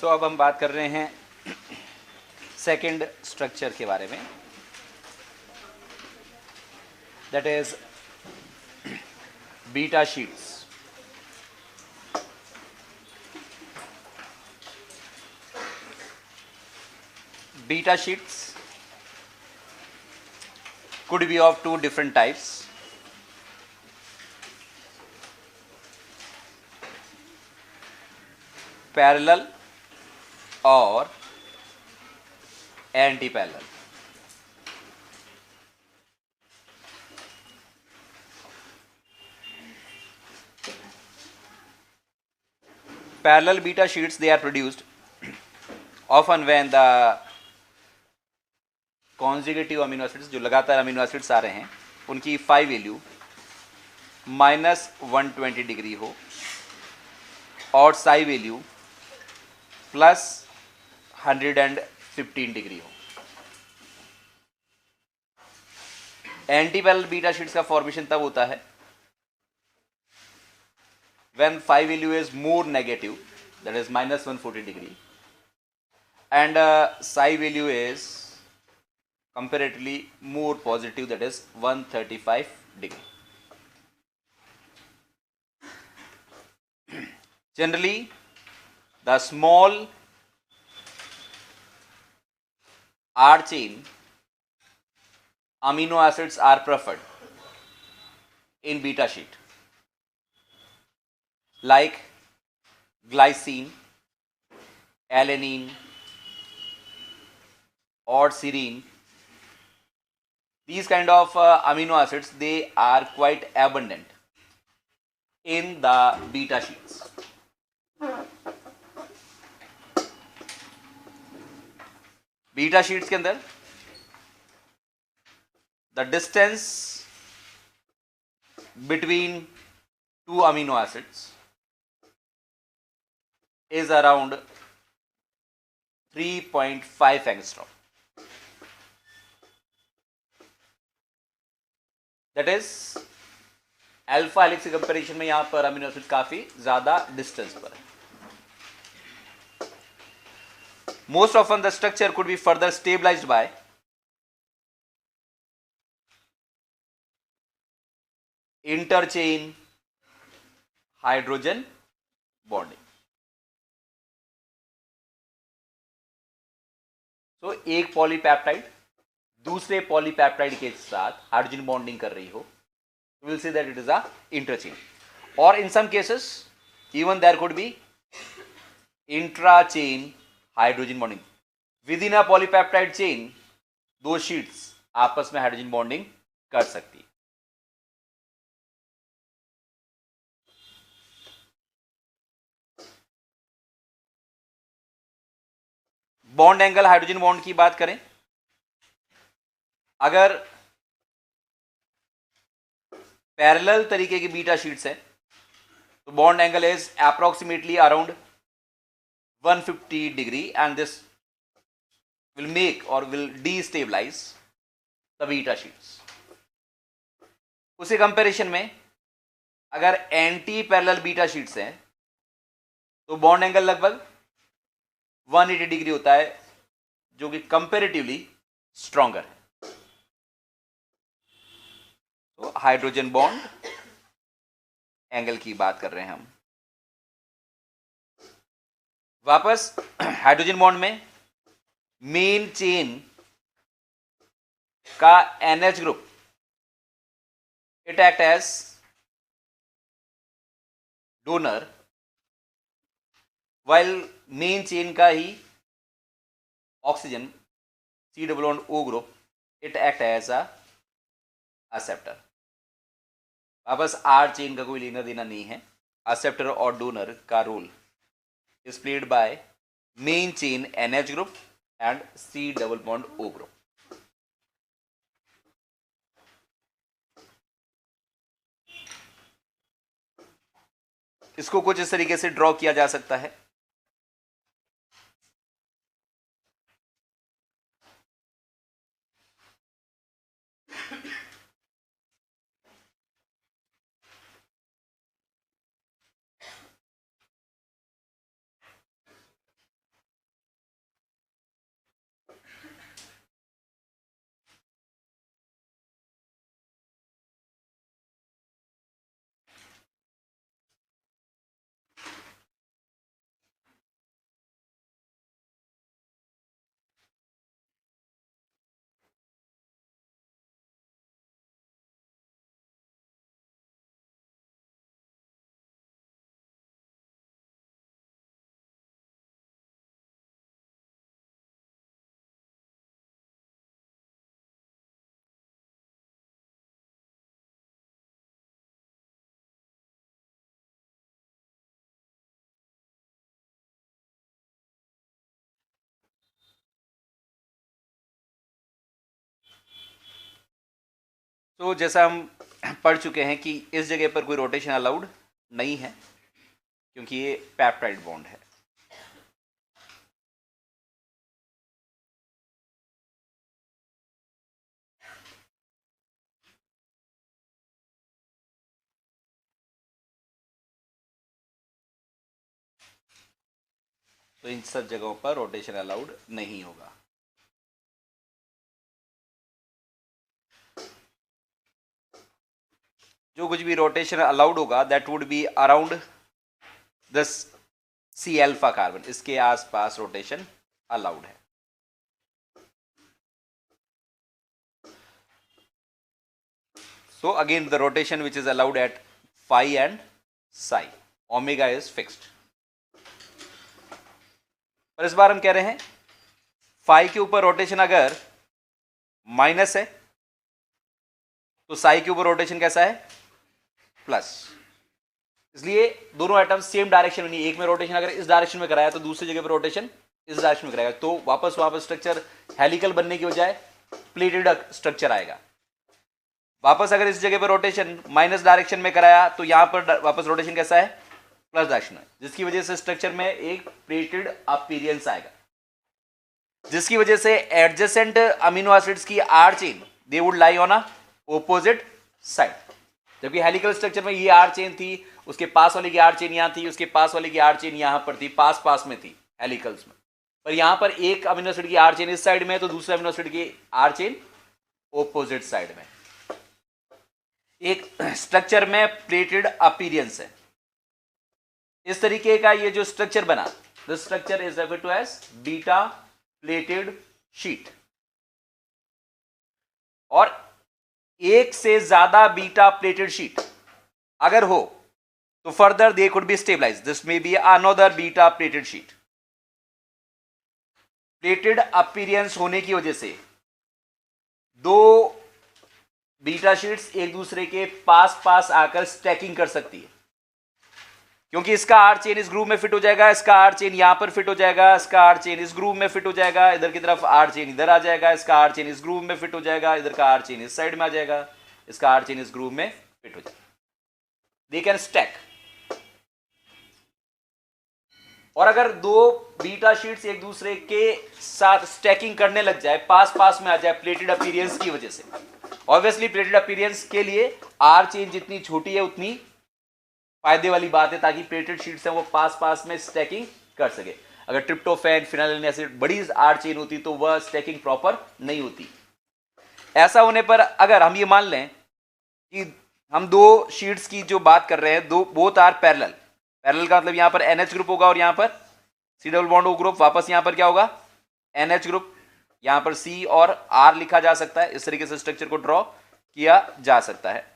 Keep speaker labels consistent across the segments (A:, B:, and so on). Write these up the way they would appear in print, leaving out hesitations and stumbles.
A: दोस्तों अब हम बात कर रहे हैं सेकंड स्ट्रक्चर के बारे में, that is beta sheets. Beta sheets could be of two different types. Parallel or anti-parallel. Parallel beta sheets, they are produced often when the consecutive amino acids, जो लगातार अमीनो एसिड्स आ रहे हैं, उनकी phi value -120 degree हो और psi value +115 degree हो। Anti parallel beta sheets का formation तब होता है when phi value is more negative, that is -140 degree, and psi value is comparatively more positive, that is 135 degree. Generally, the small R chain amino acids are preferred in beta sheet, like glycine, alanine, or serine. These kind of amino acids, they are quite abundant in the beta sheets. Beta sheets के अंदर the distance between two amino acids is around 3.5 angstrom. That is alpha helix के comparison में यहां पर amino acid काफी ज्यादा distance पर है। Most often the structure could be further stabilized by interchain hydrogen bonding. तो एक पॉलीपेप्टाइड दूसरे पॉलीपेप्टाइड के साथ हाइड्रोजन बॉन्डिंग कर रही हो, we'll say that it is a interchain, or in some cases even there could be intrachain hydrogen bonding. With in a polypeptide chain दो sheets आपस में हाइड्रोजन बॉन्डिंग कर सकती है। बॉन्ड एंगल हाइड्रोजन बॉन्ड की बात करें, अगर पैरेलल तरीके की बीटा शीट्स है तो bond angle is approximately around 150 degree and this will make or will destabilize the beta sheets. उसी कंपैरिजन में अगर एंटी पैरेलल बीटा शीट्स हैं तो बॉन्ड एंगल लगभग 180 डिग्री होता है, जो कि कंपैरेटिवली स्ट्रॉन्गर है। तो हाइड्रोजन बॉन्ड एंगल की बात कर रहे हैं हम। वापस हाइड्रोजन बॉन्ड में मेन चेन का NH group it act as donor, while main chain का ही oxygen C+O group it act as a acceptor. वापस R चेन का कोई लेना देना नहीं है, एक्सेप्टर और डोनर का role is played by main chain NH group and C+O group. इसको कुछ इस तरीके से ड्रॉ किया जा सकता है। तो जैसा हम पढ़ चुके हैं कि इस जगह पर कोई रोटेशन अलाउड नहीं है क्योंकि ये पेप्टाइड बॉन्ड है। तो इन सब जगहों पर रोटेशन अलाउड नहीं होगा। जो कुछ भी रोटेशन अलाउड होगा that would be around the C alpha carbon, इसके आसपास रोटेशन अलाउड है। So again the rotation which is allowed at phi and psi, omega is fixed। पर इस बार हम कह रहे हैं फाई के ऊपर रोटेशन अगर माइनस है तो साई के ऊपर रोटेशन कैसा है, प्लस। इसलिए दोनों एटम्स सेम डायरेक्शन में नहीं, एक में रोटेशन अगर इस डायरेक्शन में कराया तो दूसरी जगह पर रोटेशन इस डायरेक्शन में कराएगा, तो वापस वहां पर स्ट्रक्चर हेलिकल बनने की बजाय प्लेटेड स्ट्रक्चर आएगा। वापस अगर इस जगह पर रोटेशन माइनस डायरेक्शन में कराया तो यहां पर वापस रोटेशन कैसा है, प्लस डायरेक्शन में, जिसकी वजह से स्ट्रक्चर में एक प्लेटेड अपीयरेंस आएगा, जिसकी वजह से एडजेसेंट अमीनो एसिड्स की R chain they would lie on a opposite side. जबकि हेलिकल स्ट्रक्चर में ये आर चेन थी, उसके पास वाले की आर चेन यहां थी, उसके पास वाले की आर चेन यहां पर थी, पास पास में थी हेलिकल्स में। पर यहां पर एक अमीनो एसिड की आर चेन इस साइड में तो दूसरे अमीनो एसिड की आर चेन ऑपोजिट साइड में। एक स्ट्रक्चर में प्लेटेड अपीयरेंस है। इस तरीके का ये जो स्ट्रक्चर बना, this structure is referred to as beta pleated sheet. और एक से ज्यादा बीटा प्लेटेड शीट अगर हो तो further they could be stabilize, this may be another beta pleated sheet. Pleated appearance होने की वजह से दो बीटा शीट्स एक दूसरे के पास पास आकर स्टैकिंग कर सकती है, क्योंकि इसका आर चेन इस ग्रूव में फिट हो जाएगा, इसका आर चेन यहां पर फिट हो जाएगा, इसका आर चेन इस ग्रूव में फिट हो जाएगा, इधर की तरफ आर चेन इधर आ जाएगा, इसका आर चेन इस ग्रूव में फिट हो जाएगा, इधर का आर चेन इस साइड में आ जाएगा, इसका आर चेन इस ग्रूव में फिट हो जाएगा। दे कैन स्टैक। और अगर दो बीटा शीट्स एक दूसरे के साथ स्टैकिंग करने लग जाए, पास पास में आ जाए प्लेटेड अपीयरेंस की वजह से, ऑब्वियसली प्लेटेड अपीयरेंस के लिए आर चेन जितनी छोटी है उतनी फायदे वाली बात है, ताकि प्लेटेड शीट्स हैं वो पास पास में स्टैकिंग कर सके। अगर ट्रिप्टोफैन फिनाइलिन एसिड बड़ी आर चेन होती तो वह स्टैकिंग प्रॉपर नहीं होती। ऐसा होने पर अगर हम ये मान लें कि हम दो शीट्स की जो बात कर रहे हैं, दो बोथ आर पैरेलल, पैरेलल का मतलब यहां पर NH ग्रुप होगा और यहां पर C double bond O group, वापस यहां पर क्या होगा NH ग्रुप, यहां पर C और R लिखा जा सकता है। इस तरीके से स्ट्रक्चर को ड्रॉ किया जा सकता है।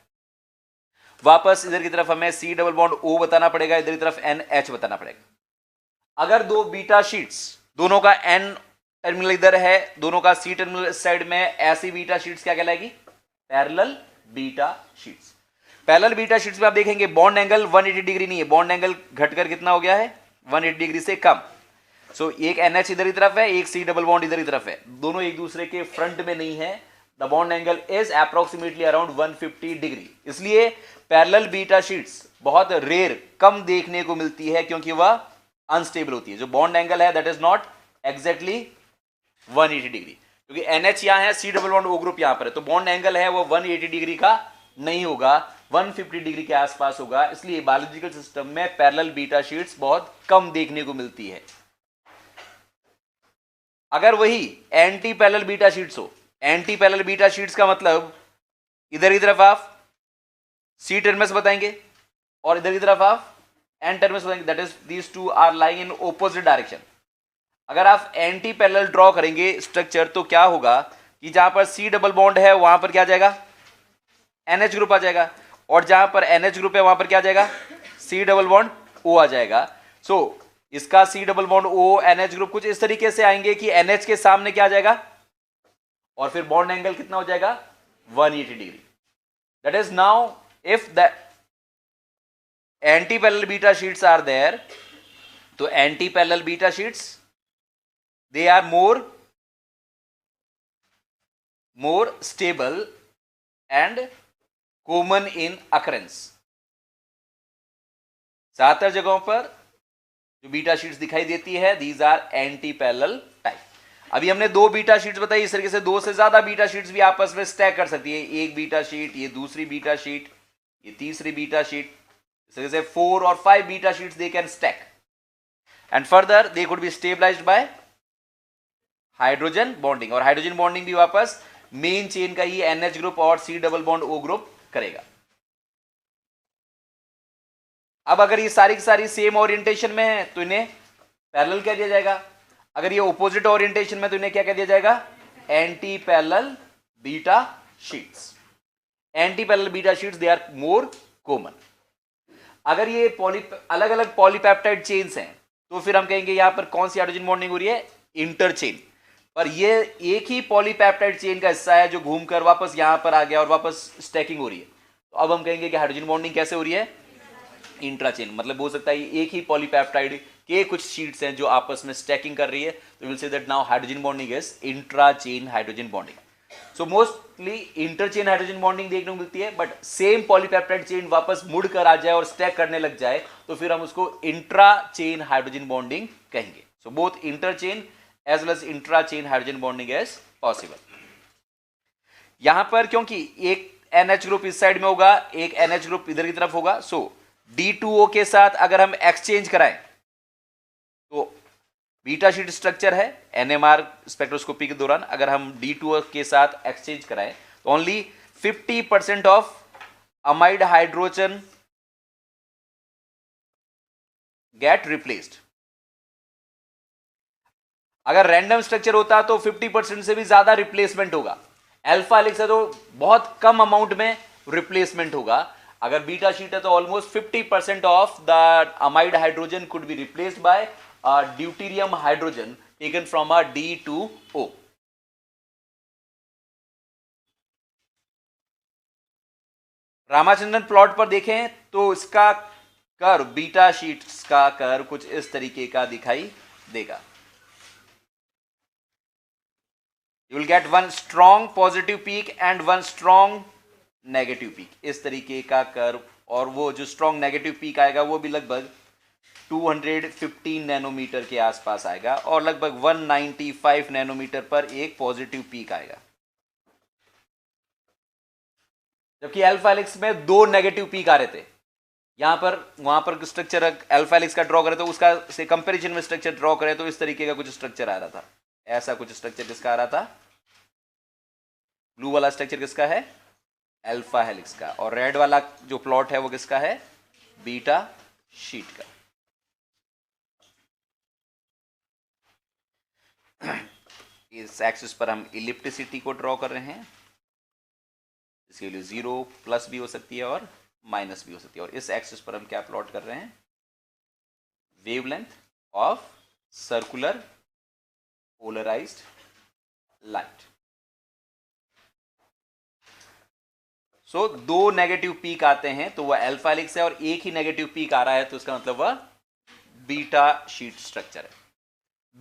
A: वापस इधर की तरफ हमें C डबल बॉन्ड O बताना पड़ेगा, इधर की तरफ NH बताना पड़ेगा। अगर दो बीटा शीट्स, दोनों का N टर्मिनल इधर है, दोनों का C टर्मिनल इस साइड में, ऐसी बीटा शीट्स क्या कहलाएगी, parallel beta sheets. Parallel beta sheets में आप देखेंगे बॉन्ड एंगल 180 डिग्री नहीं है, बॉन्ड एंगल घटकर कितना हो गया है, 180 डिग्री से कम। सो एक NH इधर की तरफ है, एक C डबल बॉन्ड इधर की तरफ है, दोनों एक दूसरे के फ्रंट में नहीं है। The bond angle is approximately around 150 degree. इसलिए पैरेलल बीटा शीट्स बहुत रेयर, कम देखने को मिलती है, क्योंकि वह अनस्टेबल होती है। जो बॉन्ड एंगल है that is not exactly 180 degree, क्योंकि NH यहां है, C double bond O group यहां पर है, तो बॉन्ड एंगल है वो 180 डिग्री का नहीं होगा, 150 डिग्री के आसपास होगा। इसलिए बायोलॉजिकल सिस्टम में पैरेलल बीटा शीट्स बहुत कम देखने को मिलती है। अगर वही एंटी पैरेलल बीटा शीट्स हो, एंटी पैरेलल बीटा शीट्स का मतलब इधर की तरफ आप C टर्मिनस बताएंगे और इधर की तरफ आप N टर्मिनस बताएंगे, that is these two are lying in opposite direction. अगर आप एंटी पैरेलल ड्रॉ करेंगे स्ट्रक्चर तो क्या होगा कि जहां पर C डबल बॉन्ड है वहां पर क्या जाएगा, NH ग्रुप आ जाएगा, और जहां पर NH ग्रुप है वहां पर क्या आ जाएगा, C डबल बॉन्ड O आ जाएगा। सो इसका C double bond O NH group कुछ इस तरीके से आएंगे कि NH के सामने क्या आ जाएगा, और फिर बॉन्ड एंगल कितना हो जाएगा, 180 degree. That is now if the anti parallel beta sheets are there, तो anti parallel beta sheets they are more stable and common in occurrence. ज्यादातर जगहों पर जो बीटा शीट्स दिखाई देती है these are anti parallel type. अभी हमने दो बीटा शीट्स बताई, इस तरीके से दो से ज्यादा बीटा शीट्स भी आपस में स्टैक कर सकती है। एक बीटा शीट, ये दूसरी बीटा शीट, ये तीसरी बीटा शीट, इस तरीके से 4 और 5 beta sheets they can stack and further they could be stabilized by hydrogen bonding. और हाइड्रोजन बॉन्डिंग भी वापस मेन चेन का ही NH ग्रुप और C double bond O group करेगा। अब अगर ये सारी की सारी सेम ओरिएंटेशन में है तो इन्हें पैरेलल कह दिया जाएगा। अगर ये ऑपोजिट ओरिएंटेशन में तो इन्हें क्या कह दिया जाएगा? Anti parallel beta sheets. Anti parallel beta sheets they are more common. अगर ये अलग अलग पॉलीपेप्टाइड चेन्स हैं तो फिर हम कहेंगे यहां पर कौन सी हाइड्रोजन बॉन्डिंग हो रही है? इंटरचेन। पर ये एक ही पॉलीपेप्टाइड चेन का हिस्सा है जो घूमकर वापस यहां पर आ गया और वापस स्टैकिंग हो रही है। तो अब हम कहेंगे कि हाइड्रोजन बॉन्डिंग कैसे हो रही है? इंट्राचेन। मतलब हो सकता है एक ही पॉलीपेप्टाइड के कुछ शीट्स हैं जो आपस में स्टैकिंग कर रही है, तो will say that now hydrogen bonding is intrachain hydrogen bonding. So mostly interchain hydrogen bonding देखने को मिलती है, बट सेम पॉलीपेप्टाइड चेन वापस मुड़ कर आ जाए और स्टैक करने लग जाए तो फिर हम उसको इंट्राचेन हाइड्रोजन बॉन्डिंग कहेंगे। So both interchain as well as intrachain hydrogen bonding is possible. यहां पर क्योंकि एक NH ग्रुप इस साइड में होगा, एक NH ग्रुप इधर की तरफ होगा, सो D2O के साथ अगर हम एक्सचेंज कराएं तो बीटा शीट स्ट्रक्चर है NMR स्पेक्ट्रोस्कोपी के दौरान। अगर हम D2O के साथ एक्सचेंज कराएं तो only 50% of amide hydrogen gate replaced. अगर रैंडम स्ट्रक्चर होता तो 50% से भी ज्यादा रिप्लेसमेंट होगा। अल्फा हेलिक्स है तो बहुत कम अमाउंट में रिप्लेसमेंट होगा। अगर बीटा शीट है तो almost 50% of the amide hydrogen could be replaced by deuterium hydrogen taken from a D2O। Ramachandran plot पर देखें तो इसका कर्व, बीटा शीट्स का कर्व कुछ इस तरीके का दिखाई देगा। You will get one strong positive peak and one strong negative peak, इस तरीके का कर्व। और वो जो स्ट्रॉन्ग नेगेटिव पीक आएगा वो भी लगभग 215 नैनोमीटर के आसपास आएगा और लगभग 195 नैनोमीटर पर एक पॉजिटिव पीक आएगा। जबकि अल्फा हेलिक्स में दो नेगेटिव पीक आ रहे थे। यहां पर वहां पर स्ट्रक्चर अल्फा हेलिक्स का ड्रॉ करें तो उसका से कंपैरिजन में स्ट्रक्चर ड्रॉ करें तो इस तरीके का कुछ स्ट्रक्चर आ रहा था। ऐसा कुछ स्ट्रक्चर किसका आ रहा था? ब्लू वाला स्ट्रक्चर किसका है? अल्फा हेलिक्स का। और रेड वाला जो प्लॉट है वो किसका है? बीटा शीट का। इस एक्सिस पर हम इलिप्टिसिटी को ड्रॉ कर रहे हैं। इसके लिए 0 प्लस भी हो सकती है और माइनस भी हो सकती है। और इस एक्सिस पर हम क्या प्लॉट कर रहे हैं? Wavelength of circular polarized light. So दो नेगेटिव पीक आते हैं तो वह अल्फा हेलिक्स है और एक ही नेगेटिव पीक आ रहा है तो इसका मतलब वह बीटा शीट स्ट्रक्चर है।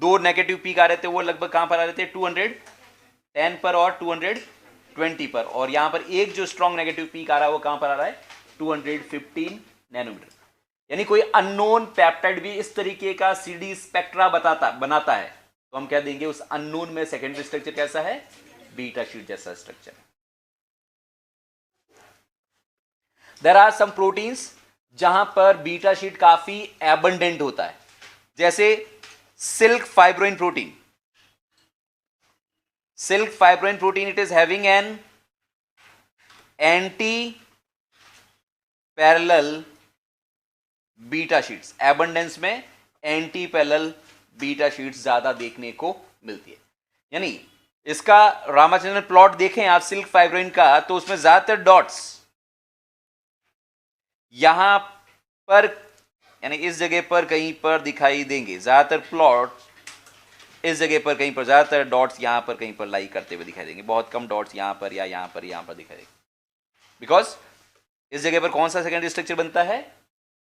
A: दो नेगेटिव पीक आ रहे थे वो लगभग कहां पर आ रहे थे? 210 पर और 220 पर। और यहां पर एक जो स्ट्रॉन्ग नेगेटिव पीक आ रहा है वो कहां पर आ रहा है? 215 नैनोमीटर। यानी कोई अननोन पेप्टाइड भी इस तरीके का CD स्पेक्ट्रा बनाता है तो हम कह देंगे उस अननोन में सेकेंडरी स्ट्रक्चर कैसा है? बीटा शीट जैसा structure. There are some proteins जहां पर बीटा शीट काफी एबंडेंट होता है, जैसे silk fibroin protein. Silk fibroin protein it is having an anti parallel beta sheets. Abundance में एंटी पैरेलल बीटा शीट्स ज्यादा देखने को मिलती है। यानी इसका रामाचंद्रन प्लॉट देखें आप सिल्क फाइब्रोइन का तो उसमें ज्यादातर डॉट्स यहां पर यानी इस जगह पर कहीं पर दिखाई देंगे। ज्यादातर प्लॉट इस जगह पर कहीं पर, ज्यादातर डॉट्स यहां पर कहीं पर लाई करते हुए दिखाई देंगे। बहुत कम डॉट्स यहां पर या यहां पर दिखाई देंगे। बिकॉज इस जगह पर कौन सा सेकेंडरी स्ट्रक्चर बनता है?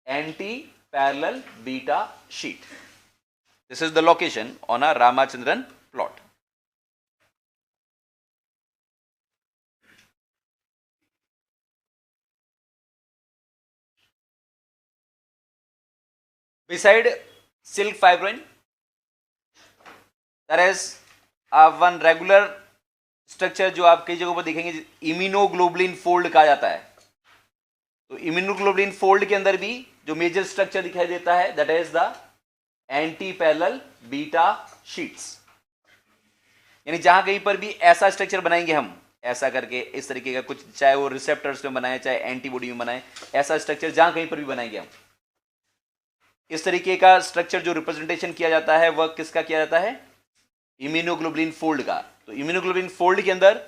A: Anti parallel beta sheet. This is the location on a Ramachandran plot. beside silk fibrin there is one regular structure जो आप कई जगहों पर देखेंगे इम्यूनोग्लोबुलिन फोल्ड कहा जाता है। तो इम्यूनोग्लोबुलिन फोल्ड के अंदर भी जो मेजर स्ट्रक्चर दिखाई देता है that is the anti parallel beta sheets. यानी जहां कहीं पर भी ऐसा स्ट्रक्चर बनाएंगे हम ऐसा करके इस तरीके का कुछ, चाहे वो रिसेप्टर्स में बनाए चाहे एंटीबॉडी में बनाए, ऐसा स्ट्रक्चर जहां कहीं पर भी बनाएंगे हम, इस तरीके का स्ट्रक्चर जो रिप्रेजेंटेशन किया जाता है वह किसका किया जाता है? इम्यूनोग्लोबुलिन फोल्ड का। तो इम्यूनोग्लोबुलिन फोल्ड के अंदर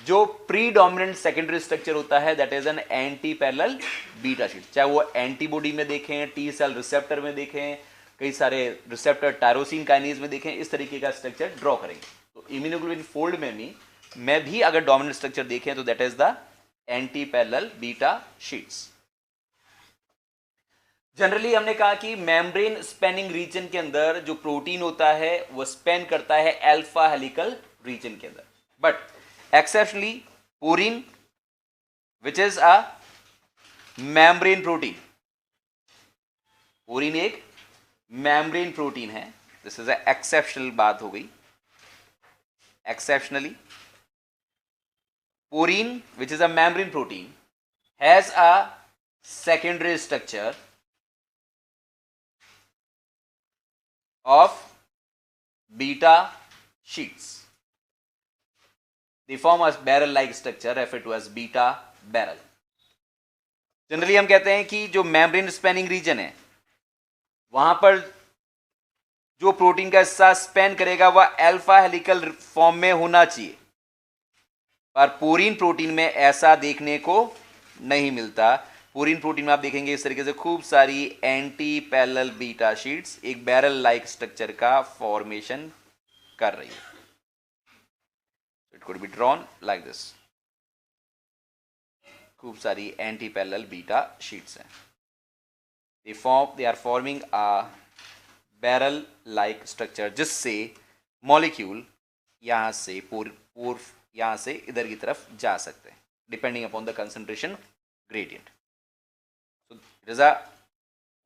A: जो प्रीडोमिनेंट सेकेंडरी स्ट्रक्चर होता है that is an anti parallel beta sheet. चाहे वो एंटीबॉडी में देखें, टी सेल रिसेप्टर में देखें, कई सारे रिसेप्टर टायरोसिन काइनेज में देखें, इस तरीके का स्ट्रक्चर ड्रॉ करेंगे। तो इम्यूनोग्लोबुलिन फोल्ड में भी अगर डोमिनेंट स्ट्रक्चर देखें तो that is the anti parallel beta sheets. Generally हमने कहा कि मेम्ब्रेन स्पेनिंग रीजन के अंदर जो प्रोटीन होता है वो स्पेन करता है अल्फा हेलिकल रीजन के अंदर, but exceptionally porin which is a membrane protein, porin एक मेम्ब्रेन प्रोटीन है। दिस इज अ एक्सेप्शनल बात हो गई। Exceptionally porin which is a membrane protein has a secondary structure of beta sheets. They form a barrel-like structure referred to as beta barrel. Generally हम कहते हैं कि जो membrane spanning reason है वहां पर जो प्रोटीन का हिस्सा स्पेन करेगा वह अल्फा हेलिकल फॉर्म में होना चाहिए, पर पुरीन प्रोटीन में ऐसा देखने को नहीं मिलता। पुरीन प्रोटीन में आप देखेंगे इस तरीके से खूब सारी एंटी पैरेलल बीटा शीट्स एक बैरल लाइक स्ट्रक्चर का फॉर्मेशन कर रही है। It could be drawn like this. खूब सारी एंटी पैरेलल बीटा शीट्स हैं। They are forming a barrel like structure जिससे मॉलिक्यूल यहां से यहां से इधर की तरफ जा सकते हैं depending upon the concentration gradient. So it is a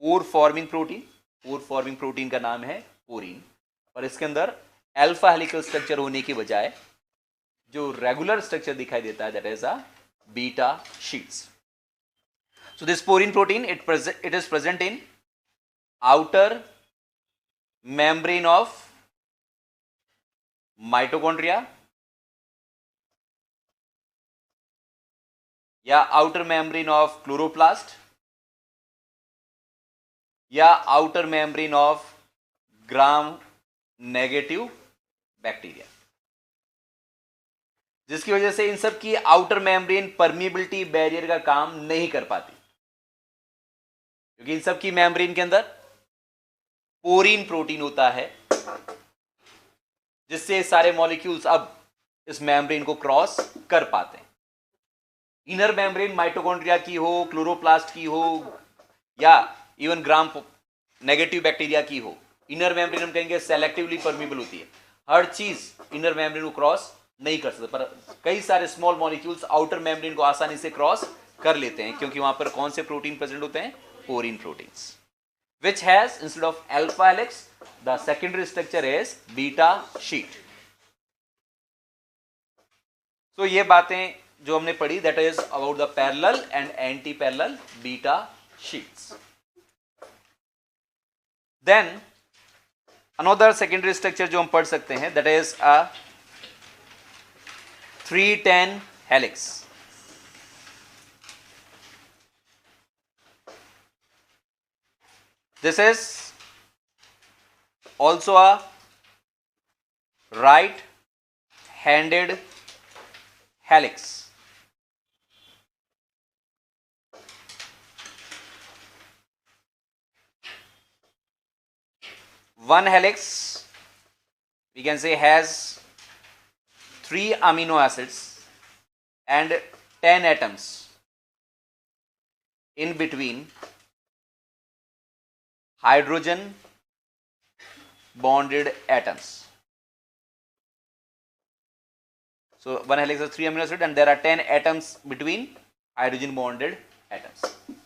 A: pore forming protein. pore forming protein का नाम है पुरीन, और इसके अंदर अल्फा हेलिकल स्ट्रक्चर होने की बजाय जो रेगुलर स्ट्रक्चर दिखाई देता है that is a beta sheets. So this porine protein it is present in outer membrane of mitochondria या outer membrane of chloroplast या outer membrane of gram negative bacteria, जिसकी वजह से इन सब की आउटर मेम्ब्रेन परमिएबिलिटी बैरियर का काम नहीं कर पाती, क्योंकि इन सब की मेम्ब्रेन के अंदर पोरीन प्रोटीन होता है जिससे सारे मॉलिक्यूल्स अब इस मेम्ब्रेन को क्रॉस कर पाते हैं। इनर मेम्ब्रेन माइटोकॉन्ड्रिया की हो, क्लोरोप्लास्ट की हो या इवन ग्राम नेगेटिव बैक्टीरिया की हो, इनर मेम्ब्रेन हम कहेंगे सेलेक्टिवली परमिएबल होती है। हर चीज इनर मेम्ब्रेन को क्रॉस नहीं कर सकते, पर कई सारे स्मॉल मॉलिक्यूल्स आउटर मेम्ब्रेन को आसानी से क्रॉस कर लेते हैं, क्योंकि वहां पर कौन से प्रोटीन प्रेजेंट होते हैं? पोरीन proteins, which has instead of alpha helix the secondary structure is beta sheet. So ये बातें जो हमने पढ़ी that is about the parallel and anti-parallel beta sheets. Then another secondary structure जो हम पढ़ सकते हैं that is a 310 helix. This is also a right-handed helix. One helix we can say has 3 amino acids and 10 atoms in between hydrogen bonded atoms. So one helix has 3 amino acids and there are 10 atoms between hydrogen bonded atoms.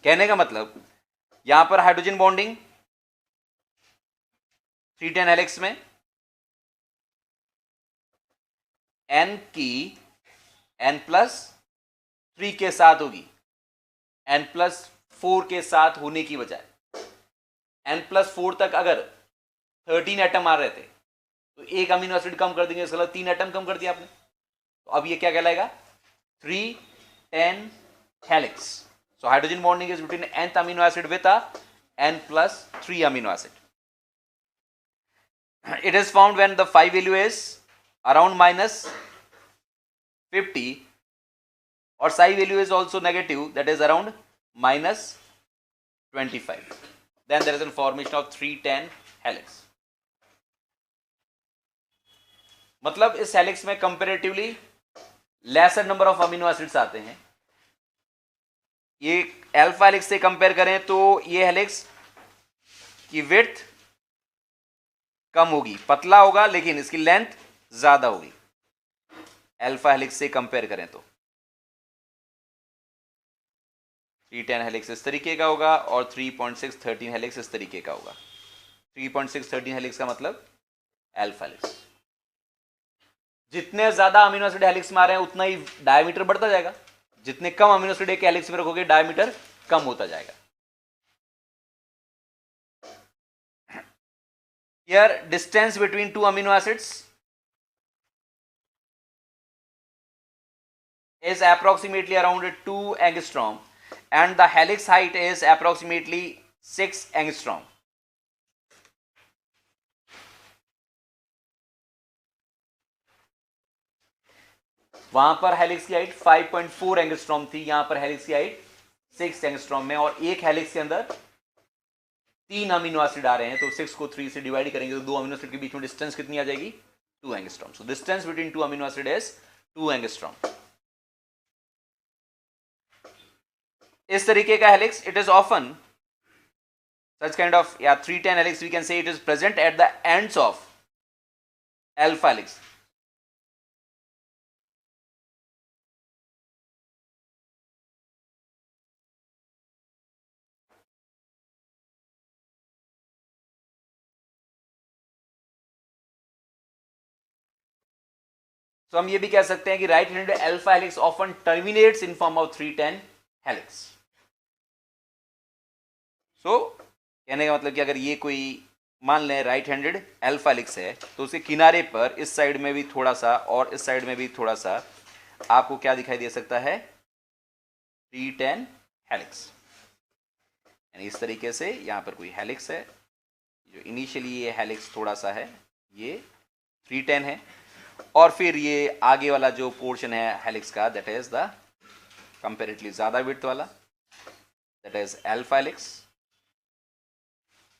A: कहने का मतलब यहां पर hydrogen bonding 310 helix में n की n+3 के साथ होगी, n+4 के साथ होने की बजाय। n+4 तक अगर 13 एटम आ रहे थे तो एक अमीनो एसिड कम कर देंगे, इसका मतलब 3 एटम कम कर दिया आपने। तो अब ये क्या कहलाएगा? 310 helix. So hydrogen bonding is between nth amino acid with a n+3 amino acid. It is found when the phi value is around -50 or psi value is also negative, that is around -25. Then there is a formation of 310 helix. मतलब इस helix में comparatively laser number of amino acids आते हैं। ये alpha helix से compare करें तो ये हेलिक्स की विड्थ कम होगी, पतला होगा, लेकिन इसकी लेंथ ज्यादा होगी अल्फा हेलिक्स से कंपेयर करें तो। 310 हेलिक्स इस तरीके का होगा और 3.613 हेलिक्स इस तरीके का होगा। 3.613 हेलिक्स का मतलब अल्फा हेलिक्स। जितने ज्यादा अमीनो एसिड हेलिक्स में आ रहे हैं उतना ही डायमीटर बढ़ता जाएगा, जितने कम अमीनो एसिड एक हेलिक्स में रखोगे डायमीटर कम होता जाएगा। Here distance between two amino acids is approximately around 2 angstrom and the helix height is approximately 6 angstrom. वहां पर हेलिक्स की हाइट 5.4 एंगस्ट्रॉम थी, यहां पर हेलिक्स की हाइट 6 एंगस्ट्रॉम में, और एक हेलिक्स के अंदर 3 अमीनो एसिड आ रहे हैं, तो 6 को 3 से डिवाइड करेंगे तो 2 अमीनो एसिड के बीच में डिस्टेंस कितनी आ जाएगी? 2 angstrom. So distance between 2 amino acid is 2 angstrom. इस तरीके का helix, it is often such kind of 310 helix, we can say it is present at the ends of alpha helix. तो हम ये भी कह सकते हैं कि right handed alpha helix often terminates in form of 310 helix. So कहने का मतलब कि अगर ये कोई मान लें राइट हैंडेड अल्फा हेलिक्स है तो उसके किनारे पर इस साइड में भी थोड़ा सा और इस साइड में भी थोड़ा सा आपको क्या दिखाई दे सकता है? 310 हेलिक्स. यानी इस तरीके से यहां पर कोई हेलिक्स है, जो इनिशियली ये हेलिक्स थोड़ा सा है, ये 310 है, और फिर ये आगे वाला जो पोर्शन है हेलिक्स का, दैट इज द कंपेरेटिवली ज्यादा विड्थ वाला, दैट इज अल्फा हेलिक्स.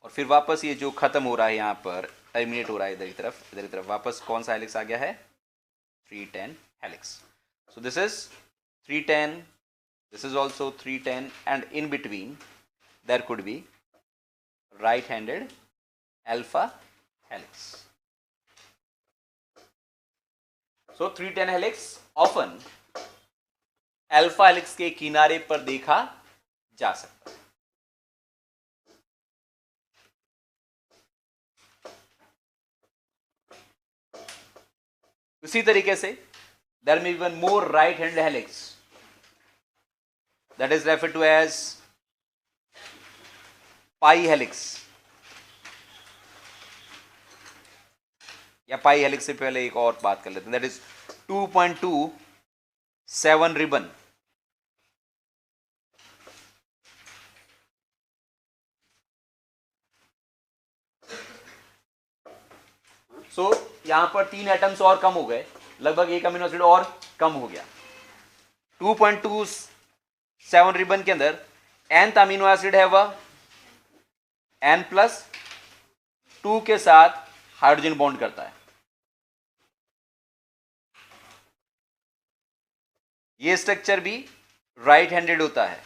A: और फिर वापस ये जो खत्म हो रहा है यहां पर, टर्मिनेट हो रहा है इधर की तरफ वापस कौन सा हेलिक्स आ गया है? 310 helix. So this is 310, this is also 310, and in between there could be right-handed alpha helix. So 310 helix often alpha helix के किनारे पर देखा जा सकता है. उसी तरीके से there may be one more right-handed helix that is referred to as pi helix. या पाई हेलिक्स से पहले एक और बात कर लेते हैं, दैट इज 2.27 रिबन. सो यहां पर 3 एटम्स और कम हो गए, लगभग एक अमीनो एसिड और कम हो गया. 2.27 रिबन के अंदर nth अमीनो एसिड है वह n+2 के साथ हाइड्रोजन बॉन्ड करता है. ये स्ट्रक्चर भी राइट हैंडेड होता है.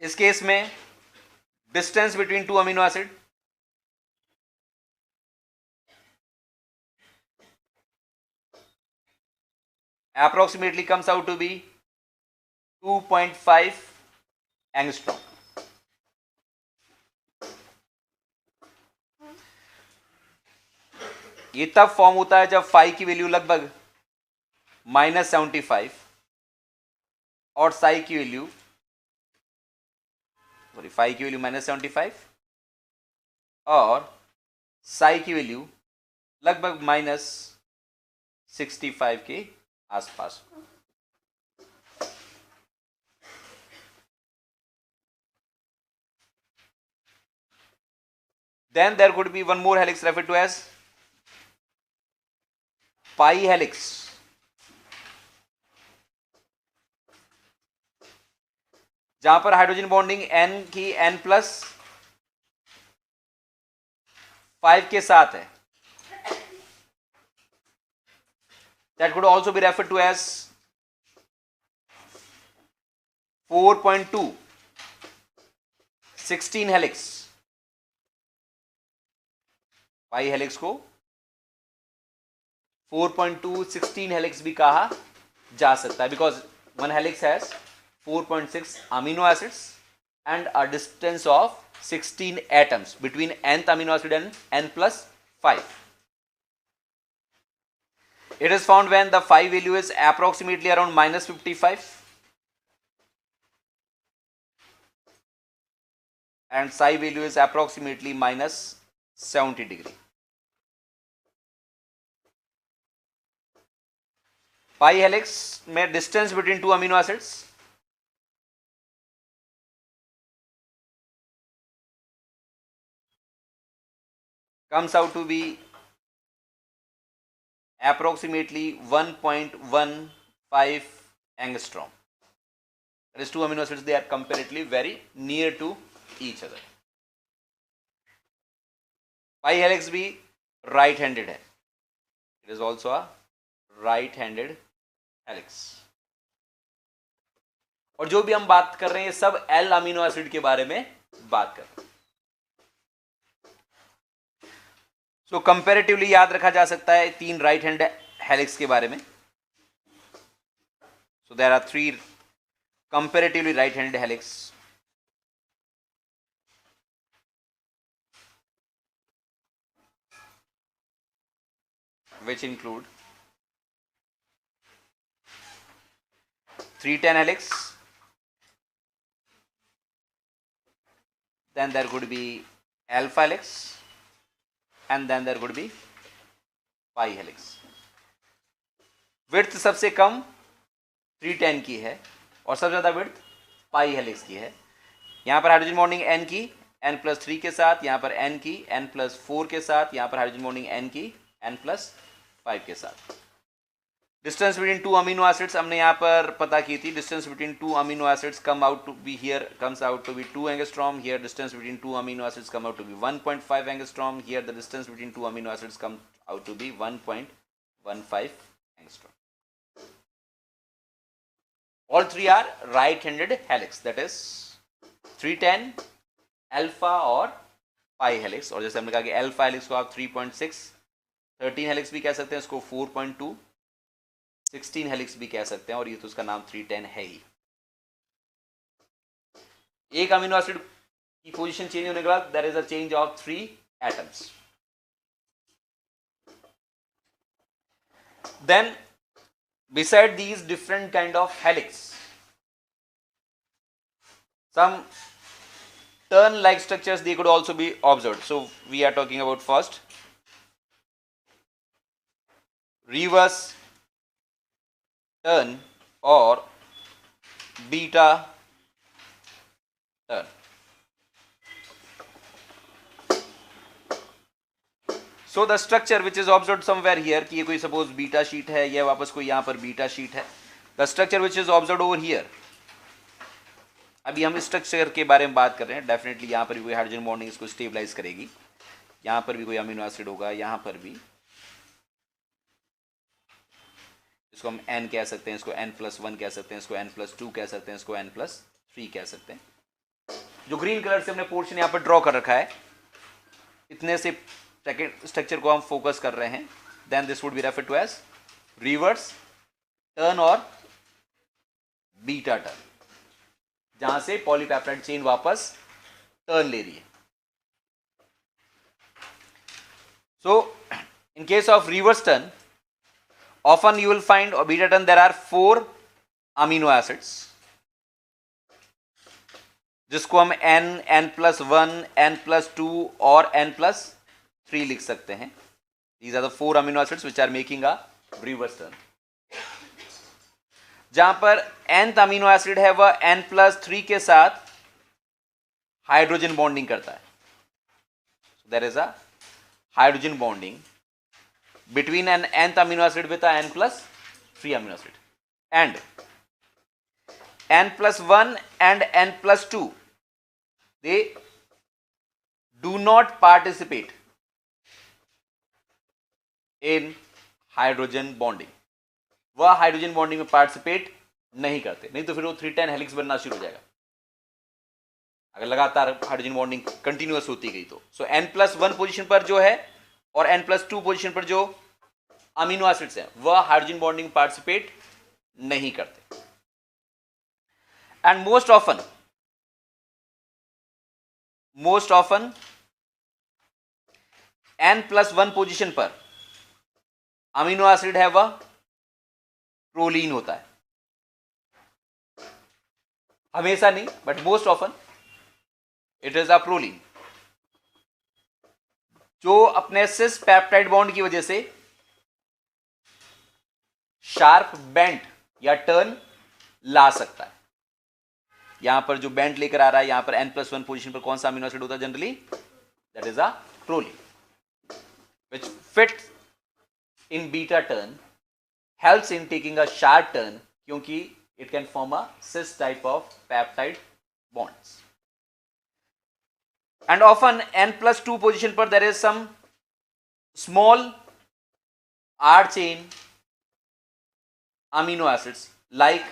A: इस केस में distance between 2 amino acid approximately comes out to be 2.5 angstrom. ये तब फॉर्म होता है जब फाई की वैल्यू लगभग -75 और साई की वैल्यू फाई की वैल्यू -75 और साई की वैल्यू लगभग -65 के आसपास. Then there could be one more helix referred to as pi helix. जहां पर हाइड्रोजन बॉन्डिंग n की n+5 के साथ है. That could also be referred to as 4.2 16 helix. Pi helix को 4.2 16 हेलिक्स भी कहा जा सकता है, because one helix has 4.6 amino acids and a distance of 16 atoms between nth amino acid and n+5. It is found when the phi value is approximately around -55 and psi value is approximately -70 degree. Pi helix में distance between two amino acids comes out to be approximately 1.15 angstrom. That is, two amino acids, they are comparatively very near to each other. Pi helix भी right handed है. It is also a right handed helix. और जो भी हम बात कर रहे हैं सब L अमीनो एसिड के बारे में बात कर रहे हैं. सो कंपैरेटिवली याद रखा जा सकता है तीन राइट हैंड हेलिक्स के बारे में. So there are 3 comparatively right-handed helix. Which include 310 helix, then there could be alpha helix, and then there could be pi helix. Width सबसे कम 310 की है और सबसे ज़्यादा विड्थ पाई हेलिक्स की है. यहाँ पर हाइड्रोजन बॉन्डिंग n की n+3 के साथ, यहाँ पर n की n+4 के साथ, यहाँ पर हाइड्रोजन बॉन्डिंग n की n+5 के साथ. Distance between two amino acids हमने यहाँ पर पता की थी. Distance between two amino acids comes out to be 2 angstrom. Here distance between two amino acids come out to be 1.5 angstrom. Here the distance between two amino acids come out to be 1.15 angstrom. All three are right-handed helix, that is 310, alpha और pi helix. और जैसे हमने कहा कि alpha helix को आप 3.6, 13 helix भी कह सकते हैं, इसको 4.2, 16 helix भी कह सकते हैं, और ये तो उसका नाम 310 है ही. एक अमीनो एसिड की पोजीशन चेंज होने के बाद there is a change of 3 atoms. Then beside these different kind of helix, some turn like structures they could also be observed. So we are talking about first reverse turn or beta turn. So the structure which is observed somewhere here, कि ये कोई suppose beta sheet है, ये वापस कोई यहाँ पर beta sheet है. The structure which is observed over here, अभी हम स्ट्रक्चर के बारे में बात कर रहे हैं. डेफिनेटली यहाँ पर भी कोई हाइड्रोजन बॉन्डिंग इसको स्टेबलाइज करेगी. यहाँ पर भी कोई अमीनो एसिड होगा, यहाँ पर भी. इसको हम n कह सकते हैं, इसको n+1 कह सकते हैं, इसको n+2 कह सकते हैं, इसको n+3 कह सकते हैं. जो ग्रीन कलर से हमने पोर्शन यहाँ पर ड्रॉ कर रखा है, इतने से सेकेंड स्ट्रक्चर को हम फोकस कर रहे हैं. Then this would be referred to as reverse turn और बीटा टर्न, जहां से पॉलीपेप्टाइड चेन वापस टर्न ले रही है. So in case of reverse turn, often you will find or beta turn there are 4 amino acids, जिसको हम n, n+1, n+2 और n+3 लिख सकते हैं. These are the 4 amino acids which are making a reverse turn. जहां पर nth amino acid है वह n+3 के साथ हाइड्रोजन बॉन्डिंग करता है. There is a hydrogen bonding between an nth amino acid with a n+3 amino acid, and n+1 and n+2 they do not participate in hydrogen bonding. वह hydrogen bonding में participate नहीं करते, नहीं तो फिर वो 310 हेलिक्स बनना शुरू हो जाएगा अगर लगातार हाइड्रोजन बॉन्डिंग कंटिन्यूअस होती गई तो. सो n+1 पोजीशन पर जो है और n+2 पोजीशन पर जो अमीनो एसिड्स हैं वह हाइड्रोजन बॉन्डिंग पार्टिसिपेट नहीं करते. And most often n+1 position पर अमीनो एसिड है वह प्रोलीन होता है. हमेशा नहीं, but most often it is a proline, जो अपने सिस पेप्टाइड बॉन्ड की वजह से शार्प बेंड या टर्न ला सकता है. यहां पर जो बेंड लेकर आ रहा है, यहां पर n+1 पोजीशन पर कौन सा अमीनो एसिड होता है generally? That is a proline, which fits in beta turn, helps in taking a sharp turn, क्योंकि it can form a cis type of peptide bonds. And often n+2 position पर there is some small R chain amino acids like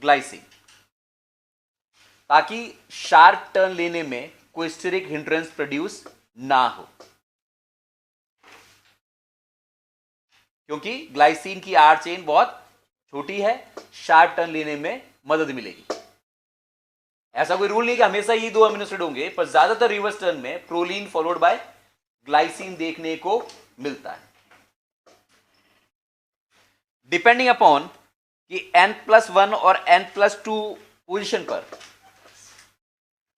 A: glycine, ताकि sharp turn लेने में कोई steric hindrance produce ना हो, क्योंकि glycine की आर चेन बहुत छोटी है, शार्प टर्न लेने में मदद मिलेगी. ऐसा कोई रूल नहीं कि हमेशा ये 2 अमीनो एसिड होंगे, पर ज्यादातर रिवर्स टर्न में प्रोलीन फॉलोड बाय ग्लाइसिन देखने को मिलता है. डिपेंडिंग अपॉन कि n+1 और n+2 पोजीशन पर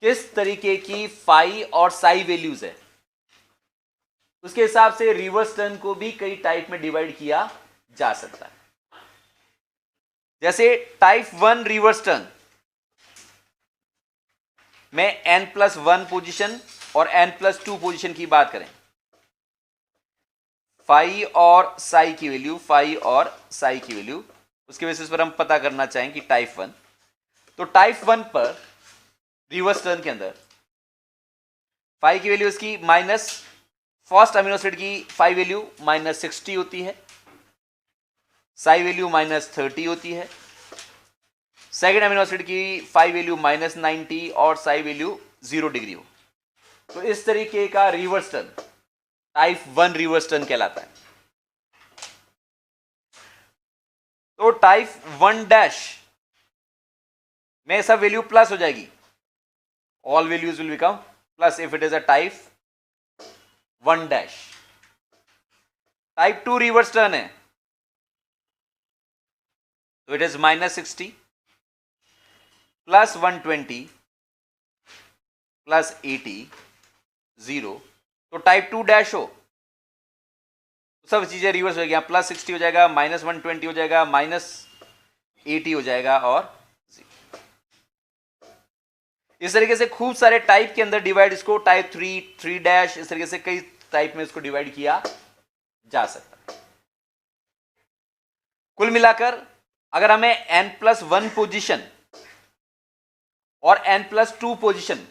A: किस तरीके की फाई और साई वैल्यूज है, उसके हिसाब से रिवर्स टर्न को भी कई टाइप में डिवाइड किया जा सकता है. जैसे टाइप 1 रिवर्स टर्न में n+1 पोजीशन और n+2 पोजीशन की बात करें, फाई और साई की वैल्यू, उसके बेसिस पर हम पता करना चाहें कि टाइप 1, तो टाइप 1 पर रिवर्स टर्न के अंदर फाई की वैल्यू इसकी माइनस, फर्स्ट अमीनो एसिड की फाई वैल्यू -60 होती है, साई वैल्यू -30 होती है, सेकेंड अमीनो एसिड की फाई वैल्यू -90 और साई वैल्यू 0 डिग्री हो. तो इस तरीके का reverse turn type 1 reverse turn कहलाता है. तो टाइप 1' में सब वैल्यू प्लस हो जाएगी, all values will become plus if it is a type 1'. Type 2 reverse turn है तो इट इज -60 +120 +80 0. तो टाइप 2' हो तो सब चीजें रिवर्स हो जाएगी, +60 हो जाएगा, -120 हो जाएगा, -80 हो जाएगा और 0. इस तरीके से खूब सारे टाइप के अंदर डिवाइड, इसको टाइप 3, इस तरीके से कई टाइप में इसको डिवाइड किया जा सकता है. कुल मिलाकर अगर हमें n+1 पोजीशन और n+2 पोजीशन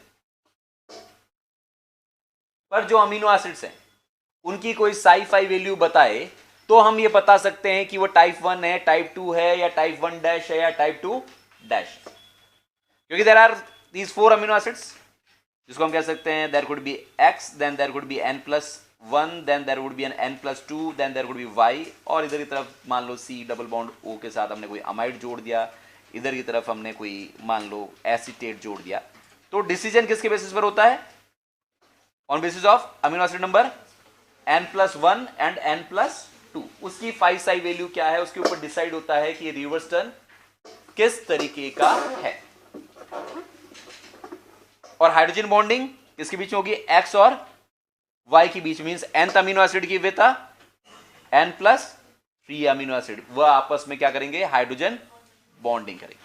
A: पर जो अमीनो एसिड्स हैं उनकी कोई साई फाई वैल्यू बताए, तो हम ये बता सकते हैं कि वो टाइप 1 है, टाइप 2 है, या टाइप 1' है, या टाइप 2'. क्योंकि there are these 4 amino acids, जिसको हम कह सकते हैं there could be X, then there could be n+1 1, then there would be an N+2, then there would be Y, और इधर की तरफ मान लो C डबल बॉन्ड O के साथ हमने कोई अमाइड जोड़ दिया, इधर की तरफ हमने कोई मान लो एसीटेट जोड़ दिया। तो डिसीजन किसके बेसिस पर होता है? On basis of amino acid number N+1 and N+2। उसकी 5 साई वैल्यू क्या है, उसके ऊपर डिसाइड होता है कि रिवर्स टर्न किस तरीके का है। और हाइड्रोजन बॉन्डिंग किसके बीच में होगी? X और Y के बीच, मींस nth अमीनो एसिड की विथ N+3 अमीनो एसिड, वह आपस में क्या करेंगे? हाइड्रोजन बॉन्डिंग करेंगे।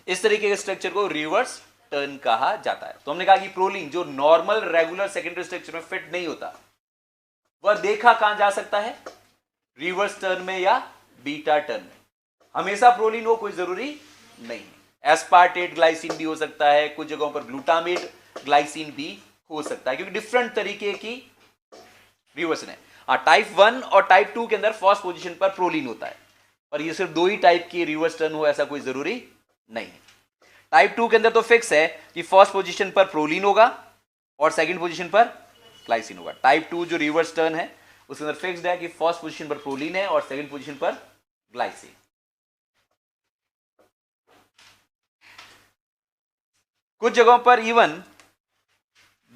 A: इस तरीके के स्ट्रक्चर को रिवर्स टर्न कहा जाता है। तो हमने कहा कि प्रोलीन जो नॉर्मल रेगुलर सेकेंडरी स्ट्रक्चर में फिट नहीं होता, वह देखा कहां जा सकता है? रिवर्स टर्न में या बीटा टर्न में। हमेशा प्रोलीन हो कोई जरूरी नहीं है। एस्पार्टेट ग्लाइसिन भी हो सकता है, कुछ जगहों पर ग्लूटामेट ग्लाइसिन भी हो सकता है, क्योंकि डिफरेंट तरीके की रिवर्सन है। टाइप 1 और टाइप 2 के अंदर फर्स्ट पोजीशन पर प्रोलीन होता है, पर ये सिर्फ 2 ही टाइप की रिवर्स टर्न हो ऐसा कोई जरूरी नहीं है। टाइप 2 के अंदर तो फिक्स है कि फर्स्ट पोजीशन पर प्रोलीन होगा और सेकंड पोजीशन पर ग्लाइसिन होगा। टाइप 2 जो रिवर्स टर्न है उसके अंदर फिक्स्ड है कि फर्स्ट पोजीशन पर प्रोलीन है और सेकंड पोजीशन पर ग्लाइसिन। कुछ जगहों पर even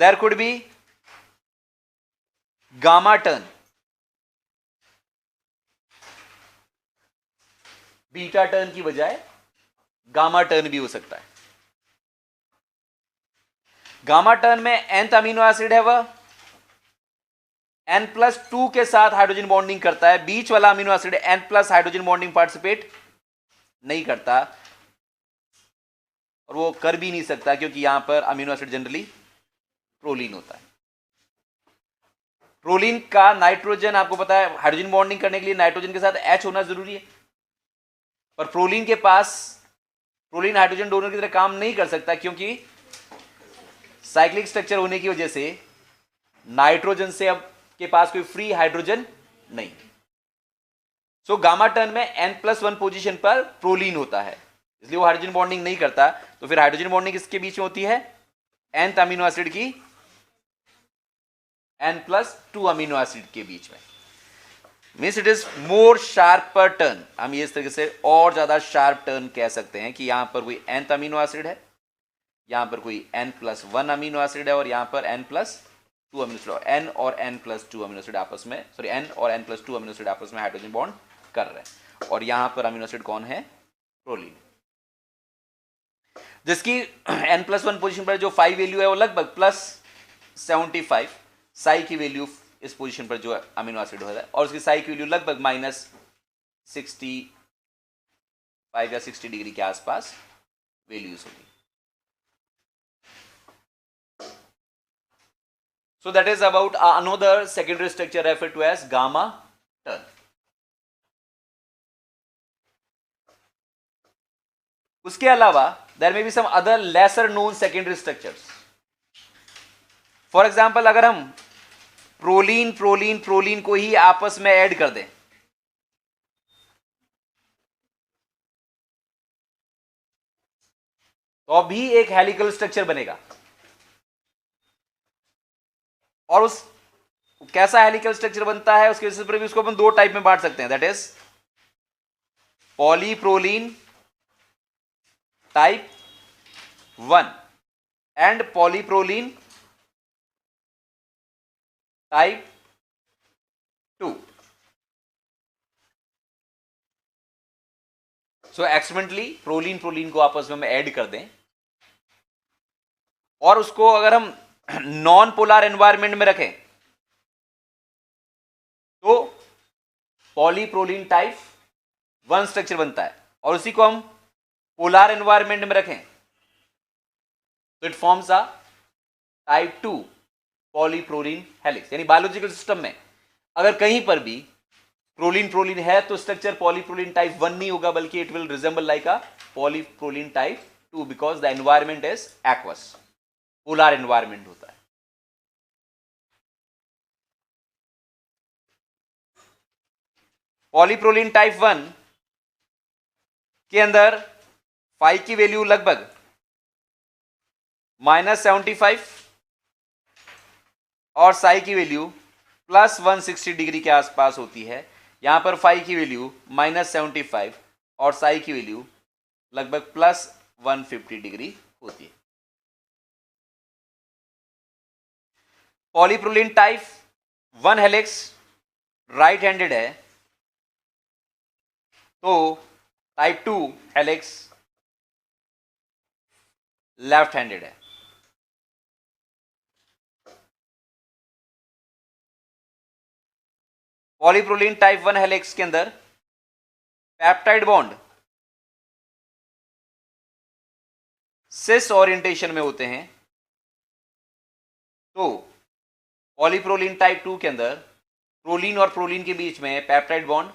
A: there could be gamma turn, beta turn की बजाय गामा टर्न भी हो सकता है। गामा टर्न में nth अमीनो एसिड है वह N+2 के साथ हाइड्रोजन बॉन्डिंग करता है, बीच वाला amino acid N+ hydrogen bonding participate नहीं करता, और वो कर भी नहीं सकता क्योंकि यहां पर अमीनो एसिड जनरली प्रोलीन होता है। प्रोलीन का नाइट्रोजन आपको पता है, हाइड्रोजन बॉन्डिंग करने के लिए नाइट्रोजन के साथ H होना जरूरी है, पर प्रोलीन के पास प्रोलीन हाइड्रोजन डोनर की तरह काम नहीं कर सकता, क्योंकि साइक्लिक स्ट्रक्चर होने की वजह से नाइट्रोजन से अब के पास कोई फ्री हाइड्रोजन नहीं। सो गामा टर्न में N+1 पोजीशन पर प्रोलीन होता है, इसलिए वो हाइड्रोजन बॉन्डिंग नहीं करता। तो फिर हाइड्रोजन बॉन्डिंग किसके बीच में होती है? nth अमीनो एसिड की N+2 अमीनो एसिड के बीच में। Means it is more sharper turn. हम ये इस तरीके से और ज्यादा शार्प टर्न कह सकते हैं कि यहां पर कोई nth अमीनो एसिड है, यहां पर कोई N+1 अमीनो एसिड है, और यहां पर N+2 अमीनो एसिड, N और N+2 अमीनो एसिड आपस में, सॉरी N और N+2 अमीनो एसिड आपस में हाइड्रोजन बॉन्ड कर रहे हैं, और यहां पर अमीनो एसिड कौन है? प्रोलीन, जिसकी N+1 पोजीशन पर जो 5 वैल्यू है वो लगभग +75 साई की वैल्यू इस पोजीशन पर जो अमीनो एसिड होता है, और उसकी साई की वैल्यू लगभग -65 या 60 डिग्री के आसपास वैल्यूज होगी। So that is about another secondary structure referred to as gamma turn. उसके अलावा there may be some other lesser known secondary structures. For example, अगर हम प्रोलीन प्रोलीन प्रोलीन को ही आपस में ऐड कर दें, तो भी एक हेलिकल स्ट्रक्चर बनेगा। और उस कैसा हेलिकल स्ट्रक्चर बनता है उसके बेसिस पर भी उसको अपन 2 टाइप में बांट सकते हैं, that is polyproline type 1 and polyproline type 2। So experimentally proline proline को आपस में हम ऐड कर दें, और उसको अगर हम नॉन पोलर एनवायरमेंट में रखें तो पॉलीप्रोलीन टाइप 1 स्ट्रक्चर बनता है, और उसी को हम पोलर एनवायरमेंट में रखें तो it forms a type 2 polyproline helix. यानी बायोलॉजिकल सिस्टम में अगर कहीं पर भी प्रोलीन प्रोलीन है तो स्ट्रक्चर पॉलीप्रोलीन टाइप 1 नहीं होगा, बल्कि it will resemble like a polyproline type 2 because the environment is aqueous, polar environment होता है। पॉलीप्रोलीन टाइप 1 के अंदर फाई की वैल्यू लगभग -75 और साई की वैल्यू प्लस 160 डिग्री के आसपास होती है। यहां पर फाई की वैल्यू -75 और साई की वैल्यू लगभग प्लस 150 डिग्री होती है। पॉलीप्रोलिन टाइप 1 हेलिक्स राइट हैंडेड है, तो टाइप 2 हेलिक्स लेफ्ट हैंडेड है। पॉलीप्रोलिन टाइप 1 हेलिक्स के अंदर पेप्टाइड बॉन्ड सिस ओरिएंटेशन में होते हैं, तो पॉलीप्रोलिन टाइप 2 के अंदर प्रोलीन और प्रोलीन के बीच में पेप्टाइड बॉन्ड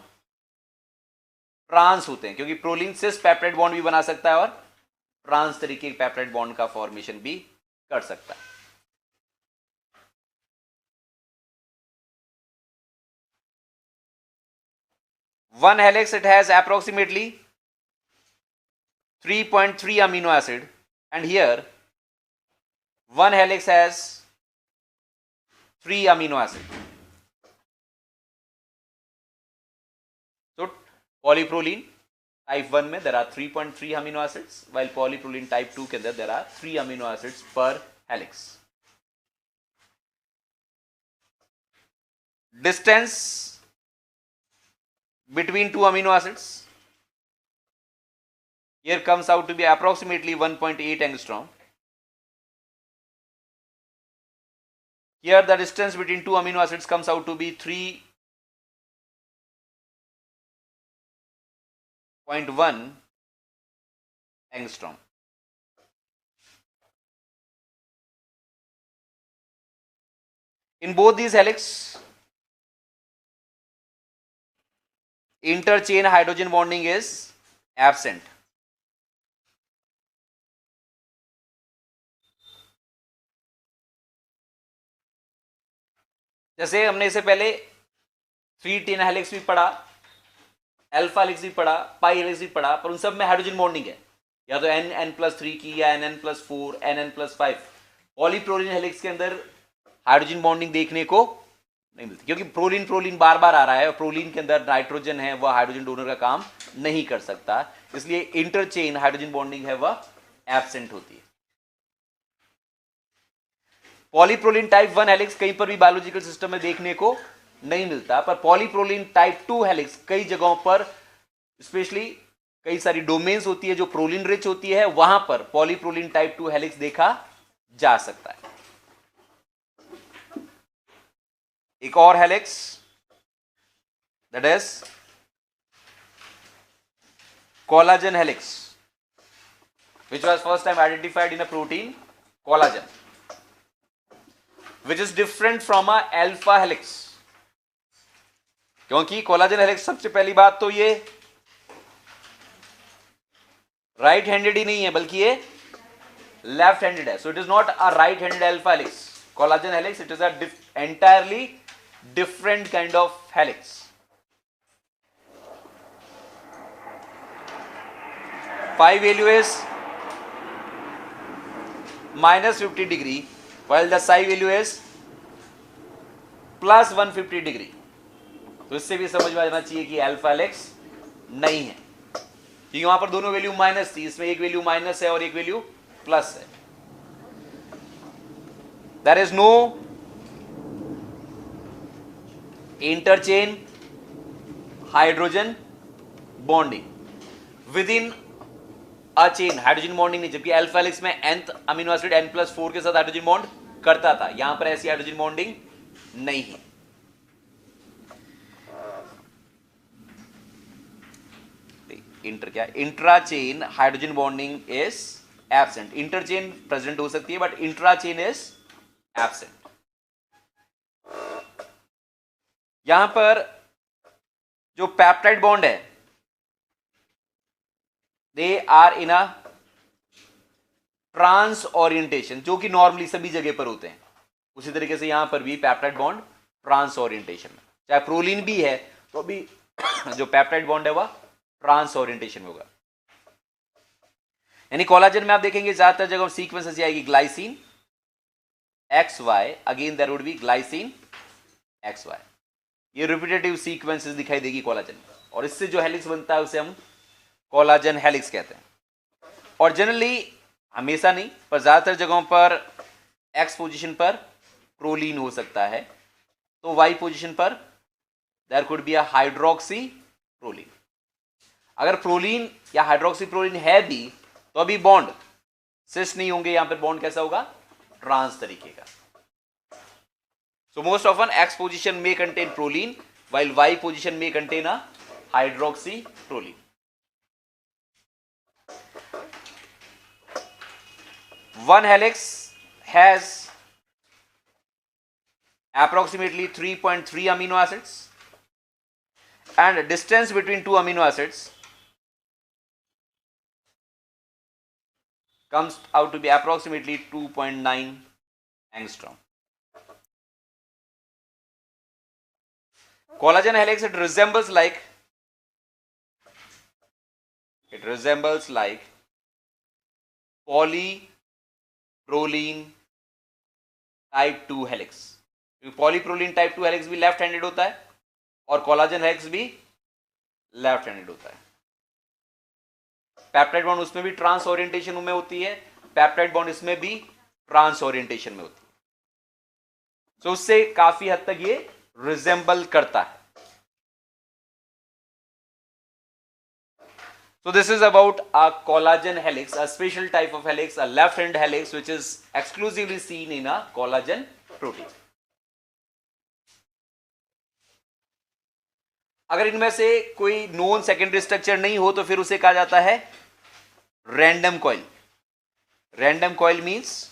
A: ट्रांस होते हैं, क्योंकि प्रोलीन सिस पेप्टाइड बॉन्ड भी बना सकता है और ट्रांस तरीके के पेप्टाइड बॉन्ड का फॉर्मेशन भी कर सकता है। One helix, it has approximately 3.3 amino acid, and here one helix has 3 amino acid. So polyproline type 1 में there are 3.3 amino acids, while polyproline type 2 के अंदर there are 3 amino acids per helix. Distance between two amino acids here comes out to be approximately 1.8 angstrom. Here the distance between two amino acids comes out to be 3.1 angstrom. In both these helix, interchain hydrogen bonding is absent. जैसे हमने इससे पहले 310 helix भी पढ़ा, alpha helix भी पढ़ा, पाई helix भी पढ़ा, पर उन सब में हाइड्रोजन बॉन्डिंग है, या तो N+3 की या N+4, N+5। पॉलीप्रोलिन हेलिक्स के अंदर हाइड्रोजन बॉन्डिंग देखने को नहीं मिलती, क्योंकि प्रोलिन प्रोलिन बार बार आ रहा है और प्रोलिन के अंदर नाइट्रोजन है, वह हाइड्रोजन डोनर का काम नहीं कर सकता, इसलिए इंटरचेन हाइड्रोजन बॉन्डिंग है वह एब्सेंट होती है। पॉलीप्रोलिन टाइप 1 हेलिक्स कहीं पर भी बायोलॉजिकल सिस्टम में देखने को नहीं मिलता, पर पॉलीप्रोलिन टाइप 2 हेलिक्स कई जगहों पर, स्पेशली कई सारी डोमेन्स होती है जो प्रोलिन रिच होती है, वहां पर पॉलीप्रोलिन टाइप 2 हेलिक्स देखा जा सकता है। एक और helix, that is collagen helix, which was first time identified in a protein collagen, which is different from a alpha helix. क्योंकि कोलाजन हेलिक्स सबसे पहली बात तो ये राइट हैंडेड ही नहीं है, बल्कि ये लेफ्ट हैंडेड है, सो it is not a right handed alpha helix. Collagen helix, it is a entirely different kind of helix. Phi value is -50 degree, while the psi value is +150 degree. तो इससे भी समझ में आ जाना चाहिए कि अल्फा हेलिक्स नहीं है, क्योंकि वहां पर दोनों वैल्यू माइनस थी, इसमें एक वैल्यू माइनस है और एक वैल्यू प्लस है। There is no interchain hydrogen bonding with in a chain, hydrogen bonding नहीं, जबकि अल्फा हेलिक्स में nth अमीनो एसिड N+4 के साथ हाइड्रोजन बॉन्ड करता था, यहां पर ऐसी हाइड्रोजन बॉन्डिंग नहीं है। Intrachain hydrogen bonding is absent. Interchain present हो सकती है, बट इंट्राचेन इज एब्सेंट। यहां पर जो पेप्टाइड बॉन्ड है, they are in a trans orientation, जो कि नॉर्मली सभी जगह पर होते हैं। उसी तरीके से यहां पर भी पेप्टाइड बॉन्ड ट्रांस ओरिएंटेशन में, चाहे प्रोलीन भी है तो भी जो पेप्टाइड बॉन्ड है वह ट्रांस ओरिएंटेशन में होगा। यानी कोलाजन में आप देखेंगे ज्यादातर जगह सीक्वेंस ऐसी आएगी, glycine, XY, again there would be glycine XY। ये रिपीटेटिव सीक्वेंसेस दिखाई देगी कोलाजन में, और इससे जो हेलिक्स बनता है उसे हम कोलाजन हेलिक्स कहते हैं। और जनरली, हमेशा नहीं पर ज्यादातर जगहों पर X पोजीशन पर प्रोलीन हो सकता है, तो Y पोजीशन पर there could be a hydroxy proline. अगर प्रोलीन या हाइड्रोक्सी प्रोलीन है भी तो अभी बॉन्ड सिस नहीं होंगे, यहां पर बॉन्ड कैसा होगा, ट्रांस तरीके का। So most often X position may contain proline while Y position may contain a hydroxyproline. One helix has approximately 3.3 amino acids and distance between two amino acids comes out to be approximately 2.9 angstrom. Collagen helix, it resembles like polyproline type 2 helix. Polyproline type 2 helix भी left handed होता है और collagen helix भी left handed होता है। Peptide bond उसमें भी trans orientation में होती है, पेप्टाइड बॉन्ड इसमें भी ट्रांस ओरिएंटेशन में होती है। तो उससे काफी हद तक ये रिजेंबल करता है। So this is about a collagen helix, a special type of helix, a left-hand helix which is exclusively seen in a collagen protein. अगर इनमें से कोई नोन सेकेंडरी स्ट्रक्चर नहीं हो तो फिर उसे कहा जाता है random coil. Random coil means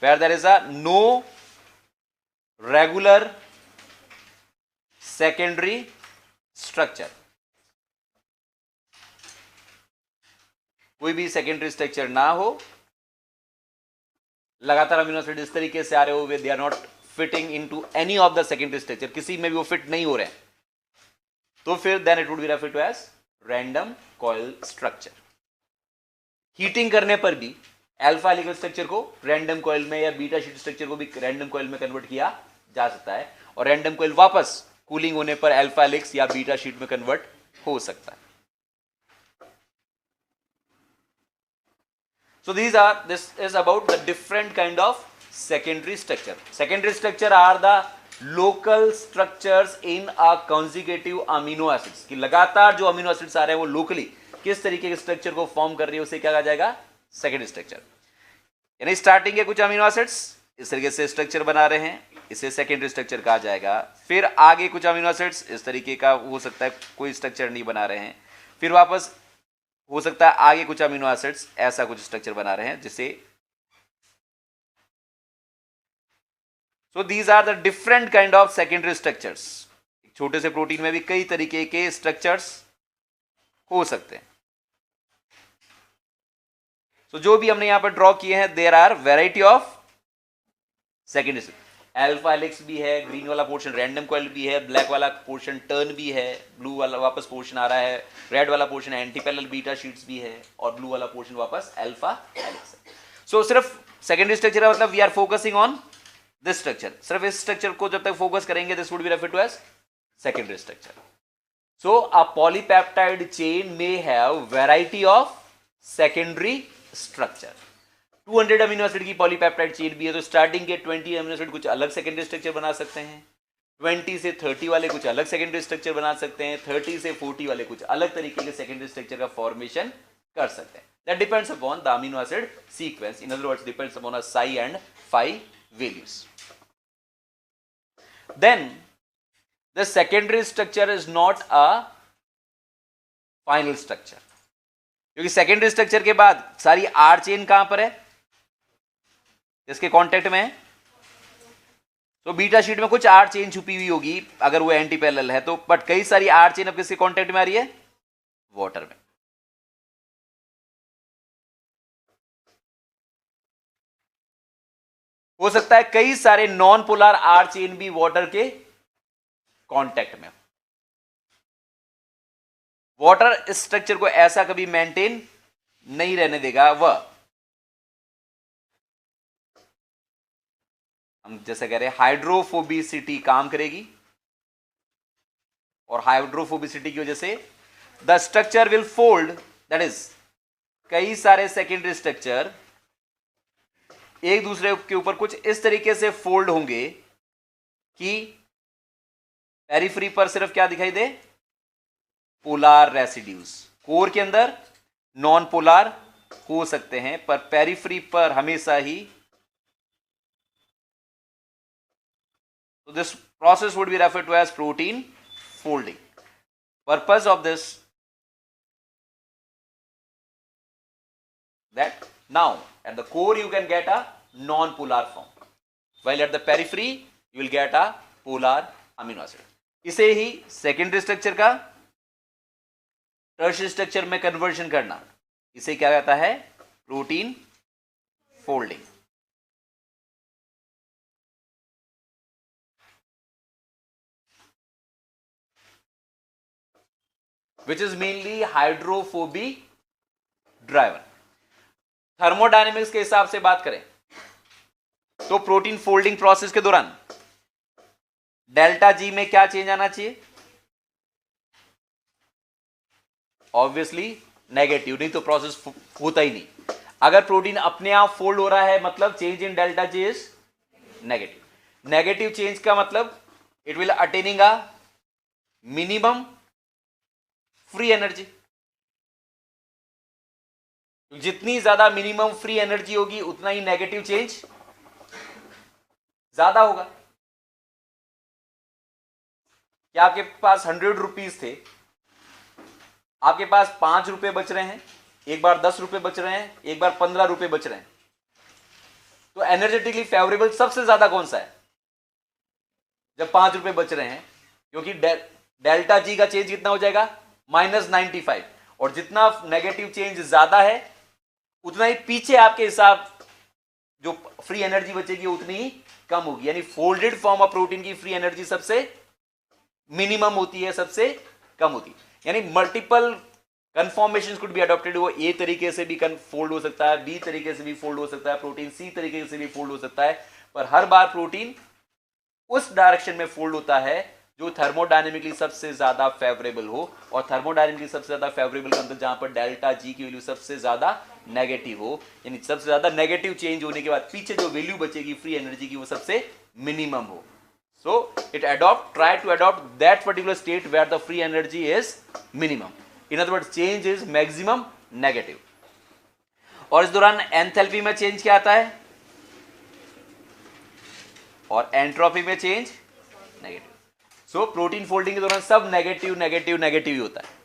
A: where there is a no regular secondary structure, कोई भी सेकेंडरी स्ट्रक्चर ना हो, लगातार अमीनो एसिड इस तरीके से आ रहे हो, they are not fitting into any of the secondary structure, किसी में भी वो फिट नहीं हो रहे हैं, तो फिर then it would be referred to as random coil structure. Heating करने पर भी अल्फा हेलिकल स्ट्रक्चर को रैंडम कॉइल में या बीटा शीट स्ट्रक्चर को भी रैंडम कॉइल में कन्वर्ट किया जा सकता है, और रैंडम कॉइल वापस कूलिंग होने पर अल्फा हेलिक्स या बीटा शीट में कन्वर्ट हो सकता है। So this is about the different kind of secondary structure. Secondary structure are the local structures in a consecutive amino acids, कि लगातार जो अमीनो एसिड्स आ रहे हैं वो लोकली किस तरीके के स्ट्रक्चर को फॉर्म कर रही है उसे क्या कहा जाएगा, सेकेंडरी स्ट्रक्चर। यानी स्टार्टिंग के कुछ अमीनो एसिड्स इस तरीके से स्ट्रक्चर बना रहे हैं, इसे सेकेंडरी स्ट्रक्चर कहा जाएगा। फिर आगे कुछ अमीनो एसिड्स इस तरीके का हो सकता है कोई स्ट्रक्चर नहीं बना रहे हैं, फिर वापस हो सकता है आगे कुछ अमीनो एसिड्स ऐसा कुछ स्ट्रक्चर बना रहे हैं जिसे, so these are the different kind of secondary structures. छोटे से प्रोटीन में भी कई तरीके के स्ट्रक्चर्स हो सकते हैं। तो जो भी हमने यहां पर ड्रॉ किए हैं, there are variety of secondary. Alpha helix भी है, ग्रीन वाला पोर्शन रैंडम कॉइल भी है, ब्लैक वाला पोर्शन टर्न भी है, ब्लू वाला वापस पोर्शन आ रहा है, रेड वाला पोर्शन एंटीपैरेलल बीटा शीट्स भी है, और ब्लू वाला पोर्शन वापस अल्फा हेलिक्स है। सो सिर्फ सेकेंडरी स्ट्रक्चर मतलब we are focusing on this structure, सिर्फ इस स्ट्रक्चर को जब तक फोकस करेंगे this would be referred to as secondary structure. So a polypeptide chain may have variety of secondary structure. 200 amino acid की polypeptide chain भी है, तो स्टार्टिंग के 20 अमीनो एसिड कुछ अलग सेकेंडरी स्ट्रक्चर बना सकते हैं, 20 से 30 वाले कुछ अलग सेकेंडरी स्ट्रक्चर बना सकते हैं, 30 से 40 वाले कुछ अलग तरीके के सेकेंडरी स्ट्रक्चर का फॉर्मेशन कर सकते हैं। That depends upon the amino acid sequence, in other words depends upon a psi and phi values. Then the secondary structure is not a final structure, क्योंकि सेकेंडरी स्ट्रक्चर के बाद सारी are chain कहां पर है, इसके कांटेक्ट में है। तो बीटा शीट में कुछ आर चेन छुपी हुई होगी अगर वो एंटी पैरेलल है तो, बट कई सारी आर चेन अब किसके कांटेक्ट में आ रही है, वाटर में। हो सकता है कई सारे नॉन पोलर आर चेन भी वाटर के कांटेक्ट में। वाटर इस स्ट्रक्चर को ऐसा कभी मेंटेन नहीं रहने देगा, वह हम जैसे कह रहे हैं हाइड्रोफोबिसिटी काम करेगी, और हाइड्रोफोबिसिटी की वजह से the structure will fold, that is कई सारे सेकेंडरी स्ट्रक्चर एक दूसरे के ऊपर कुछ इस तरीके से फोल्ड होंगे कि पेरिफेरी पर सिर्फ क्या दिखाई दे, पोलार रेसिड्यूज। कोर के अंदर नॉन पोलार हो सकते हैं, पर पेरिफेरी पर हमेशा ही। तो this process would be referred to as protein folding. Purpose of this, that now at the core you can get a non-polar form, while at the periphery you will get a polar amino acid. इसे ही secondary structure का tertiary structure में conversion करना, इसे क्या कहता है, protein folding. which is mainly hydrophobic driven. Thermodynamics के हिसाब से बात करें तो प्रोटीन फोल्डिंग प्रोसेस के दौरान डेल्टा जी में क्या चेंज आना चाहिए, ऑब्वियसली नेगेटिव, नहीं तो प्रोसेस होता ही नहीं। अगर प्रोटीन अपने आप फोल्ड हो रहा है मतलब change in delta G is negative. Negative change का मतलब it will attaining a minimum free energy. जितनी ज्यादा मिनिमम फ्री एनर्जी होगी उतना ही नेगेटिव चेंज ज्यादा होगा। क्या आपके पास 100 रुपीज थे, आपके पास 5 रुपए बच रहे हैं, एक बार 10 रुपए बच रहे हैं, एक बार 15 रुपए बच रहे हैं, तो एनर्जेटिकली फेवरेबल सबसे ज्यादा कौन सा है, जब 5 रुपए बच रहे हैं, क्योंकि डेल्टा जी का चेंज कितना हो जाएगा, -95, और जितना नेगेटिव चेंज ज्यादा है उतना ही पीछे आपके हिसाब जो फ्री एनर्जी बचेगी उतनी ही कम होगी। यानी फोल्डेड फॉर्म ऑफ प्रोटीन की फ्री एनर्जी सबसे मिनिमम होती है, सबसे कम होती है। यानी multiple conformation could be adopted. वो ए तरीके से भी फोल्ड हो सकता है, बी तरीके से भी फोल्ड हो सकता है, प्रोटीन सी तरीके से भी फोल्ड हो सकता है, पर हर बार प्रोटीन उस डायरेक्शन में फोल्ड होता है जो थर्मोडायनेमिकली सबसे ज्यादा फेवरेबल हो। और थर्मोडायनेमिकली सबसे ज्यादा फेवरेबल का मतलब जहां पर डेल्टा जी की वैल्यू सबसे ज्यादा नेगेटिव हो, यानी सबसे ज्यादा नेगेटिव चेंज होने के बाद पीछे जो वैल्यू बचेगी फ्री एनर्जी की वो सबसे मिनिमम हो। So it try to adopt that particular state where the free energy is minimum. In other words, change is maximum negative. और इस दौरान एंथैल्पी में चेंज क्या आता है, और एंट्रोपी में change negative. So protein folding के दौरान सब नेगेटिव नेगेटिव नेगेटिव ही होता है।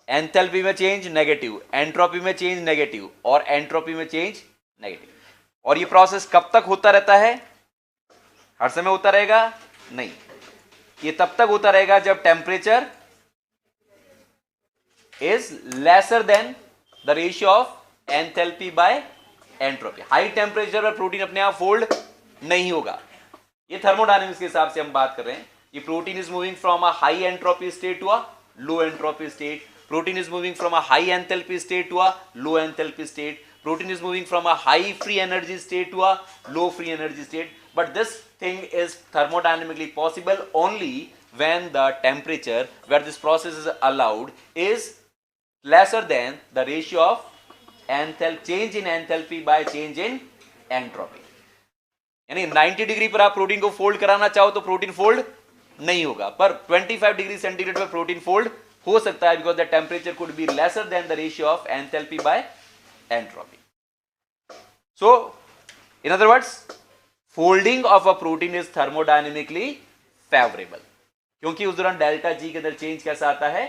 A: एंथैल्पी में चेंज नेगेटिव, एंट्रोपी में चेंज नेगेटिव, और एंट्रोपी में चेंज नेगेटिव। और ये प्रोसेस कब तक होता रहता है, हर समय होता रहेगा नहीं, ये तब तक होता रहेगा जब temperature is lesser than the ratio of enthalpy by entropy. High temperature पर प्रोटीन अपने आप फोल्ड नहीं होगा। ये थर्मोडायनेमिक्स के हिसाब से हम बात कर रहे हैं। ये protein is moving from a high entropy state to a low entropy state, protein is moving from a high enthalpy state to a low enthalpy state, protein is moving from a high free energy state to a low free energy state. But this thing is thermodynamically possible only when the temperature where this process is allowed is lesser than the ratio of change in enthalpy by change in entropy. यानी 90 degree पर आप protein को fold कराना चाहो तो protein fold नहीं होगा, पर 25 डिग्री सेंटीग्रेड पर प्रोटीन फोल्ड हो सकता है, because the temperature could be lesser than the ratio of enthalpy by entropy. So in other words, folding of a protein is thermodynamically favorable, क्योंकि उस दौरान डेल्टा जी के अंदर चेंज कैसा आता है,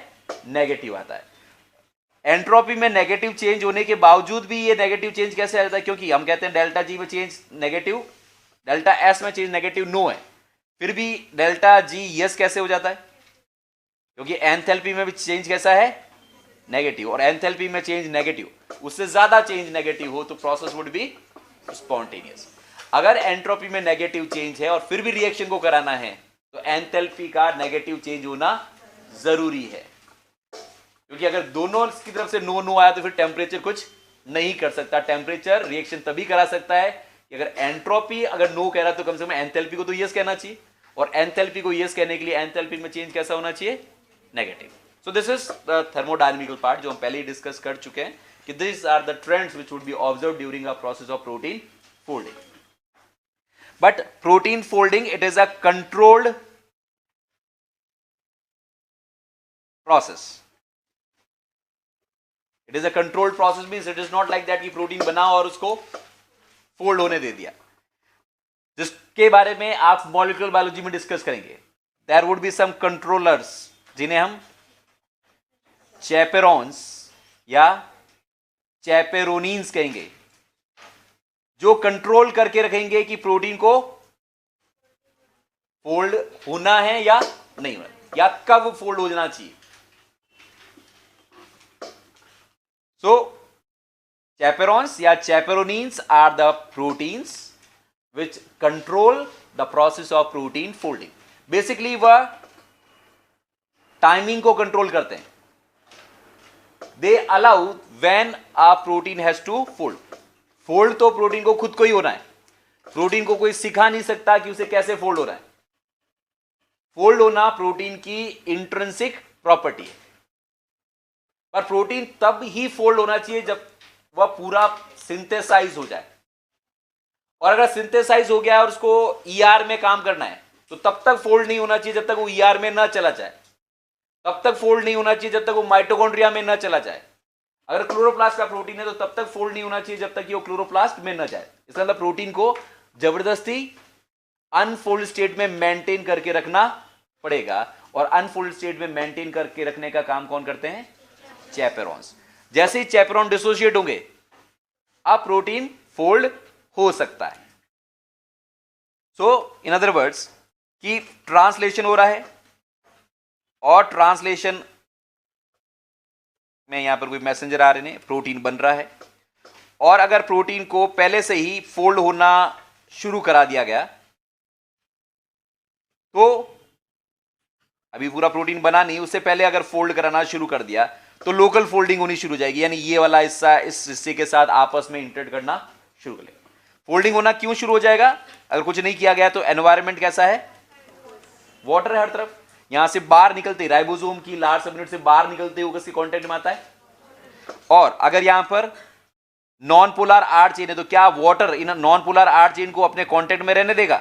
A: नेगेटिव आता है। एंट्रोपी में नेगेटिव चेंज होने के बावजूद भी ये नेगेटिव चेंज कैसे आ जाता है, क्योंकि हम कहते हैं डेल्टा जी में चेंज नेगेटिव, डेल्टा एस में चेंज नेगेटिव नो है, फिर भी डेल्टा जी यस कैसे हो जाता है, क्योंकि एंथैल्पी में भी चेंज कैसा है, नेगेटिव, और एंथैल्पी में चेंज नेगेटिव, उससे ज्यादा चेंज नेगेटिव हो तो प्रोसेस वुड बी स्पॉन्टेनियस। अगर एंट्रोपी में नेगेटिव चेंज है और फिर भी रिएक्शन को कराना है तो एंथैल्पी का नेगेटिव चेंज होना जरूरी है, क्योंकि अगर दोनों की तरफ से नो नो आया तो फिर टेम्परेचर कुछ नहीं कर सकता। टेम्परेचर रिएक्शन तभी करा सकता है कि अगर एंट्रोपी अगर नो कह रहा है तो कम से कम एंथैल्पी को तो यस कहना चाहिए, और एंथैल्पी को यस कहने के लिए एंथैल्पी में चेंज कैसा होना चाहिए, negative. So this is the thermodynamical part जो हम पहले ही डिस्कस कर चुके हैं कि this are the trends which would be observe during a process of protein folding. But protein folding it is a controlled process. It is a controlled process means it is not like that कि protein बना और उसको fold होने दे दिया, जिसके बारे में आप मॉलिक्यूलर बायोलॉजी में डिस्कस करेंगे। There would be some controllers जिन्हें हम चैपेरोन्स या चैपेरोनीन्स कहेंगे, जो कंट्रोल करके रखेंगे कि प्रोटीन को फोल्ड होना है या नहीं होना, या कब फोल्ड हो जाना चाहिए। So, chaperones या chaperonines are the proteins which control the process of protein folding. Basically, वह टाइमिंग को कंट्रोल करते हैं। They allow when a protein has to fold. Fold तो प्रोटीन को खुद को ही होना है, प्रोटीन को कोई सिखा नहीं सकता कि उसे कैसे फोल्ड हो रहा है। फोल्ड होना प्रोटीन की इंट्रिंसिक प्रॉपर्टी है, पर प्रोटीन तब ही फोल्ड होना चाहिए जब वह पूरा सिंथेसाइज हो जाए, और अगर सिंथेसाइज हो गया और उसको ईआर में काम करना है तो तब तक फोल्ड नहीं होना चाहिए जब तक वो ईआर में ना चला जाए, तब तक फोल्ड नहीं होना चाहिए जब तक वो माइटोकॉन्ड्रिया में ना चला जाए। अगर क्लोरोप्लास्ट का प्रोटीन है तो तब तक फोल्ड नहीं होना चाहिए जब तक कि वो क्लोरोप्लास्ट में ना जाए। इसका मतलब प्रोटीन को जबरदस्ती अनफोल्ड स्टेट में मेंटेन करके रखना पड़ेगा, और अनफोल्ड स्टेट में मेंटेन करके रखने का काम कौन करते हैं, चैपेरोन्स। जैसे ही चैपेरोन डिसोसिएट होंगे अब प्रोटीन फोल्ड हो सकता है। सो इन अदर वर्ड्स कि ट्रांसलेशन हो रहा है, और ट्रांसलेशन में यहां पर कोई मैसेंजर आरएनए प्रोटीन बन रहा है, और अगर प्रोटीन को पहले से ही फोल्ड होना शुरू करा दिया गया तो अभी पूरा प्रोटीन बना नहीं, उससे पहले अगर फोल्ड कराना शुरू कर दिया तो लोकल फोल्डिंग होनी शुरू हो जाएगी, यानी ये वाला हिस्सा इस हिस्से के साथ आपस में इंटरेक्ट करना शुरू कर लेगा। फोल्डिंग होना क्यों शुरू हो जाएगा, अगर कुछ नहीं किया गया तो एनवायरनमेंट कैसा है, वाटर है हर तरफ, यहां से बाहर निकलते राइबोसोम की लार्ज सबयूनिट से बाहर निकलते हुए किसके कांटेक्ट में आता है, और अगर यहां पर नॉन पोलर आर चेन है तो क्या water in non polar R chain को अपने कांटेक्ट में रहने देगा,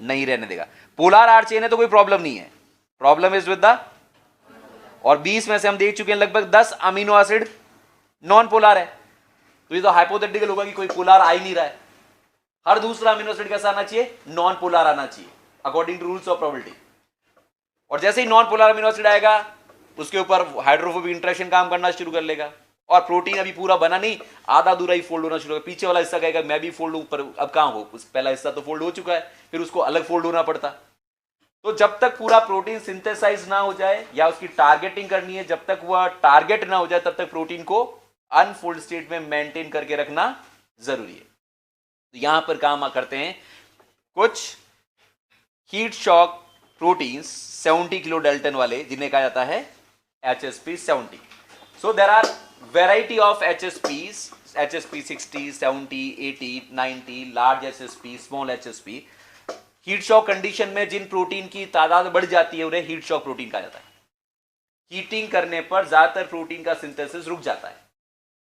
A: नहीं रहने देगा। पोलर आर चेन है तो कोई प्रॉब्लम नहीं है, प्रॉब्लम इज विद द, और 20 में से हम देख चुके हैं लगभग 10 अमीनो एसिड नॉन पोलर है, तो ये तो हाइपोथेटिकल होगा कि कोई पोलर आ ही नहीं रहा है। हर दूसरा अमीनो एसिड कैसा आना चाहिए, नॉन पोलर आना चाहिए according to rules of probability, और जैसे ही नॉन पोलर अमीनो एसिड आएगा उसके ऊपर हाइड्रोफोबिक इंटरेक्शन काम करना शुरू कर लेगा, और प्रोटीन अभी पूरा बना नहीं, आधा अधूरा ही फोल्ड होना शुरू होगा। पीछे वाला हिस्सा कहेगा मैं भी फोल्ड हूं, पर अब कहां हो, पहला हिस्सा तो फोल्ड हो चुका है, फिर उसको अलग फोल्ड होना पड़ता। तो जब तक पूरा प्रोटीन सिंथेसाइज ना हो जाए या उसकी टारगेटिंग करनी है, जब तक वह टारगेट ना हो जाए तब तक प्रोटीन को अनफोल्ड स्टेट में मेंटेन करके रखना जरूरी है। तो यहां पर काम करते हैं कुछ heat shock proteins 70 kilo dalton वाले, जिन्हें कहा जाता है HSP70। So there are variety of HSPs, HSP 60, 70, 80, 90, large HSP, small HSP। Heat shock condition में जिन प्रोटीन की तादाद बढ़ जाती है उन्हें हीट शॉक प्रोटीन कहा जाता है। हीटिंग करने पर ज्यादातर प्रोटीन का सिंथेसिस रुक जाता है,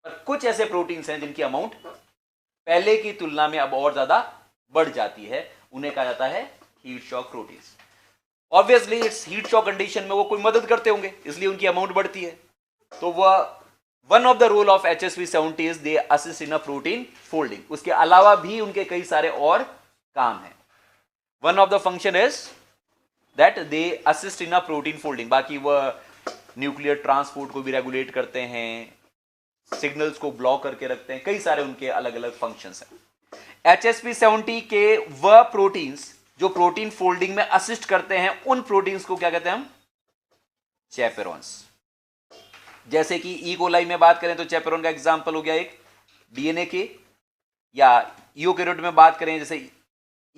A: पर कुछ ऐसे प्रोटीन्स हैं जिनकी अमाउंट पहले की तुलना में अब और ज्यादा बढ़ जाती है, उन्हें कहा जाता है heat shock proteins. Obviously it's heat shock condition में वो कोई मदद करते होंगे, इसलिए उनकी अमाउंट बढ़ती है। तो वह one of the role of HSP70 is they assist in a protein folding. उसके अलावा भी उनके कई सारे और काम हैं। One of the function is that they assist in a protein folding. बाकी वह न्यूक्लियर ट्रांसपोर्ट को भी रेगुलेट करते हैं, सिग्नल्स को ब्लॉक करके रखते हैं, कई सारे उनके अलग अलग फंक्शंस हैं। HSP70 के वह प्रोटीन्स जो प्रोटीन फोल्डिंग में असिस्ट करते हैं, उन प्रोटीन्स को क्या कहते हैं हम, चैपेरोन्स। जैसे कि ई कोलाई में बात करें तो चैपेरोन का एग्जांपल हो गया एक डीएनए के, या यूकेरियोट में बात करें जैसे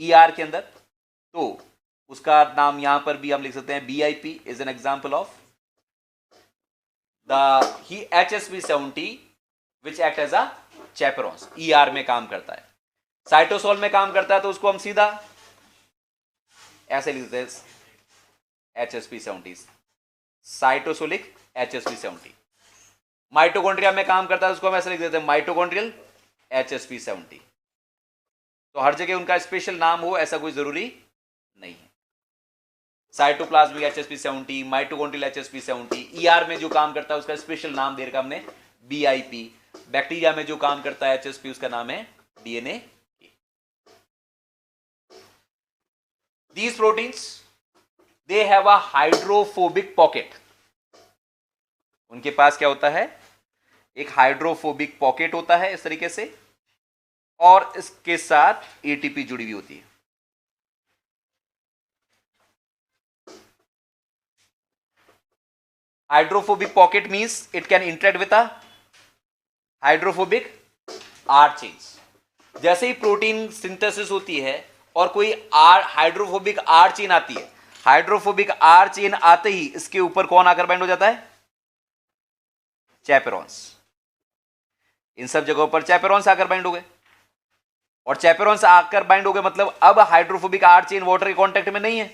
A: ईआर के अंदर तो उसका नाम यहां पर भी हम लिख सकते हैं BIP is an example of the HSP70 which act as a chaperones, ER में काम करता है। साइटोसोल में काम करता है तो उसको हम सीधा ऐसे लिख देते हैं HSP70, साइटोसोलिक HSP70। माइटोकॉन्ड्रिया में काम करता है उसको हम ऐसे लिख देते हैं माइटोकॉन्ड्रियल HSP70। तो हर जगह उनका स्पेशल नाम हो ऐसा कोई जरूरी नहीं है। Cytoplasmic HSP70, mitochondrial HSP70। ER में जो काम करता है उसका स्पेशल नाम दे रखा हमने BIP। बैक्टीरिया में जो काम करता है HSP उसका नाम है DNA। These proteins they have a hydrophobic pocket। उनके पास क्या होता है, एक हाइड्रोफोबिक पॉकेट होता है इस तरीके से, और इसके साथ ATP जुड़ी हुई होती है। Hydrophobic pocket means it can interact with a hydrophobic R chains. जैसे ही प्रोटीन सिंथेसिस होती है और कोई हाइड्रोफोबिक आर चेन आती है, हाइड्रोफोबिक आर चेन आते ही इसके ऊपर कौन आकर बाइंड हो जाता है, चैपेरॉन्स। इन सब जगहों पर चैपेरॉन्स आकर बाइंड हो गए, और चैपेरॉन्स आकर बाइंड हो गए मतलब अब हाइड्रोफोबिक आर चेन वाटर के कांटेक्ट में नहीं है,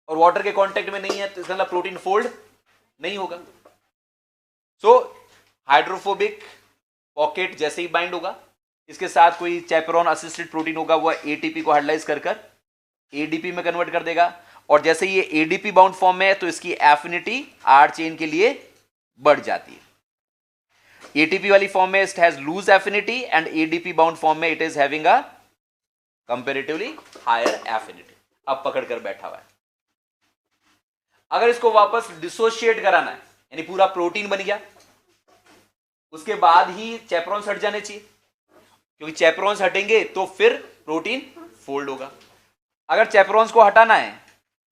A: और वाटर के कांटेक्ट में नहीं है तो इसका मतलब प्रोटीन फोल्ड नहीं होगा। सो हाइड्रोफोबिक पॉकेट जैसे ही बाइंड होगा, इसके साथ कोई चैपेरॉन असिस्टेड प्रोटीन होगा, वह एटीपी को हाइड्रोलाइज कर एडीपी में कन्वर्ट कर देगा, और जैसे ये एडीपी बाउंड फॉर्म में है तो इसकी एफिनिटी आर चेन के लिए बढ़ जाती है। एटीपी वाली फॉर्म में it has loose affinity, and ADP bound form में it is having a comparatively higher affinity. अब पकड़ कर बैठा हुआ है। अगर इसको वापस डिसोशिएट कराना है, यानी पूरा प्रोटीन बन गया, उसके बाद ही चैपेरॉन्स हट जाने चाहिए, क्योंकि चैपेरॉन्स हटेंगे तो फिर प्रोटीन फोल्ड होगा। अगर चैपेरॉन्स को हटाना है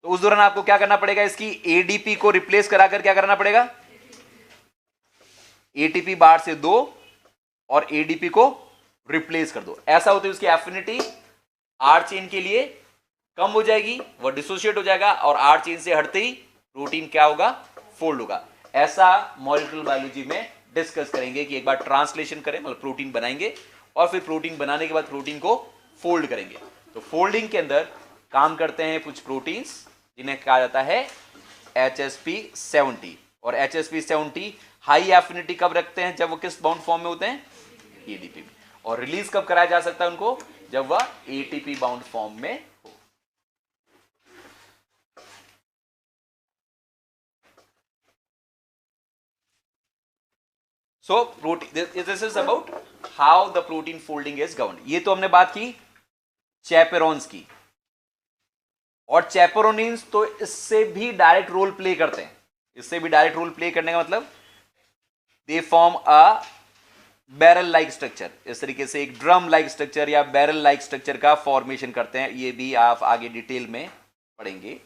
A: तो उस दौरान आपको क्या करना पड़ेगा, इसकी एडीपी को रिप्लेस कराकर क्या करना पड़ेगा, एटीपी बार से दो और एडीपी को रिप्लेस कर दो। ऐसा होते हुए उसकी एफिनिटी आर चेन के लिए कम हो जाएगी, वह डिसोशिएट हो जाएगा, और आर चेन से हटते ही प्रोटीन क्या होगा, फोल्ड होगा। ऐसा मॉलिक्यूलर बायोलॉजी में डिस्कस करेंगे कि एक बार ट्रांसलेशन करें, मतलब प्रोटीन बनाएंगे, और फिर प्रोटीन बनाने के बाद प्रोटीन को फोल्ड करेंगे। तो फोल्डिंग के अंदर काम करते हैं कुछ प्रोटीन्स जिन्हें कहा जाता है HSP70, और HSP70 हाई एफिनिटी कब रखते हैं, जब वो किस बाउंड फॉर्म में होते हैं, एडीपी में, और रिलीज कब कराया जा सकता है उनको, जब वह एटीपी बाउंड फॉर्म में हो। So protein, this is about how the protein folding is governed. ये तो हमने बात की चैपेरॉन्स की, और चैपेरोनिन्स तो इससे भी डायरेक्ट रोल प्ले करते हैं। इससे भी डायरेक्ट रोल प्ले करने का मतलब they form a barrel like structure. इस तरीके से एक ड्रम लाइक स्ट्रक्चर या बैरल लाइक स्ट्रक्चर का फॉर्मेशन करते हैं। ये भी आप आगे डिटेल में पढ़ेंगे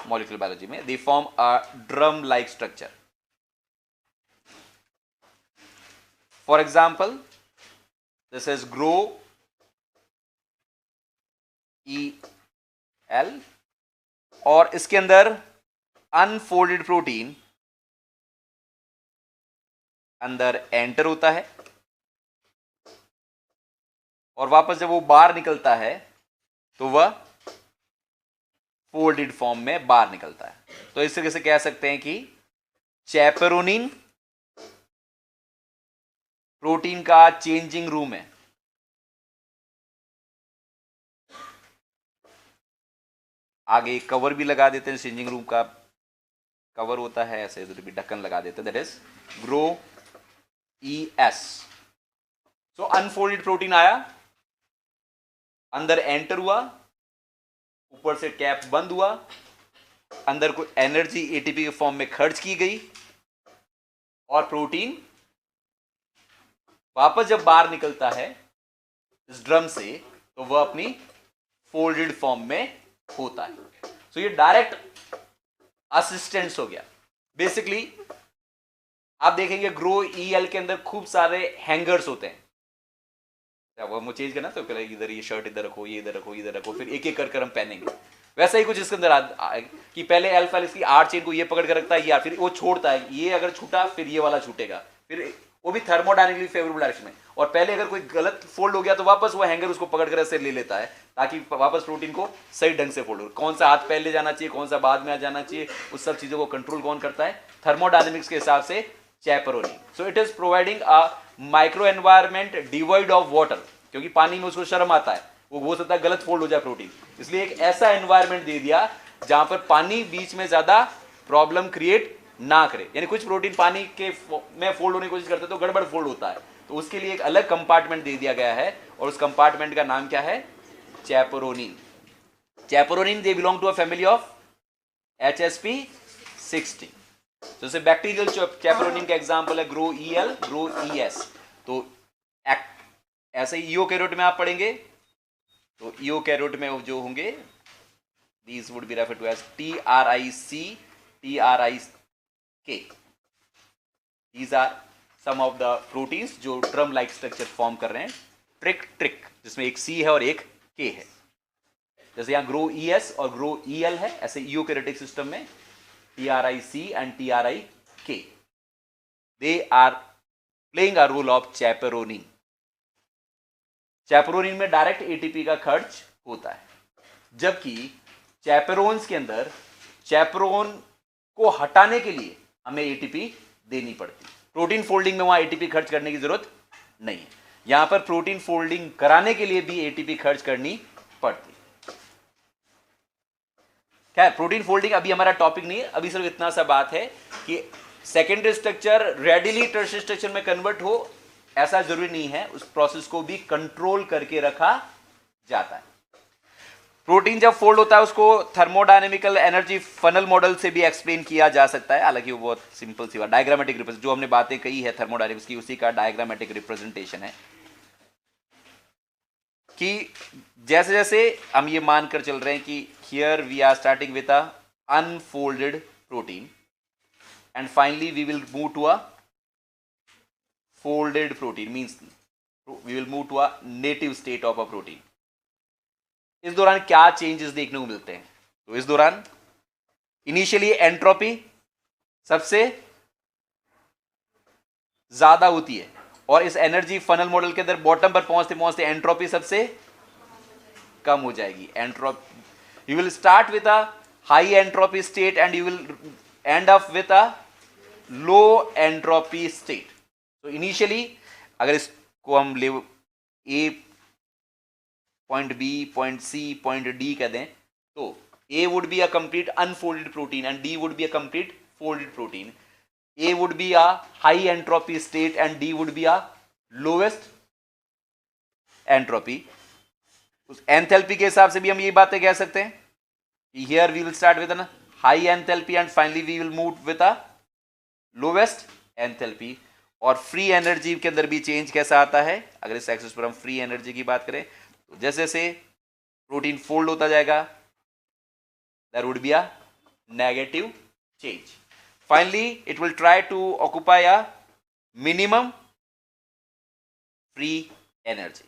A: मॉलिक्यूलर बायोलॉजी में। They form a drum like structure. For example this is grow EL, और इसके अंदर अनफोल्डेड प्रोटीन अंदर एंटर होता है, और वापस जब वो बाहर निकलता है तो वह फोल्डेड फॉर्म में बाहर निकलता है। तो इस तरीके से कह सकते हैं कि चैपेरोनिन प्रोटीन का चेंजिंग रूम है। आगे कवर भी लगा देते हैं, चेंजिंग रूम का कवर होता है, ऐसे इधर भी ढक्कन लगा देते हैं, that is grow ES। So unfolded protein आया, अंदर एंटर हुआ, ऊपर से कैप बंद हुआ, अंदर कोई एनर्जी एटीपी के फॉर्म में खर्च की गई, और प्रोटीन वापस जब बाहर निकलता है इस ड्रम से तो वह अपनी फोल्डेड फॉर्म में होता है। सो ये डायरेक्ट असिस्टेंस हो गया। बेसिकली आप देखेंगे ग्रो EL के अंदर खूब सारे हैंगर्स होते हैं। वो चेंज करना तो पहले इधर ये शर्ट इधर रखो, ये इधर रखो, इधर रखो, फिर एक एक कर हम पहनेंगे। वैसा ही कुछ इसके अंदर कि पहले अल्फा इसकी आर चेन को ये पकड़ कर रखता है, या फिर वो छोड़ता है, ये अगर छूटा फिर ये वाला छूटेगा, फिर वो भी थर्मोडायनेमिकली फेवरेबल डायरेक्शन में। और पहले अगर कोई गलत फोल्ड हो गया तो वापस वो हैंगर उसको पकड़कर ऐसे ले लेता है ताकि वापस प्रोटीन को सही ढंग से फोल्ड हो। कौन सा हाथ पहले जाना चाहिए, कौन सा बाद में आ जाना चाहिए, उस सब चीजों को कंट्रोल कौन करता है? थर्मोडायनेमिक्स के हिसाब से chaperonin. So it is providing a micro environment devoid of water, क्योंकि पानी में उसको शर्म आता है, वो हो सकता है गलत फोल्ड हो जाए प्रोटीन, इसलिए एक ऐसा एनवायरमेंट दे दिया जहां पर पानी बीच में ज्यादा प्रॉब्लम क्रिएट ना करे। यानी कुछ प्रोटीन पानी के में फोल्ड होने की कोशिश करते तो गड़बड़ फोल्ड होता है, तो उसके लिए एक अलग कंपार्टमेंट दे दिया गया है और उस कंपार्टमेंट का नाम क्या है? Chaperonin. Chaperonin they belong to a family of HSP16। जैसे बैक्टीरियल चैपरोनिन का एग्जांपल है GRO-EL, GRO-ES। तो ऐसे ही यूकेरियोट में आप पढ़ेंगे तो यूकेरियोट में जो होंगे these would be referred to as TRIC, TRIK. These are some of the proteins जो ड्रम लाइक स्ट्रक्चर फॉर्म कर रहे हैं। ट्रिक जिसमें एक C है और एक K है। जैसे यहाँ GRO-ES और GRO-EL है, ऐसे यूकेरियोटिक सिस्टम में TRIC and TRIK, they are playing a role of chaperonin। चैपरोनिन में डायरेक्ट एटीपी का खर्च होता है, जबकि चैपेरोन्स के अंदर चैपरोन को हटाने के लिए हमें एटीपी देनी पड़ती है। प्रोटीन फोल्डिंग में वहां एटीपी खर्च करने की जरूरत नहीं है, यहां पर प्रोटीन फोल्डिंग कराने के लिए भी एटीपी खर्च करनी पड़ती है। क्या प्रोटीन फोल्डिंग अभी हमारा टॉपिक नहीं है, अभी सिर्फ इतना सा बात है कि secondary structure readily tertiary structure में कन्वर्ट हो ऐसा जरूरी नहीं है, उस प्रोसेस को भी कंट्रोल करके रखा जाता है। प्रोटीन जब फोल्ड होता है उसको थर्मोडायनेमिकल एनर्जी फनल मॉडल से भी एक्सप्लेन किया जा सकता है, हालांकि वो बहुत सिंपल सी बात, डायग्रामेटिक रिप्रेजेंटेशन जो हमने बातें कही है थर्मोडायनेमिक्स की उसी का डायग्रामेटिक रिप्रेजेंटेशन है कि जैसे जैसे हम ये मानकर चल रहे हैं कि here we are starting with a unfolded protein and finally we will move to a folded protein, means we will move to a native state of a protein। इस दौरान क्या चेंजेस देखने को मिलते हैं? तो इस दौरान इनिशियली एंट्रोपी सबसे ज्यादा होती है और इस एनर्जी फनल मॉडल के अंदर बॉटम पर पहुंचते पहुंचते एंट्रोपी सबसे कम हो जाएगी। Entropy, you will start with a high entropy state and you will end up with a low entropy state. तो इनिशियली अगर इसको हम ले A point B point C point D कह दें तो A would be a complete unfolded protein and D would be a complete folded protein. A would be a high entropy state and D would be a lowest entropy. उस enthalpy के हिसाब से भी हम ये बातें कह सकते हैं कि here we will start with an high enthalpy and finally we will move with a lowest enthalpy. और फ्री एनर्जी के अंदर भी चेंज कैसा आता है? अगर इस एक्सिस पर हम फ्री एनर्जी की बात करें तो जैसे जैसे प्रोटीन फोल्ड होता जाएगा there would be a negative change. Finally it will try to occupy a minimum free energy.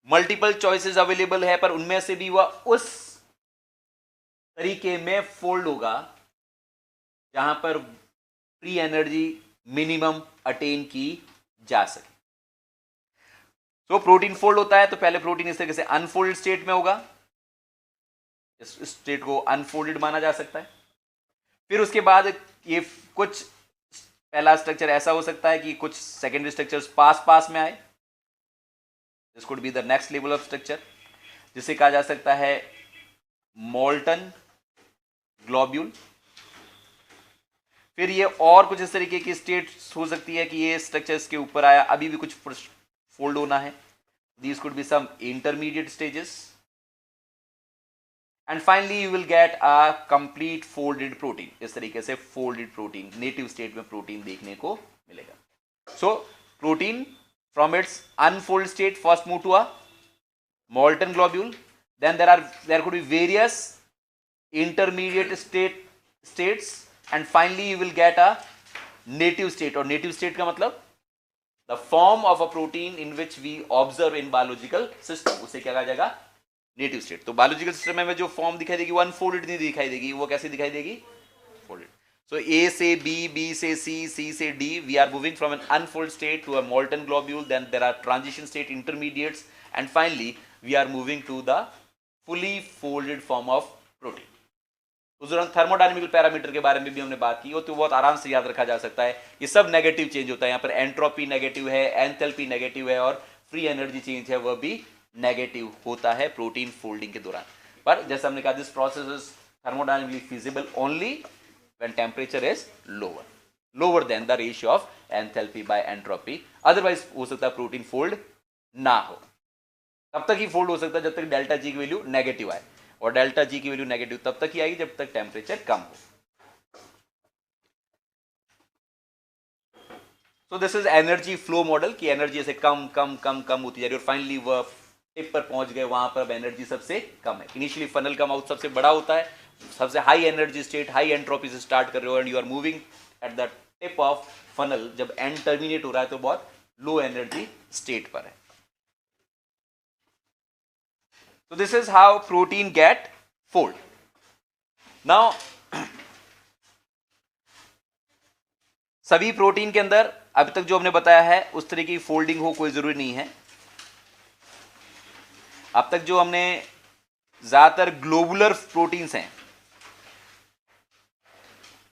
A: Multiple choices available है पर उनमें से भी वह उस तरीके में फोल्ड होगा जहां पर फ्री एनर्जी मिनिमम अटेन की जा सके। तो प्रोटीन फोल्ड होता है तो पहले प्रोटीन इस तरीके से अनफोल्ड स्टेट में होगा, इस स्टेट को अनफोल्डेड माना जा सकता है। फिर उसके बाद ये कुछ पहला स्ट्रक्चर ऐसा हो सकता है कि कुछ सेकेंडरी स्ट्रक्चर्स पास पास में आए, this could be the next level of structure जिसे कहा जा सकता है मोल्टन ग्लोब्यूल। फिर ये और कुछ इस तरीके की स्टेट हो सकती है कि ये स्ट्रक्चर्स के ऊपर आया, अभी भी कुछ फोल्ड होना है, these could be some intermediate stages and finally you will get a complete folded protein. इस तरीके से फोल्डेड प्रोटीन नेटिव स्टेट में प्रोटीन देखने को मिलेगा। So protein from its unfold state first move to a molten globule, then there could be various intermediate states and finally you will get a native state। और native state का मतलब the form of a protein in which we observe in biological system, उसे क्या कहा जाएगा? native state। तो biological system में जो form दिखाई देगी वो unfolded नहीं दिखाई देगी, वो कैसे दिखाई देगी? folded। So A से B, B से C, C से D, we are moving from an unfold state to a molten globule, then there are transition state intermediates, and finally we are moving to the fully folded form of protein. उस दौरान thermodynamical parameter के बारे में भी हमने बात की, वो तो बहुत आराम से याद रखा जा सकता है. ये सब नेगेटिव चेंज होता है. यहाँ पर एंट्रोपी नेगेटिव है, एंथैल्पी नेगेटिव है, और फ्री एनर्जी चेंज है वह भी नेगेटिव होता है प्रोटीन फोल्डिंग के दौरान. पर जैसे हमने कहा, this process is thermodynamically feasible only when temperature is lower than the ratio of enthalpy by entropy. otherwise हो सकता है प्रोटीन फोल्ड ना हो. तब तक ही फोल्ड हो सकता है जब तक डेल्टा जी की वैल्यू नेगेटिव आए, और डेल्टा जी की वैल्यू नेगेटिव तब तक ही आएगी जब तक टेम्परेचर कम हो. सो this is energy flow model की एनर्जी ऐसे कम कम कम कम होती जा रही है, और फाइनली वह टिप पर पहुंच गए, वहां पर अब एनर्जी सबसे कम है. इनिशियली फनल का माउथ सबसे बड़ा होता है, सबसे high energy state, high entropy से स्टार्ट कर रहे हो, and you are moving at the tip of funnel. जब एंड टर्मिनेट हो रहा है तो बहुत लो एनर्जी स्टेट पर है. So this is how protein get fold. Now सभी प्रोटीन के अंदर अभी तक जो हमने बताया है उस तरीके की फोल्डिंग हो कोई जरूरी नहीं है. अब तक जो हमने ज्यादातर ग्लोबुलर प्रोटीन्स हैं,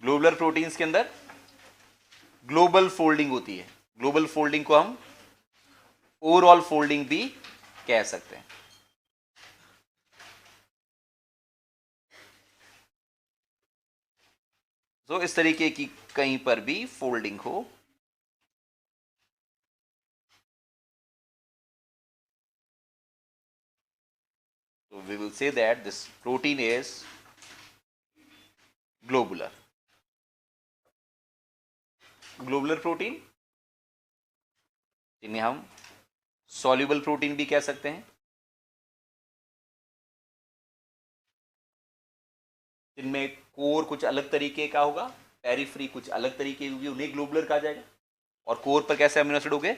A: ग्लोबुलर प्रोटीन्स के अंदर ग्लोबल फोल्डिंग होती है. ग्लोबल फोल्डिंग को हम ओवरऑल फोल्डिंग भी कह सकते हैं. तो इस तरीके की कहीं पर भी फोल्डिंग हो, तो we will say that this protein is globular. Globular protein जिन्हें हम सॉल्युबल प्रोटीन भी कह सकते हैं, जिनमें कोर कुछ अलग तरीके का होगा, पेरिफ्री कुछ अलग तरीके की होगी, उन्हें ग्लोबुलर कहा जाएगा. और कोर पर कैसे अमीनो एसिड हो गए,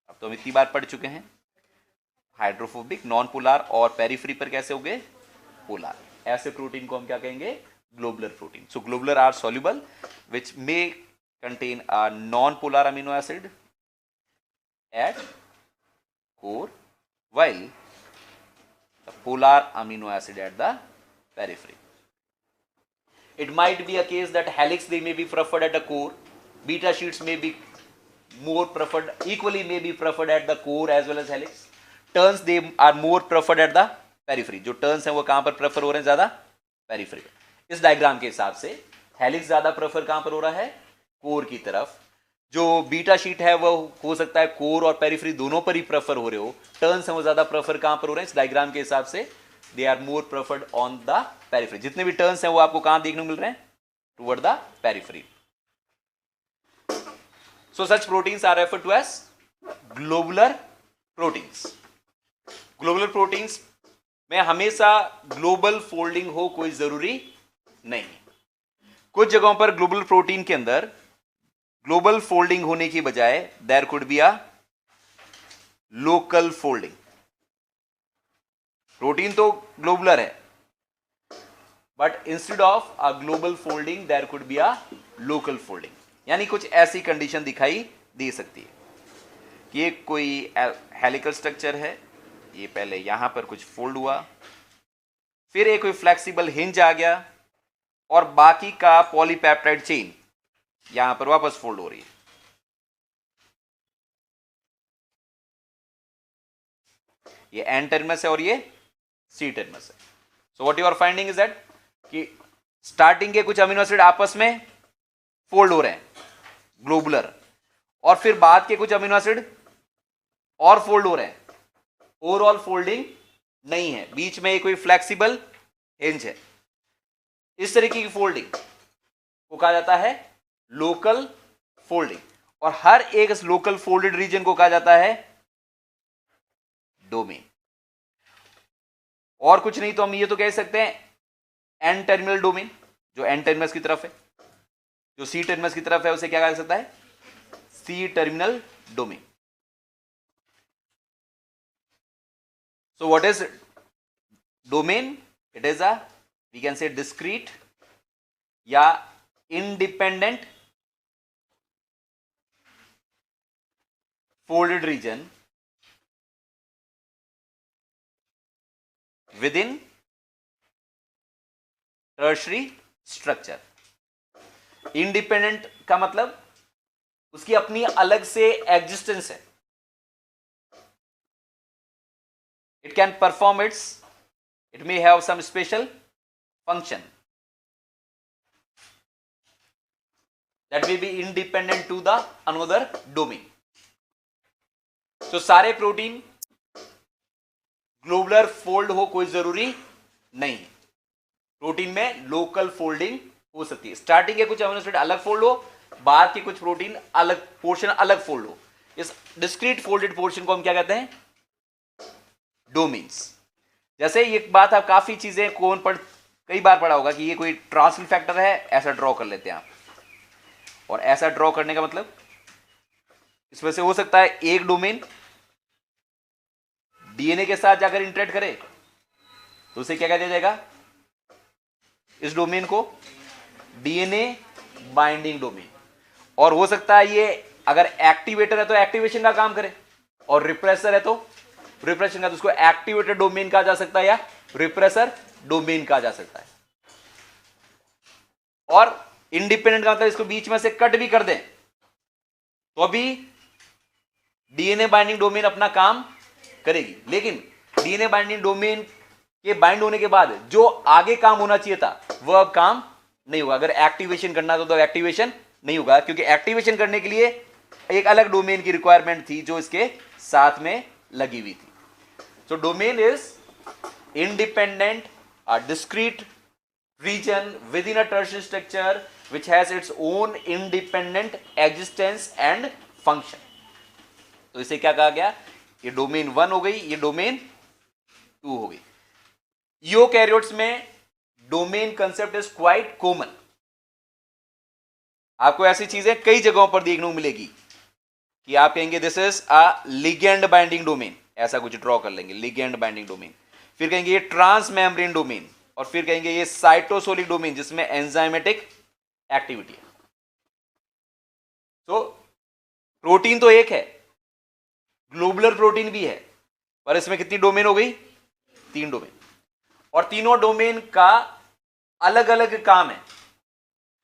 A: अब तो हम इतनी बार पढ़ चुके हैं, हाइड्रोफोबिक, नॉन पोलर, और पेरिफ्री पर कैसे हो गए, पोलर. ऐसे प्रोटीन को हम क्या कहेंगे, globular protein. So globular are soluble which may contain a non polar amino acid at core, while the polar amino acid at the periphery. It might be a case that helix they may be preferred at the core, beta sheets may be more preferred, equally may be preferred at the core as well as helix. Turns they are more preferred at the periphery. जो turns हैं वो कहाँ पर prefer हो रहे हैं ज्यादा, periphery. इस डायग्राम के हिसाब से helix ज्यादा prefer कहाँ पर हो रहा है, कोर की तरफ. जो बीटा शीट है वो हो सकता है कोर और पेरिफेरी दोनों पर ही प्रेफर हो रहे हो. टर्न्स हैं वो ज्यादा प्रेफर कहां पर हो रहे हैं, इस डायग्राम के हिसाब से they are more preferred on the periphery. जितने भी टर्न्स हैं वो आपको कहां देखने को मिल रहे हैं, toward the periphery. So such proteins are referred to as globular proteins. Globular proteins में हमेशा ग्लोबल फोल्डिंग हो कोई जरूरी नहीं. कुछ जगहों पर ग्लोबुलर प्रोटीन के अंदर ग्लोबल फोल्डिंग होने की बजाय there could be a local folding. Protein तो ग्लोबुलर है, but instead of a global folding there could be a local folding. यानी कुछ ऐसी कंडीशन दिखाई दे सकती है कि ये कोई हेलिकल स्ट्रक्चर है, ये पहले यहां पर कुछ फोल्ड हुआ, फिर एक कोई फ्लेक्सिबल हिंज आ गया, और बाकी का पॉलीपेप्टाइड चेन यहां पर वापस फोल्ड हो रही है. ये एन टर्मिनस है और ये सी टर्मिनस है. So what you are finding is that कि स्टार्टिंग के कुछ अमीनो एसिड आपस में फोल्ड हो रहे हैं ग्लोबुलर, और फिर बाद के कुछ अमीनो एसिड और फोल्ड हो रहे हैं. ओवरऑल फोल्डिंग नहीं है, बीच में कोई फ्लेक्सिबल हिंज है. इस तरीके की फोल्डिंग को कहा जाता है लोकल फोल्डिंग, और हर एक इस लोकल फोल्डेड रीजन को कहा जाता है डोमेन. और कुछ नहीं तो हम ये तो कह सकते हैं एन टर्मिनल डोमेन, जो एन टर्मिनस की तरफ है. जो सी टर्मिनस की तरफ है उसे क्या कहा जा सकता है, C terminal domain. So what is domain, it is a we can say discrete या independent folded region within tertiary structure. Independent का मतलब उसकी अपनी अलग से एग्जिस्टेंस है. It can perform it may have some special function that will be independent to the another domain. तो सारे प्रोटीन ग्लोबुलर फोल्ड हो कोई जरूरी नहीं. प्रोटीन में लोकल फोल्डिंग हो सकती है. स्टार्टिंग के कुछ अमीनो एसिड अलग फोल्ड हो, बाद के कुछ प्रोटीन अलग पोर्शन अलग फोल्ड हो. इस डिस्क्रीट फोल्डेड पोर्शन को हम क्या कहते हैं? डोमेन्स. जैसे ये बात आप काफी चीजें कौन पढ़ कई बार पढ़ा होगा कि ये कोई ट्रांसलेशन फैक्टर है, ऐसा ड्रॉ कर लेते हैं आप. और ऐसा ड्रॉ करने का मतलब इसमें से हो सकता है एक डोमेन डीएनए के साथ जाकर इंटरेक्ट करे तो उसे क्या कह दिया जाएगा? इस डोमेन को डीएनए बाइंडिंग डोमेन. और हो सकता है ये अगर एक्टिवेटर है तो एक्टिवेशन का काम करे, और रिप्रेसर है तो रिप्रेशन का, तो उसको एक्टिवेटर डोमेन कहा जा सकता है या रिप्रेसर डोमेन कहा जा सकता है. और इंडिपेंडेंट का मतलब इसको बीच में से कट भी कर दें तो अभी डीएनए बाइंडिंग डोमेन अपना काम करेगी. लेकिन डीएनए बाइंडिंग डोमेन के बाइंड होने के बाद जो आगे काम होना चाहिए था वह अब काम नहीं होगा. अगर एक्टिवेशन करना तो एक्टिवेशन नहीं होगा, क्योंकि एक्टिवेशन करने के लिए एक अलग डोमेन की रिक्वायरमेंट थी जो इसके साथ में लगी हुई थी. So domain is independent, a discrete region within a tertiary structure which has its own independent existence and function. तो इसे क्या कहा गया? ये डोमेन 1 हो गई, ये डोमेन 2 हो गई. यूकैरियोट्स में domain concept is quite common. आपको ऐसी चीजें कई जगहों पर देखने को मिलेगी कि आप कहेंगे this is a ligand binding domain, ऐसा कुछ ड्रॉ कर लेंगे, लिगेंड बाइंडिंग डोमेन. फिर कहेंगे ये ट्रांस मेम्ब्रेन डोमेन, और फिर कहेंगे ये साइटोसोलिक डोमेन जिसमें एंजाइमेटिक एक्टिविटी है. तो प्रोटीन तो एक है, ग्लोबुलर प्रोटीन भी है, पर इसमें कितनी डोमेन हो गई? 3 डोमेन. और तीनों डोमेन का अलग अलग काम है.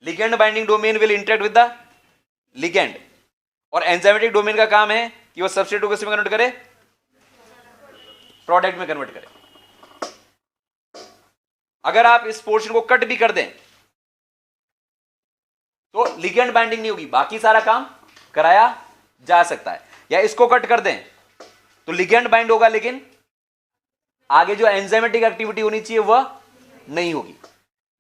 A: Ligand binding domain will interact with the ligand, और एंजाइमेटिक डोमेन का काम है कि वो सबस्ट्रेट को किसमें कन्वर्ट करे? प्रोडक्ट में कन्वर्ट करें. अगर आप इस पोर्शन को कट भी कर दें तो लिगेंड बाइंडिंग नहीं होगी, बाकी सारा काम कराया जा सकता है. या इसको कट कर दें तो लिगेंड बाइंड होगा, लेकिन आगे जो एंजाइमेटिक एक्टिविटी होनी चाहिए वह नहीं होगी.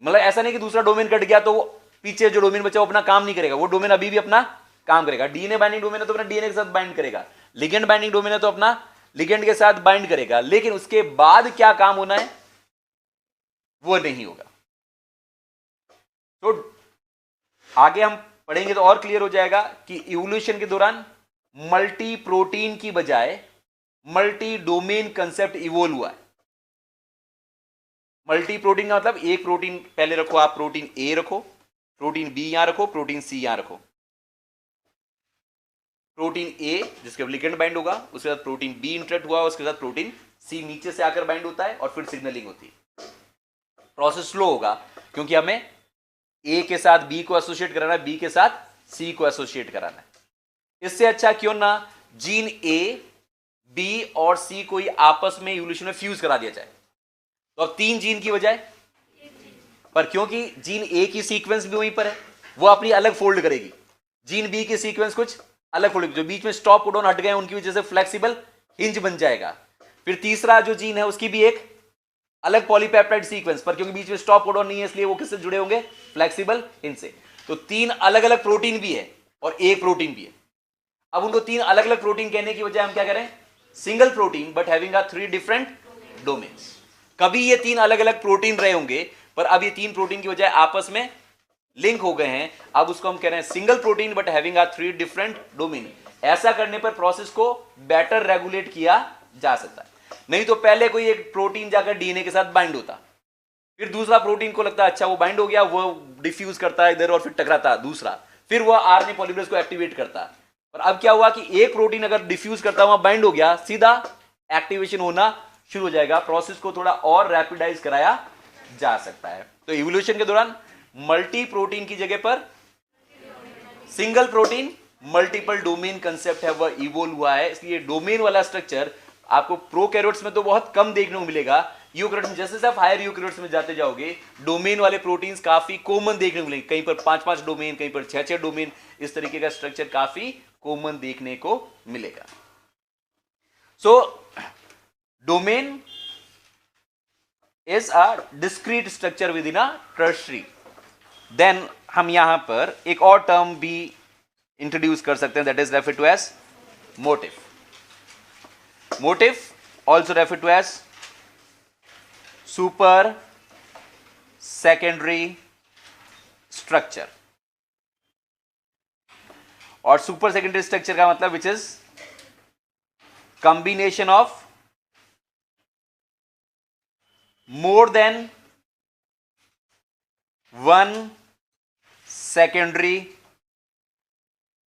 A: मतलब ऐसा नहीं कि दूसरा डोमेन कट गया तो वो पीछे जो डोमेन बचा वो अपना काम नहीं करेगा. वो डोमेन अभी भी अपना काम करेगा. डीएनए बाइंडिंग डोमेन है तो अपना डीएनए के साथ बाइंड करेगा, लिगेंड बाइंडिंग डोमेन है तो अपना लिगेंड के साथ बाइंड करेगा, लेकिन उसके बाद क्या काम होना है वो नहीं होगा. तो आगे हम पढ़ेंगे तो और क्लियर हो जाएगा कि इवोल्यूशन के दौरान मल्टी प्रोटीन की बजाय मल्टी डोमेन कंसेप्ट इवोल्व हुआ है. मल्टी प्रोटीन का मतलब एक प्रोटीन पहले रखो, आप प्रोटीन ए रखो, प्रोटीन बी यहां रखो, प्रोटीन सी यहां रखो. प्रोटीन ए जिसके लिगेंड बाइंड होगा, उसके साथ प्रोटीन बी इंटरेक्ट हुआ, उसके साथ प्रोटीन सी नीचे से आकर बाइंड होता है और फिर सिग्नलिंग होती है. प्रोसेस स्लो होगा क्योंकि हमें ए के साथ बी को एसोसिएट कराना है, बी के साथ सी को एसोसिएट कराना है. इससे अच्छा क्यों ना जीन ए, बी और सी को ही आपस में इवोल्यूशन में फ्यूज करा दिया जाए. तो अब 3 जीन की बजाय, पर क्योंकि जीन ए की सीक्वेंस भी वहीं पर है, वो अपनी अलग फोल्ड करेगी. जीन बी की सीक्वेंस कुछ अलग फोल्ड, जो बीच में स्टॉप कोडॉन हट गए उनकी वजह से फ्लेक्सिबल हिंज बन जाएगा. फिर तीसरा जो जीन है उसकी भी एक अलग पॉलीपेप्टाइड सीक्वेंस, पर क्योंकि बीच में स्टॉप कोडॉन नहीं है इसलिए वो किससे जुड़े होंगे? फ्लेक्सिबल हिंज से. तो 3 अलग अलग प्रोटीन भी है और एक प्रोटीन भी है. अब उनको 3 अलग अलग प्रोटीन कहने की बजाय हम क्या करें? Single protein but having a 3 different domains. कभी ये 3 अलग अलग प्रोटीन रहे होंगे, पर अब ये 3 प्रोटीन की बजाय आपस में लिंक हो गए हैं. अब उसको हम कह रहे हैं single protein but having a 3 different domain. ऐसा करने पर प्रोसेस को बेटर रेगुलेट किया जा सकता है. नहीं तो पहले कोई एक प्रोटीन जाकर डीएनए के साथ बाइंड होता, फिर दूसरा प्रोटीन को लगता है अच्छा वो बाइंड हो गया, वो डिफ्यूज करता है इधर और फिर टकराता है दूसरा, फिर वो आरएनए पॉलीमरेज को एक्टिवेट करता है। पर अब क्या हुआ कि एक प्रोटीन अगर डिफ्यूज करता हुआ बाइंड हो गया, सीधा एक्टिवेशन होना शुरू हो जाएगा, प्रोसेस को थोड़ा और रैपिडाइज कराया जा सकता है। तो इवोल्यूशन के दौरान मल्टी प्रोटीन की जगह पर single protein multiple domain concept है वह इवोल्व हुआ है। इसलिए डोमेन वाला स्ट्रक्चर आपको प्रोकैरियोट्स में तो बहुत कम देखने को मिलेगा, यूकैरियोट में जैसे आप हायर यूकैरियोट्स में जाते जाओगे डोमेन वाले प्रोटीन्स काफी कॉमन देखने को मिलेंगे, कहीं पर 5-5 डोमेन, कहीं पर 6-6 डोमेन, इस तरीके का स्ट्रक्चर काफी कॉमन देखने को मिलेगा। So domain is a discrete structure within a tertiary. Then हम यहां पर एक और टर्म भी इंट्रोड्यूस कर सकते हैं, that is refer to as motif. Motif also refer to as super secondary structure. और सुपर सेकेंडरी स्ट्रक्चर का मतलब which is combination of more than one secondary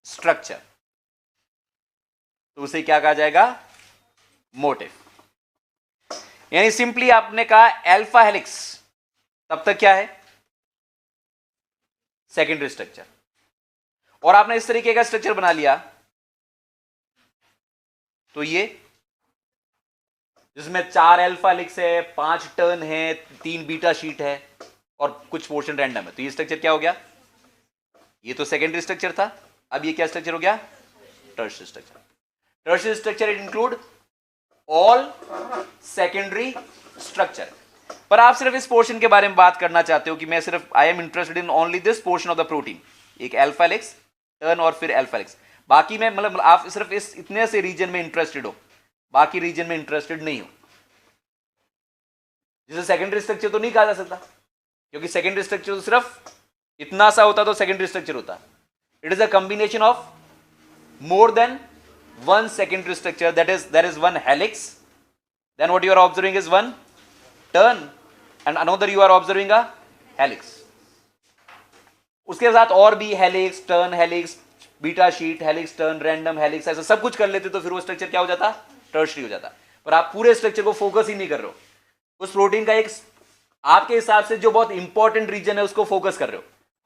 A: structure, तो उसे क्या कहा जाएगा? मोटिव। यानी सिंपली आपने कहा अल्फा हेलिक्स, तब तक क्या है? Secondary structure. और आपने इस तरीके का स्ट्रक्चर बना लिया तो ये जिसमें 4 अल्फा हेलिक्स है, 5 टर्न है, 3 बीटा शीट है और कुछ पोर्शन रैंडम है, तो ये स्ट्रक्चर क्या हो गया? ये तो सेकेंडरी स्ट्रक्चर था, अब ये क्या स्ट्रक्चर हो गया? Tertiary structure. Tertiary structure it include all secondary structure. पर आप सिर्फ इस पोर्शन के बारे में बात करना चाहते हो कि मैं सिर्फ I am interested in only this portion of the protein, एक अल्फा हेलिक्स, टर्न और फिर अल्फा हेलिक्स, बाकी में मतलब आप सिर्फ इस इतने से रीजन में इंटरेस्टेड हो, बाकी रीजन में इंटरेस्टेड नहीं हो, जिसे सेकेंडरी स्ट्रक्चर तो नहीं कहा जा सकता, क्योंकि सेकेंडरी स्ट्रक्चर तो सिर्फ इतना सा होता तो सेकेंडरी स्ट्रक्चर होता। It is a combination of more than one secondary structure, that is there is one helix, then what you are observing is one turn and another you are observing a helix. उसके साथ और भी helix, turn, helix, beta sheet, helix, turn, random, helix, ऐसा सब कुछ कर लेते तो फिर वो स्ट्रक्चर क्या हो जाता? टर्शरी हो जाता। पर आप पूरे स्ट्रक्चर को फोकस ही नहीं कर रहे हो, उस प्रोटीन का एक आपके हिसाब से जो बहुत इंपॉर्टेंट रीजन है उसको फोकस कर रहे हो,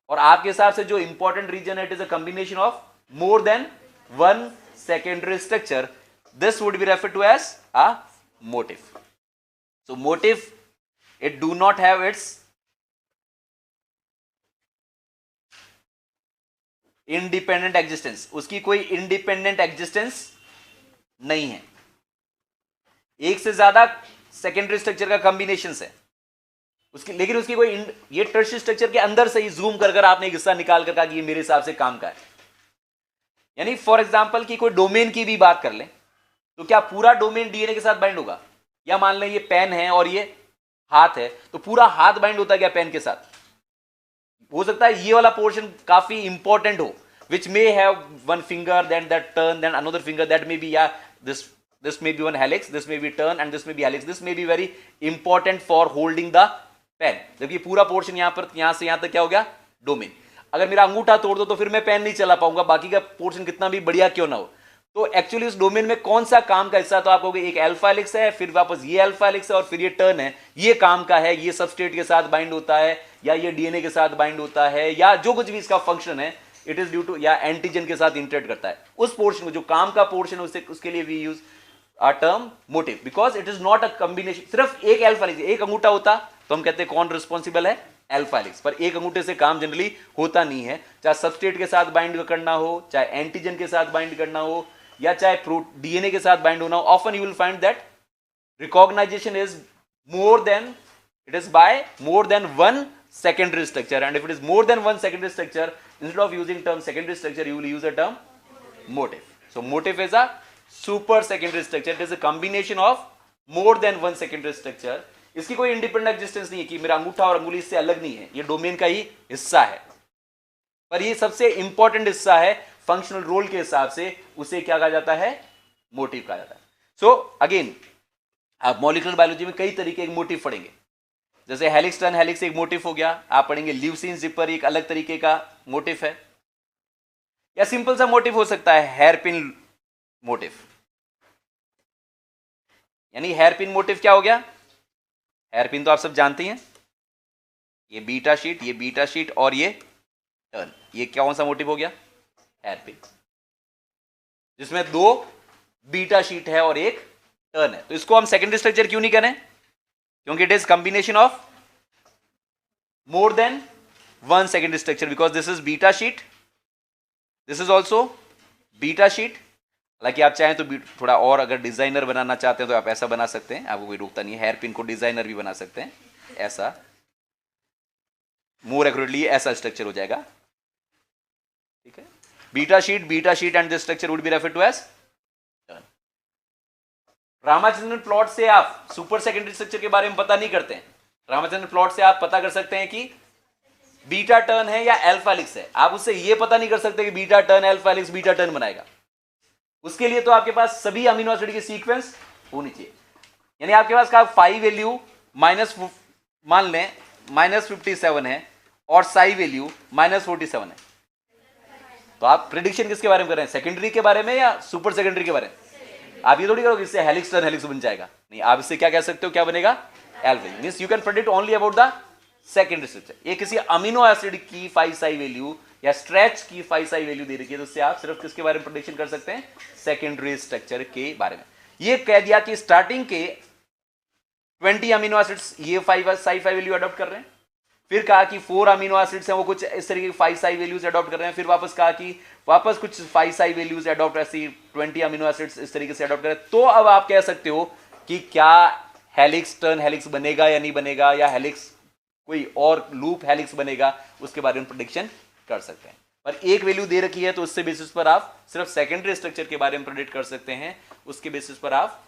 A: और आपके हिसाब से जो इंपॉर्टेंट रीजन है it is a combination of more than one secondary structure, this would be refer to as a motif. So motif it do not have its independent existence, उसकी कोई इंडिपेंडेंट एग्जिस्टेंस नहीं है, एक से ज्यादा secondary structure का combination है उसकी, लेकिन उसकी कोई ये टर्शियरी स्ट्रक्चर के अंदर से ही जूम कर आपने एक हिस्सा निकाल कर कहा कि ये मेरे हिसाब से काम का है। यानी फॉर एग्जांपल कि कोई डोमेन की भी बात कर लें तो क्या पूरा डोमेन डीएनए के साथ बाइंड होगा? या मान लें ये पेन है और ये हाथ है, तो पूरा हाथ बाइंड होता है क्या पेन के साथ? हो सकता है ये वाला पोर्शन काफी इंपॉर्टेंट हो, which may have one finger, then that turn, then another finger, that may be, yeah, this may be one helix, this may be turn, and this may be helix, this may be very important for holding the pen। जबकि पूरा portion यहाँ पर यहाँ से यहाँ तक क्या हो गया? डोमेन। अगर मेरा अंगूठा तोड़ दो तो फिर मैं पेन नहीं चला पाऊंगा, बाकी का पोर्शन कितना भी बढ़िया क्यों ना हो। तो एक्चुअली उस डोमेन में कौन सा काम का हिस्सा, तो आप कहोगे एक अल्फा हेलिक्स है, फिर वापस ये अल्फा हेलिक्स है और फिर ये टर्न है, ये काम का है, ये सबस्ट्रेट के साथ बाइंड होता है या ये डीएनए के साथ बाइंड होता है या जो कुछ भी इसका फंक्शन है, इट इज ड्यू टू, या एंटीजन के साथ इंटरेक्ट करता है, उस पोर्शन को जो काम का पोर्शन है उसके लिए we use a term motif, because it is not a combination. सिर्फ एक अल्फा हेलिक्स, एक अंगूठा होता तो हम कहते हैं कौन रिस्पॉन्सिबल है? Alpha helix. पर एक अंगूठे से काम जनरली होता नहीं है, चाहे सबस्ट्रेट के साथ बाइंड करना हो, चाहे एंटीजन के साथ बाइंड करना हो, या चाहे डीएनए के साथ बाइंड होना हो। Often you will find that recognization is more than, it is by more than one secondary structure, and if it is more than one secondary structure, instead of using term secondary structure you will use a term motive. So motive is a super secondary structure, it is a combination of more than one secondary structure। इसकी कोई independent existence नहीं है कि मेरा अंगूठा और अंगुली इससे अलग नहीं है, ये डोमेन का ही हिस्सा है, पर ये सबसे इंपॉर्टेंट हिस्सा है फंक्शनल रोल के हिसाब से, उसे क्या कहा जाता है? मोटिव कहा जाता है। सो अगेन आप मॉलिक्यूलर बायोलॉजी में कई तरीके के मोटिव पढ़ेंगे, जैसे हेलिक्स टर्न हेलिक्स एक मोटिफ हो गया, आप पढ़ेंगे ल्यूसीन जिपर एक अलग तरीके का मोटिफ है, या सिंपल सा मोटिफ हो सकता है हेयरपिन मोटिफ। यानी हेयरपिन मोटिफ क्या हो गया, हेयरपिन तो आप सब जानते हैं, ये बीटा शीट और ये टर्न, ये कौन सा मोटिव हो गया, हेयरपिन, जिसमें 2 बीटा शीट है और एक टर्न है। तो इसको हम सेकेंडरी स्ट्रक्चर क्यों नहीं करें, क्योंकि it is combination of more then 1 secondary structure, because this is beta sheet, this is also beta sheet. हालांकि आप चाहें तो थोड़ा और अगर डिजाइनर बनाना चाहते हैं तो आप ऐसा बना सकते हैं, आपको कोई रोकता नहीं है, हेयरपिन को डिजाइनर भी बना सकते हैं, ऐसा मोर एक्यूरेटली ऐसा स्ट्रक्चर हो जाएगा, ठीक है। Beta sheet and this structure would be referred to as turn. Ramachandran plot से आप सुपर सेकेंडरी स्ट्रक्चर के बारे में पता नहीं करते हैं, रामाचंद्रन प्लॉट से आप पता कर सकते हैं कि बीटा टर्न है या अल्फा हेलिक्स है, आप उससे यह पता नहीं कर सकते कि beta turn alpha helix beta turn बनाएगा। उसके लिए तो आपके पास सभी अमीनो एसिड की सीक्वेंस होनी चाहिए। यानी आपके पास का 5 वैल्यू माइनस मान लें -57 है और साई वैल्यू -47 है, तो आप प्रिडिक्शन किसके बारे में कर रहे हैं, सेकेंडरी के बारे में या सुपर सेकेंडरी के बारे में। आप ये थोड़ी करोगे इससे हेलिक्स टर्न हेलिक्स बन जाएगा, नहीं, आप इससे क्या कह सकते हो, क्या बनेगा, alpha. Means you can predict only about the secondary structure. ये किसी अमीनो एसिड की 5 साई वैल्यू या स्ट्रेच की 5 साई वैल्यू दे रखी है, तो उससे आप सिर्फ किसके बारे में प्रेडिक्शन कर सकते हैं, सेकेंडरी स्ट्रक्चर के बारे में। ये कह दिया कि स्टार्टिंग के 20 अमीनो एसिड्स ये 5 साई वैल्यू अडॉप्ट कर रहे हैं, फिर कहा कि 4 अमीनो एसिड्स हैं वो कुछ इस तरीके की 5 साई वैल्यूज अडॉप्ट कर रहे हैं, फिर वापस कहा कि वापस कुछ 5 साई वैल्यूज अडॉप्ट, ऐसी 20 अमीनो एसिड्स इस तरीके से अडॉप्ट कर रहे हैं। तो अब आप कह सकते हो कि क्या हेलिक्स टर्न हेलिक्स बनेगा या नहीं बनेगा, या हेलिक्स कोई और लूप हेलिक्स बनेगा, उसके बारे में प्रेडिक्शन कर सकते हैं। पर एक वैल्यू दे रखी है तो उससे बेसिस पर आप सिर्फ सेकेंडरी स्ट्रक्चर के बारे में प्रेडिक्ट कर सकते हैं, उसके बेसिस पर आप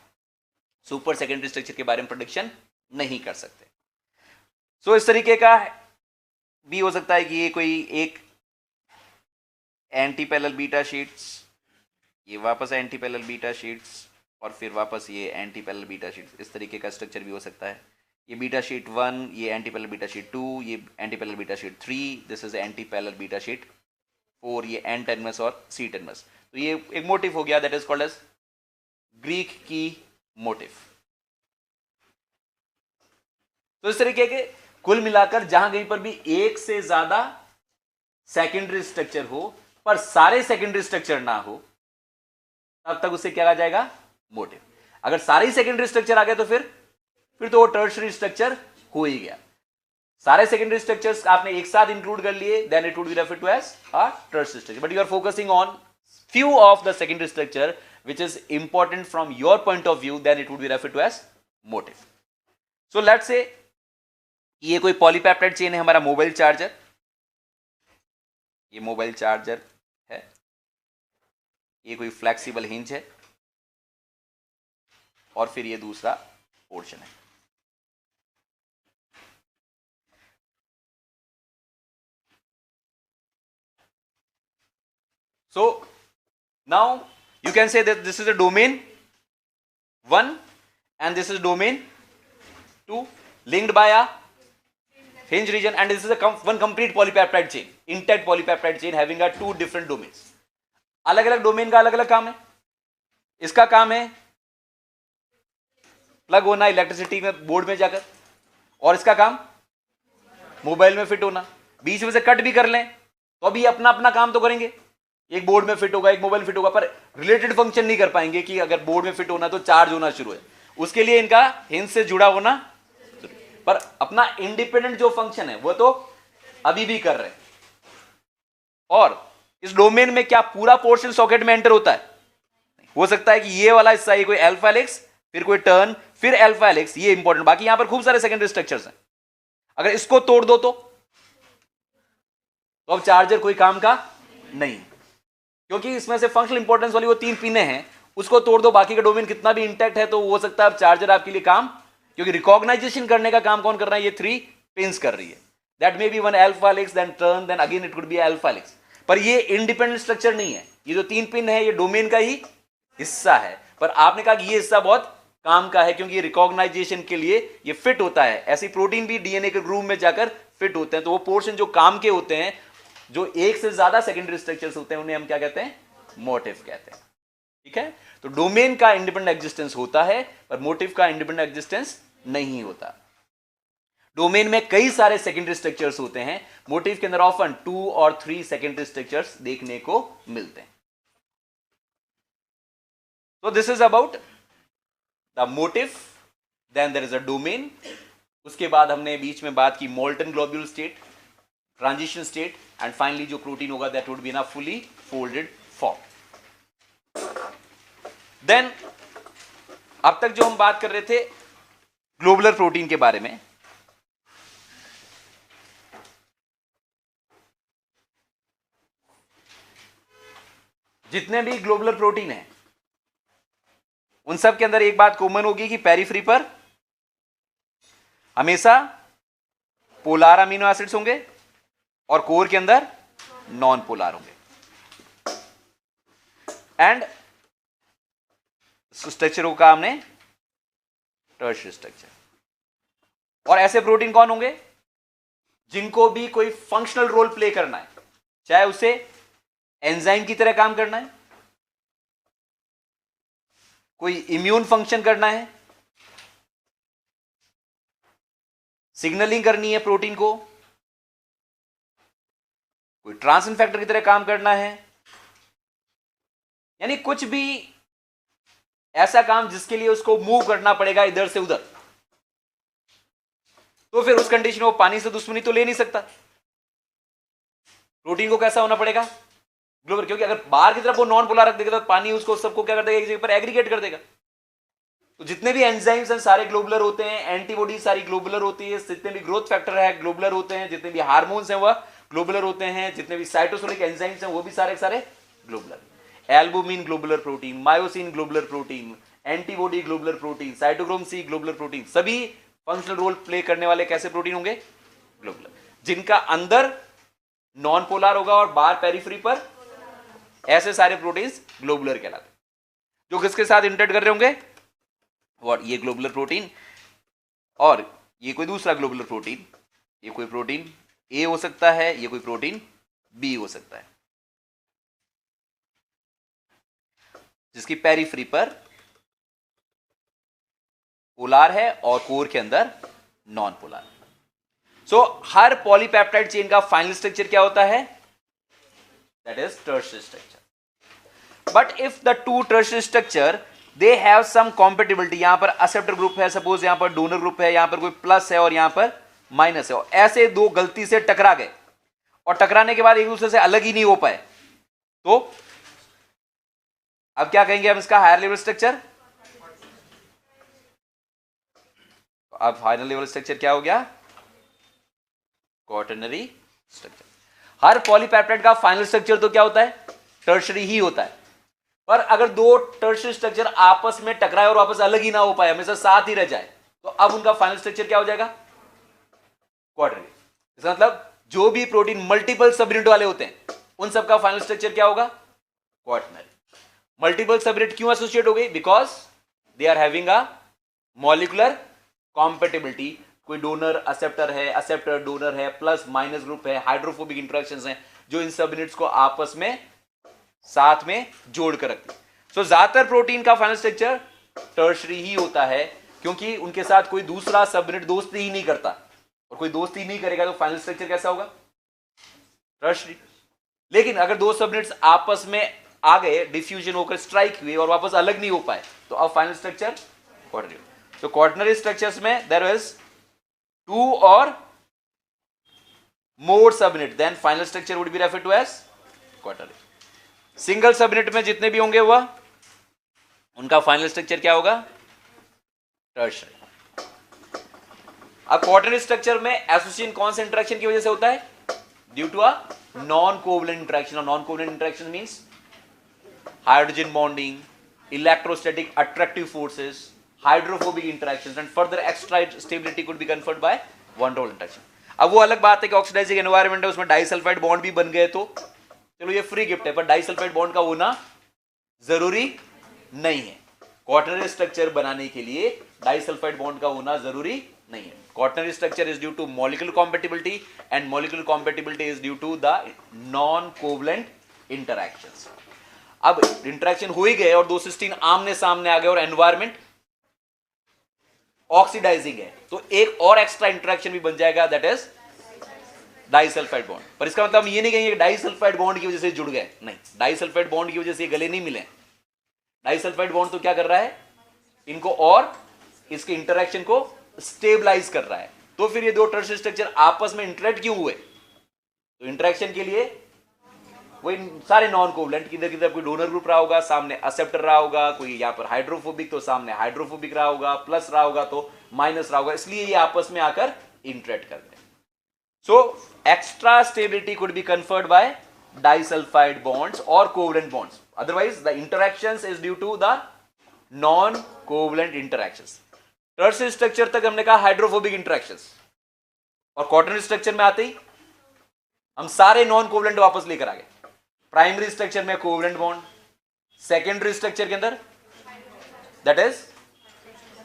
A: सुपर सेकेंडरी स्ट्रक्चर के बारे में प्रेडिक्शन नहीं कर सकते। सो इस तरीके का भी हो सकता है कि ये कोई एक एंटी पैरेलल बीटा शीट्स, ये वापस एंटी पैरेलल बीटा शीट्स और फिर वापस ये एंटी पैरेलल बीटा शीट्स, इस तरीके का स्ट्रक्चर भी हो सकता है। ये बीटा शीट 1, ये एंटी पैरेलल बीटा शीट 2, ये anti parallel beta sheet 3, this is anti parallel beta sheet 4, ये एन टर्मिनस और सी टर्मिनस। तो ये एक मोटिव हो गया, that is called as Greek key motif. तो इस तरीके के कुल मिलाकर जहां कहीं पर भी एक से ज्यादा सेकेंडरी स्ट्रक्चर हो पर सारे सेकेंडरी स्ट्रक्चर ना हो, तब तक उसे क्या कहा जाएगा, मोटिव। अगर सारे सेकेंडरी स्ट्रक्चर आ गए तो फिर तो वो टर्शियरी स्ट्रक्चर हो ही गया। सारे सेकेंडरी स्ट्रक्चर्स आपने एक साथ इंक्लूड कर लिए, then it would be referred to as a tertiary structure, but you are focusing on few of the secondary structure which is important from your point of view, then it would be referred to as motive. So let's say ये कोई polypeptide chain है, हमारा mobile charger, ये mobile charger है, ये कोई flexible hinge है और फिर ये दूसरा पोर्शन है। So now you can say that this is a domain 1 and this is domain 2 linked by a hinge region, and this is a one complete polypeptide chain, intact polypeptide chain having a 2 different domains. अलग अलग domain का अलग अलग काम है। इसका काम है प्लग होना इलेक्ट्रिसिटी में बोर्ड में जाकर, और इसका काम मोबाइल में फिट होना। बीच में से कट भी कर लें तो अभी अपना अपना काम तो करेंगे, एक बोर्ड में फिट होगा एक मोबाइल फिट होगा, पर रिलेटेड फंक्शन नहीं कर पाएंगे कि अगर बोर्ड में फिट होना तो चार्ज होना शुरू है, उसके लिए इनका हिंज से जुड़ा होना, पर अपना इंडिपेंडेंट जो फंक्शन है वो तो अभी भी कर रहे हैं। और इस डोमेन में क्या पूरा पोर्शन सॉकेट में एंटर होता है, हो सकता है कि ये वाला हिस्सा, ये कोई अल्फा हेलिक्स, फिर कोई टर्न, फिर अल्फा हेलिक्स, ये इंपॉर्टेंट। बाकी यहां पर खूब सारे सेकेंडरी स्ट्रक्चर्स हैं, अगर इसको तोड़ दो तो अब चार्जर कोई काम का नहीं, क्योंकि इसमें से फंक्शनल इंपॉर्टेंस वाली वो 3 पिने हैं, उसको तोड़ दो, बाकी का डोमेन कितना भी इंटैक्ट है तो हो सकता है अब चार्जर आपके लिए काम, क्योंकि रिकॉग्नाइजेशन करने का काम कौन कर रहा है, ये 3 पिंस कर रही है। That may be one alpha helix, then turn, then again it could be alpha helix, पर ये इंडिपेंडेंट स्ट्रक्चर नहीं है। ये जो 3 पिन है ये डोमेन का ही हिस्सा है, पर आपने कहा कि ये हिस्सा बहुत काम का है, क्योंकि रिकॉग्नाइजेशन के लिए ये फिट होता है। ऐसी प्रोटीन भी डीएनए के ग्रूव में जाकर फिट होते हैं। तो वो पोर्शन जो काम के होते हैं, जो एक से ज्यादा सेकेंडरी स्ट्रक्चर्स होते हैं, उन्हें हम क्या कहते हैं? मोटिव कहते हैं। ठीक है, तो डोमेन का इंडिपेंडेंट एग्जिस्टेंस होता है, पर मोटिव का इंडिपेंडेंट एग्जिस्टेंस नहीं होता। डोमेन में कई सारे सेकेंडरी स्ट्रक्चर्स होते हैं, मोटिव के अंदर ऑफन 2 और 3 सेकेंडरी स्ट्रक्चर्स देखने को मिलते हैं। तो this is about the motif, then there is a domain. उसके बाद हमने बीच में बात की molten globule state, transition state, and finally जो प्रोटीन होगा that would be in a fully folded form. Then अब तक जो हम बात कर रहे थे ग्लोबुलर प्रोटीन के बारे में, जितने भी ग्लोबुलर प्रोटीन हैं उन सब के अंदर एक बात कॉमन होगी कि पेरिफेरी पर हमेशा पोलर अमीनो एसिड्स होंगे और कोर के अंदर नॉन पोलर होंगे। एंड स्ट्रक्चर को कहा हमने टर्शियरी स्ट्रक्चर। और ऐसे प्रोटीन कौन होंगे जिनको भी कोई फंक्शनल रोल प्ले करना है, चाहे उसे एंजाइम की तरह काम करना है, कोई इम्यून फंक्शन करना है, सिग्नलिंग करनी है प्रोटीन को, कोई ट्रांसलेशन फैक्टर की तरह काम करना है, यानी कुछ भी ऐसा काम जिसके लिए उसको मूव करना पड़ेगा इधर से उधर, तो फिर उस कंडीशन में वो पानी से दुश्मनी तो ले नहीं सकता। प्रोटीन को कैसा होना पड़ेगा? ग्लोबुलर, क्योंकि अगर बाहर की तरफ वो नॉन पोलर रख देगा तो पानी उसको सबको क्या कर देगा, एक जगह पर एग्रीगेट कर देगा। तो जितने भी एंजाइम्स हैं सारे ग्लोबुलर होते हैं, एंटीबॉडी सारी ग्लोबुलर होती है, जितने भी ग्रोथ फैक्टर है ग्लोबुलर होते हैं, जितने भी हार्मोन्स हैं वह ग्लोबुलर होते हैं, जितने भी साइटोसोलिक एंजाइम्स हैं वो भी सारे सारे globular. Albumin globular protein, myosin globular protein, antibody globular protein, cytochrome C globular protein, सभी फंक्शनल रोल प्ले करने वाले कैसे प्रोटीन होंगे? ग्लोबुलर, जिनका अंदर नॉन पोलर होगा और बाहर पेरिफेरी पर, ऐसे सारे प्रोटीन्स ग्लोबुलर कहलाते हैं। जो किसके साथ इंटरेक्ट कर रहे होंगे? व्हाट? ये ग्लोबुलर प्रोटीन और ये कोई दूसरा ग्लोबुलर प्रोटीन। ये कोई प्रोटीन ए हो सकता है, ये कोई प्रोटीन बी हो सकता है, जिसकी पेरिफेरी पर पोलर है और कोर के अंदर नॉन पोलर। सो हर पॉलीपेप्टाइड चेन का फाइनल स्ट्रक्चर क्या होता है? That is tertiary structure. But if the two tertiary structure they have some compatibility, यहां पर acceptor ग्रुप है, सपोज यहां पर डोनर ग्रुप है, यहां पर कोई प्लस है और यहां पर माइनस है, और ऐसे दो गलती से टकरा गए और टकराने के बाद एक दूसरे से अलग ही नहीं हो पाए, तो अब क्या कहेंगे हम इसका? Higher level structure. अब फाइनल लेवल स्ट्रक्चर क्या हो गया? Quaternary structure. हर पॉलीपेप्टाइड का फाइनल स्ट्रक्चर तो क्या होता है? टर्शरी ही होता है। पर अगर दो टर्शरी स्ट्रक्चर आपस में टकराए और वापस अलग ही ना हो पाए, हमेशा साथ ही रह जाए, तो अब उनका फाइनल स्ट्रक्चर क्या हो जाएगा? क्वाटरनरी। इसका मतलब जो भी प्रोटीन मल्टीपल सब यूनिट वाले होते हैं उन सबका फाइनल स्ट्रक्चर क्या होगा? क्वाटरनरी। मल्टीपल सब यूनिट क्यों एसोसिएट हो गई? Because they are having a molecular compatibility. कोई डोनर एक्सेप्टर है, एक्सेप्टर डोनर है, प्लस माइनस ग्रुप है, हाइड्रोफोबिक इंटरेक्शंस हैं, जो इन सब यूनिट्स को आपस में साथ में जोड़ कर रखती है। सो ज्यादातर प्रोटीन का फाइनल स्ट्रक्चर टर्शरी ही होता है, क्योंकि उनके साथ कोई दूसरा सब यूनिट दोस्ती ही नहीं करता, और कोई दोस्ती नहीं करेगा तो फाइनल स्ट्रक्चर कैसा होगा? टर्शरी। लेकिन अगर दो सब यूनिट्स आपस में आ गए, डिफ्यूजन होकर स्ट्राइक हुए और वापस अलग नहीं हो पाए, तो अब फाइनल स्ट्रक्चर क्वाटरनरी। तो क्वाटरनरी स्ट्रक्चर्स में there is 2 or more subunit, then final structure would be referred to as quaternary. Single subunit में जितने भी होंगे वह उनका फाइनल स्ट्रक्चर क्या होगा? टर्शरी। अब क्वाटरनरी स्ट्रक्चर में एसोसिएशन कौन से इंटरेक्शन की वजह से होता है? Due to a non covalent interaction. और non covalent interaction means hydrogen bonding, electrostatic attractive forces, hydrophobic interactions, and further extra stability could be conferred by one double interaction. अब वो अलग बात है कि ऑक्सीडाइजिंग एनवायरनमेंट है, उसमें डाइसल्फाइड बॉन्ड भी बन गए तो चलो ये फ्री गिफ्ट है, पर डाइसल्फाइड बॉन्ड का होना जरूरी नहीं है। क्वाटरनरी स्ट्रक्चर बनाने के लिए डाइसल्फाइड बॉन्ड का होना जरूरी नहीं है. Quaternary structure is due to molecular compatibility and molecular compatibility is due to the non covalent interactions. अब इंटरैक्शन हो ही गए और दो सिस्टीन आमने सामने आ गए और एनवायरमेंट ऑक्सीडाइजिंग है, तो एक और एक्स्ट्रा इंटरैक्शन भी बन जाएगा, दैट इज डाइसल्फाइड बॉन्ड. पर इसका मतलब हम ये नहीं कहेंगे डाइसल्फाइड बॉन्ड की वजह से जुड़ गए, नहीं, डाइसल्फाइड बॉन्ड की वजह से गले नहीं मिले. डाइसल्फाइड बॉन्ड तो क्या कर रहा है, इनको और इसके इंटरैक्शन को स्टेबलाइज कर रहा है. तो फिर ये दो टर्शियरी स्ट्रक्चर आपस में इंटरेक्ट क्यों हुए, तो इंटरैक्शन के लिए वही सारे नॉन कोवलेंट, किधर किधर कोई डोनर ग्रुप रहा होगा, सामने एक्सेप्टर रहा होगा, कोई यहां पर हाइड्रोफोबिक तो सामने हाइड्रोफोबिक रहा होगा, प्लस रहा होगा तो माइनस रहा होगा, इसलिए ये आपस में आकर इंटरेक्ट करते हैं. So extra stability could be conferred by disulphide bonds और covalent bonds. Otherwise the interactions is due to the non covalent interactions. Tertiary structure तक हमने कहा हाइड्रोफोबिक इंटरैक्शंस, और क्वाटरनरी स्ट्रक्चर में आते ही हम सारे नॉन कोवलेंट वापस लेकर आ गए. प्राइमरी स्ट्रक्चर में कोवलेंट बॉन्ड, सेकेंडरी स्ट्रक्चर के अंदर that is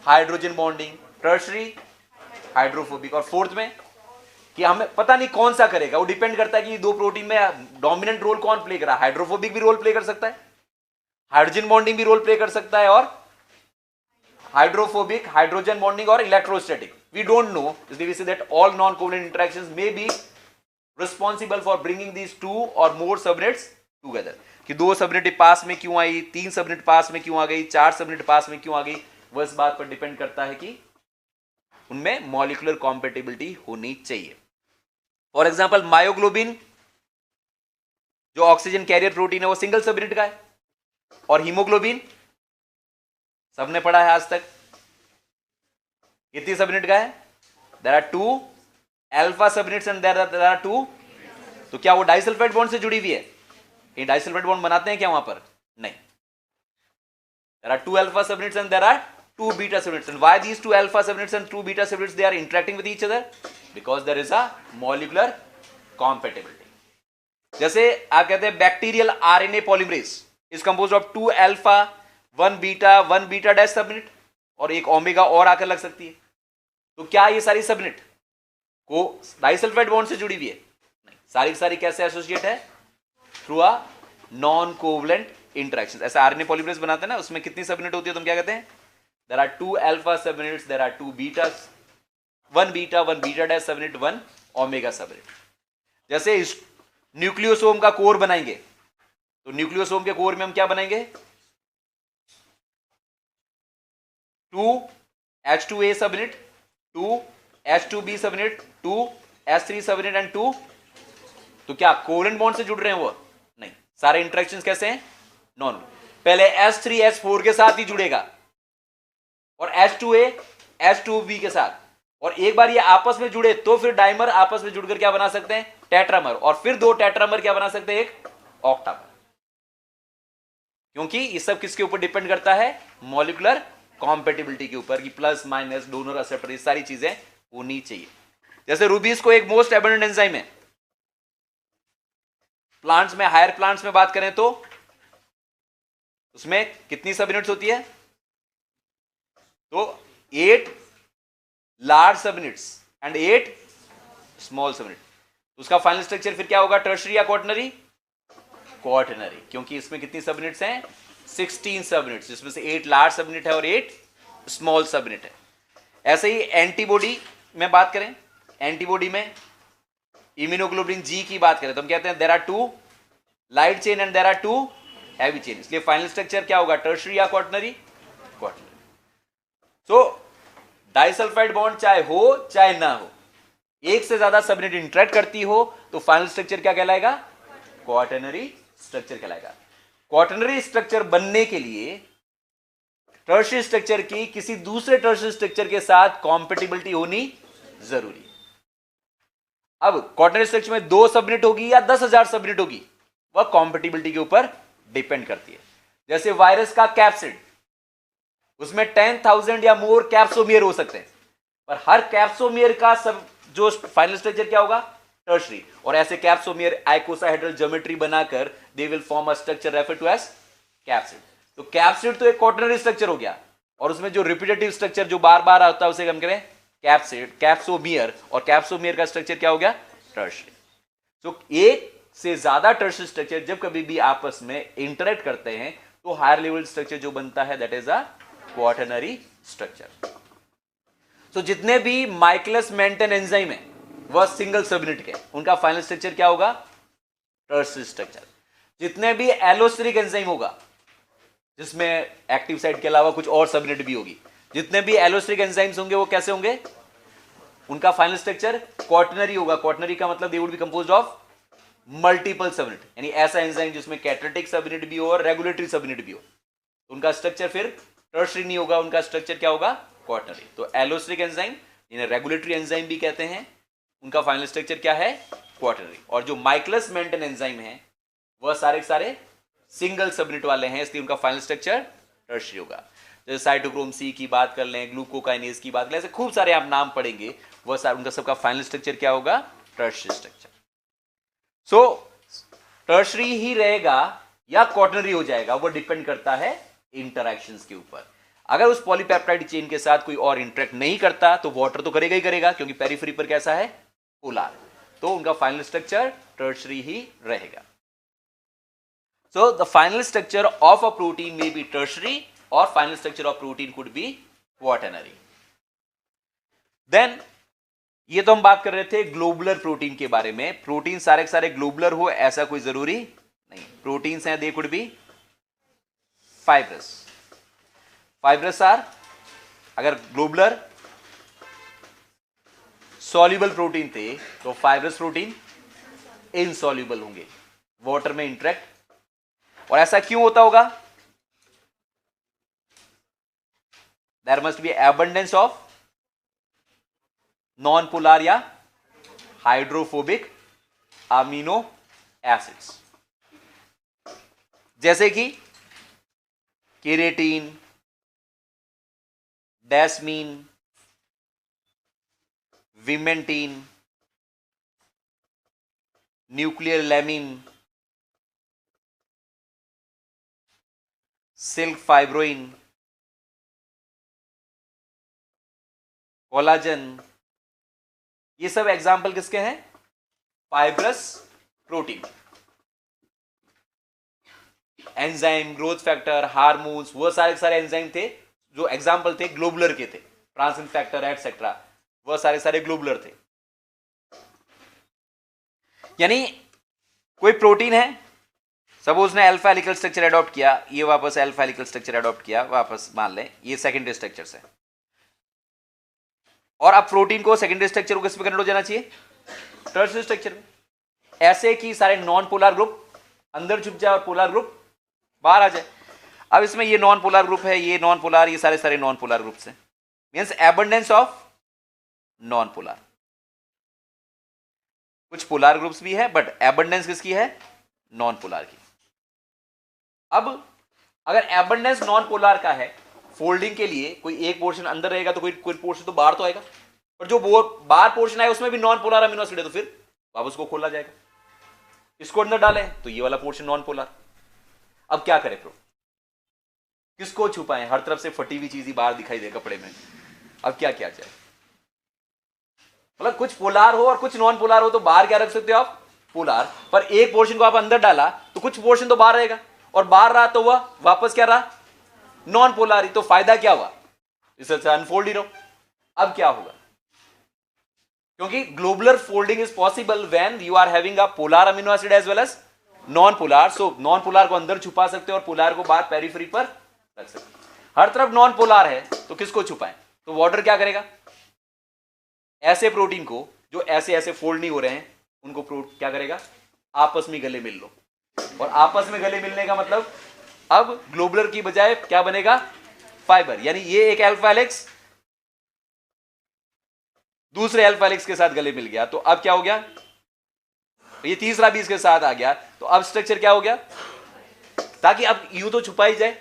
A: hydrogen bonding, tertiary hydrophobic, और फोर्थ में कि हमें पता नहीं कौन सा करेगा, वो डिपेंड करता है कि दो प्रोटीन में डोमिनेंट रोल कौन प्ले कर रहा है. हाइड्रोफोबिक भी रोल प्ले कर सकता है, हाइड्रोजन बॉन्डिंग भी रोल प्ले कर सकता है, और हाइड्रोफोबिक, हाइड्रोजन बॉन्डिंग और इलेक्ट्रोस्टैटिक. वी डोंट नो, इसलिए we say that all non covalent interactions may be responsible for bringing these two or more subnets together. कि दो सबनेट पास में क्यों आई, तीन सबनेट पास में क्यों आ गई, चार सबनेट पास में क्यों आ गई, वह इस बात पर डिपेंड करता है कि उनमें मॉलिक्यूलर कॉम्पेटिबिलिटी होनी चाहिए. फॉर एग्जांपल मायोग्लोबिन जो ऑक्सीजन कैरियर प्रोटीन है वो सिंगल सबनेट का है, और हीमोग्लोबिन सबने पढ़ा है आज तक, कितनी सबनेट का है, there are two alpha subunits and there are two. तो क्या वो डाइसल्फाइड बॉन्ड से जुड़ी हुई है, ये डाइसल्फाइड बॉन्ड बनाते हैं क्या वहां पर, नहीं. There are two alpha subunits and there are two beta subunits. And why these two alpha subunits and two beta subunits they are interacting with each other? Because there is a molecular compatibility. जैसे आप कहते हैं bacterial RNA polymerase is composed of two alpha, one beta dash subunit, और एक omega और आकर लग सकती है. तो क्या ये सारी सबनेट को डाइसल्फाइड बॉन्ड से जुड़ी हुई है, नहीं. सारी सारी कैसे एसोसिएट है, through a non covalent interaction. ऐसा आरएनए पॉलीमरेज बनाते हैं ना, उसमें कितनी सबनेट होती है, तो हम क्या कहते हैं, there are two alpha subunits, there are two betas, one beta dash subunit, one omega subunit. जैसे इस न्यूक्लियोसोम का कोर बनाएंगे, तो न्यूक्लियोसोम के कोर में हम क्या बनाएंगे, 2H2A subnet, 2H2B subnet, 2H3 subnet and 2. तो क्या कोवलेंट बॉन्ड से जुड़ रहे हैं वो, नहीं. सारे इंटरेक्शंस कैसे हैं, नॉन. पहले H3H4 के साथ ही जुड़ेगा, और H2A H2B के साथ, और एक बार ये आपस में जुड़े तो फिर डाइमर आपस में जुड़कर क्या बना सकते हैं, टेट्रामर, और फिर दो टेट्रामर क्या बना सकते हैं, एक ऑक्टामर. क्योंकि ये सब किसके ऊपर डिपेंड करता है, मॉलिक्यूलर कॉम्पेटिबिलिटी के ऊपर, कि प्लस माइनस डोनर एक्सेप्टर ये सारी चीजें होनी चाहिए. जैसे रूबीज को एक मोस्ट एबंडेंट एंजाइम है. प्लांट्स में, हायर प्लांट्स में बात करें तो उसमें कितनी सब यूनिट्स होती है, तो 8 लार्ज सब यूनिट्स एंड 8 स्मॉल सब यूनिट. उसका फाइनल स्ट्रक्चर फिर क्या होगा, टर्शरी या क्वाटरनरी, क्वाटरनरी, क्योंकि इसमें कितनी सब यूनिट्स हैं, 16 सब यूनिट्स, जिसमें से 8 लार्ज सब यूनिट है और 8 स्मॉल सब यूनिट है. ऐसे ही एंटीबॉडी में बात करें, एंटीबॉडी में इम्यूनोग्लोबुलिन जी की बात करें तो हम कहते हैं there are 2 light chain and there are 2 heavy chain. इसलिए फाइनल स्ट्रक्चर क्या होगा, टर्शरी या quaternary, quaternary. So disulphide bond चाहे हो चाहे ना हो, एक से ज्यादा सबनेट इंटरेक्ट करती हो तो फाइनल स्ट्रक्चर क्या कहलाएगा, क्वाटरनरी स्ट्रक्चर कहलाएगा. क्वाटरनरी स्ट्रक्चर बनने के लिए टर्शियरी स्ट्रक्चर की किसी दूसरे टर्शियरी स्ट्रक्चर के साथ कॉम्पेटिबिलिटी होनी जरूरी. अब क्वाटरनरी स्ट्रक्चर में 2 सबनेट होगी या 10,000 सबनेट होगी, वह कॉम्पेटिबिलिटी के ऊपर डिपेंड करती है. जैसे वायरस का कैप्सिड, उसमें 10,000 या मोर कैप्सोमियर हो सकते हैं, पर हर कैप्सोमियर का सब जो फाइनल स्ट्रक्चर क्या होगा, टर्शरी. और ऐसे कैप्सोमियर आइकोसाहेड्रल ज्योमेट्री बनाकर they will form a structure refer to as capsid. तो कैप्सिड तो एक क्वाटरनरी स्ट्रक्चर हो गया, और उसमें जो रिपीटेटिव स्ट्रक्चर जो बार बार आता है उसे हम करें कैप्सिड, कैप्सोमियर, और कैप्सोमियर का स्ट्रक्चर क्या हो गया, टर्शियरी। तो एक से ज्यादा टर्शियरी स्ट्रक्चर जब कभी भी आपस में इंटरेक्ट करते हैं तो हायर लेवल स्ट्रक्चर जो बनता है that is a quaternary structure. तो जितने भी माइकलिस मेंटेन एंजाइम है वह सिंगल सबयूनिट के, उनका फाइनल स्ट्रक्चर क्या होगा, टर्शियरी स्ट्रक्चर। जितने भी एलोस्टेरिक एंजाइम होगा जिसमें एक्टिव साइट के अलावा कुछ और सबयूनिट भी होगी, जितने भी एलोस्टेरिक एंजाइम्स होंगे वो कैसे होंगे, उनका फाइनल स्ट्रक्चर क्वाटरनरी होगा। क्वाटरनरी का मतलब they would be composed of multiple subunit, यानी ऐसा एंजाइम जिसमें कैटालिटिक सबयूनिट भी हो और रेगुलेटरी सबयूनिट भी हो, उनका स्ट्रक्चर फिर टर्शियरी नहीं होगा, उनका स्ट्रक्चर क्या होगा, क्वाटरनरी। तो एलोस्टेरिक एंजाइम इन्हें रेगुलेटरी एंजाइम भी कहते हैं, उनका फाइनल स्ट्रक्चर क्या है, क्वाटरनरी। और जो माइकलिस मेंटेन एंजाइम है वह सारे सारे सिंगल सबयूनिट वाले हैं, इसलिए उनका फाइनल स्ट्रक्चर टर्शियरी होगा। जैसे साइटोक्रोम सी की बात कर लें, ग्लूकोकाइनेज की बात कर लें, ऐसे खूब सारे आप नाम पढ़ेंगे, वह सारे उनका सबका फाइनल स्ट्रक्चर क्या होगा, टर्शियरी स्ट्रक्चर। सो टर्शियरी ही रहेगा या क्वाटरनरी हो जाएगा, वो डिपेंड करता है इंटरैक्शंस के ऊपर। अगर उस पॉलीपेप्टाइड चेन के साथ कोई और इंटरेक्ट नहीं करता तो वाटर तो करेगा ही करेगा, क्योंकि पेरिफेरी पर कैसा है, पोलर, तो उनका फाइनल स्ट्रक्चर टर्शियरी ही रहेगा। So the final structure of a protein may be tertiary और final structure of protein could be quaternary. Then ये तो हम बात कर रहे थे ग्लोबुलर प्रोटीन के बारे में। प्रोटीन सारे के सारे ग्लोबुलर हो ऐसा कोई जरूरी नहीं, प्रोटीन्स हैं they could be fibrous. Fibrous are, अगर ग्लोबुलर सॉल्युबल प्रोटीन थे तो फाइब्रस प्रोटीन इनसॉल्युबल होंगे, वाटर में इंटरेक्ट। और ऐसा क्यों होता होगा, there must be abundance of non polar या हाइड्रोफोबिक अमीनो एसिड्स, जैसे कि keratin, desmin, vimentin, nuclear lamin, silk fibroin, collagen, ये सब एग्जाम्पल किसके हैं, fibrous protein. Enzyme, growth factor, hormones, वो सारे सारे एंजाइम थे जो एग्जाम्पल थे ग्लोबुलर के थे, ट्रांसिन फैक्टर एटसेट्रा, वह सारे सारे ग्लोबुलर थे। यानी कोई प्रोटीन है, सपोज ने अल्फा हेलिकल स्ट्रक्चर अडॉप्ट किया, ये वापस अल्फा हेलिकल स्ट्रक्चर अडॉप्ट किया, वापस मान लें ये सेकेंडरी स्ट्रक्चर से, और अब प्रोटीन को सेकेंडरी स्ट्रक्चर को किस पे कन्वर्ट हो जाना चाहिए, टर्शियरी स्ट्रक्चर में। ऐसे कि सारे नॉन पोलर ग्रुप अंदर छुप जाए और पोलर ग्रुप बाहर आ जाए। अब इसमें ये नॉन पोलर ग्रुप है, ये नॉन पोलर, ये सारे सारे नॉन पोलर ग्रुप्स हैं, means abundance of non polar. कुछ पोलर ग्रुप्स भी है बट एबंडेंस किसकी है, नॉन पोलर की। अब अगर एबंडेंस नॉन पोलर का है, फोल्डिंग के लिए कोई एक पोर्शन अंदर रहेगा तो कोई पोर्शन तो बाहर तो आएगा, और जो बाहर पोर्शन आए उसमें भी नॉन पोलर अमीनो एसिड है तो फिर वापस को खोला जाएगा। इसको अंदर डालें तो ये वाला पोर्शन नॉन पोलर। अब क्या करें प्रो, किसको छुपाएं, हर तरफ से फटी हुई चीज ही बाहर दिखाई दे कपड़े में, अब क्या किया जाए। मतलब कुछ पोलर हो और कुछ नॉन पोलर हो तो बाहर क्या रख सकते हो आप, पोलर, पर एक पोर्शन को आप अंदर डाला तो कुछ पोर्शन तो बाहर रहेगा, और बाहर रहा तो वह वापस क्या रहा, नॉन पोलर ही। तो फायदा क्या हुआ, इसे अनफोल्ड ही रहो। अब क्या होगा, क्योंकि globular folding is possible when you are having a polar amino acid as well as non polar. So non polar को अंदर छुपा सकते हो और पोलर को बाहर पेरिफेरी पर रख सकते हो। हर तरफ नॉन पोलर है तो किसको छुपाएं, तो वाटर क्या करेगा, ऐसे प्रोटीन को जो ऐसे ऐसे फोल्ड नहीं हो रहे हैं उनको क्या करेगा, आपस में गले मिल लो। और आपस में गले मिलने का मतलब अब ग्लोबुलर की बजाय क्या बनेगा, फाइबर। यानी ये एक अल्फा हेलिक्स दूसरे अल्फा हेलिक्स के साथ गले मिल गया, तो अब क्या हो गया, ये तीसरा भी इसके साथ आ गया, तो अब स्ट्रक्चर क्या हो गया, ताकि अब यूं तो छुपा ही जाए,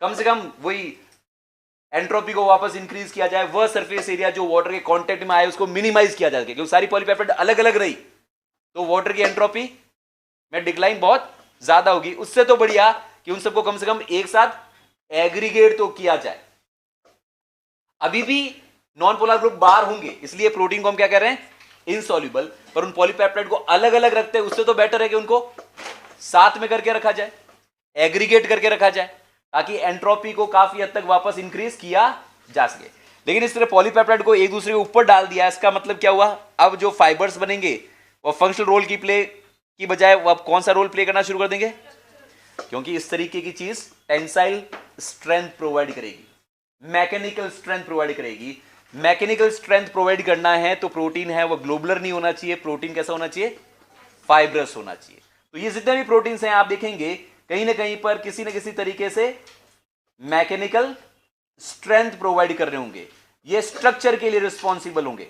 A: कम से कम वही एंट्रोपी को वापस इंक्रीज किया जाए, वह सरफेस एरिया जो वाटर के कांटेक्ट में आए उसको मिनिमाइज किया जाए, क्योंकि सारी पॉलीपेप्टाइड अलग अलग रही तो वाटर की एंट्रोपी में डिक्लाइन बहुत ज्यादा होगी। उससे तो बढ़िया कि उन सबको कम से कम एक साथ एग्रीगेट तो किया जाए। अभी भी नॉन पोलर ग्रुप बाहर होंगे, इसलिए प्रोटीन को हम क्या कह रहे हैं, इनसॉल्युबल। पर उन पॉलीपेप्टाइड को अलग अलग रखते हैं, उससे तो बेटर है कि उनको साथ में करके रखा जाए, एग्रीगेट करके रखा जाए, ताकि एंट्रोपी को काफी हद तक वापस इंक्रीज किया जा सके। लेकिन इस तरह पॉलीपेप्टाइड को एक दूसरे के ऊपर डाल दिया, इसका मतलब क्या हुआ, अब जो फाइबर्स बनेंगे वो फंक्शनल रोल की बजाय वो अब कौन सा रोल प्ले करना शुरू कर देंगे, क्योंकि इस तरीके की चीज टेंसाइल स्ट्रेंथ प्रोवाइड करेगी, मैकेनिकल स्ट्रेंथ प्रोवाइड करेगी। मैकेनिकल स्ट्रेंथ प्रोवाइड करना है तो प्रोटीन है वो ग्लोबुलर नहीं होना चाहिए, प्रोटीन कैसा होना चाहिए, फाइब्रस होना चाहिए। तो ये जितने भी प्रोटीन्स हैं आप देखेंगे कहीं ना कहीं पर किसी न किसी तरीके से मैकेनिकल स्ट्रेंथ प्रोवाइड कर रहे होंगे, ये स्ट्रक्चर के लिए रिस्पॉन्सिबल होंगे।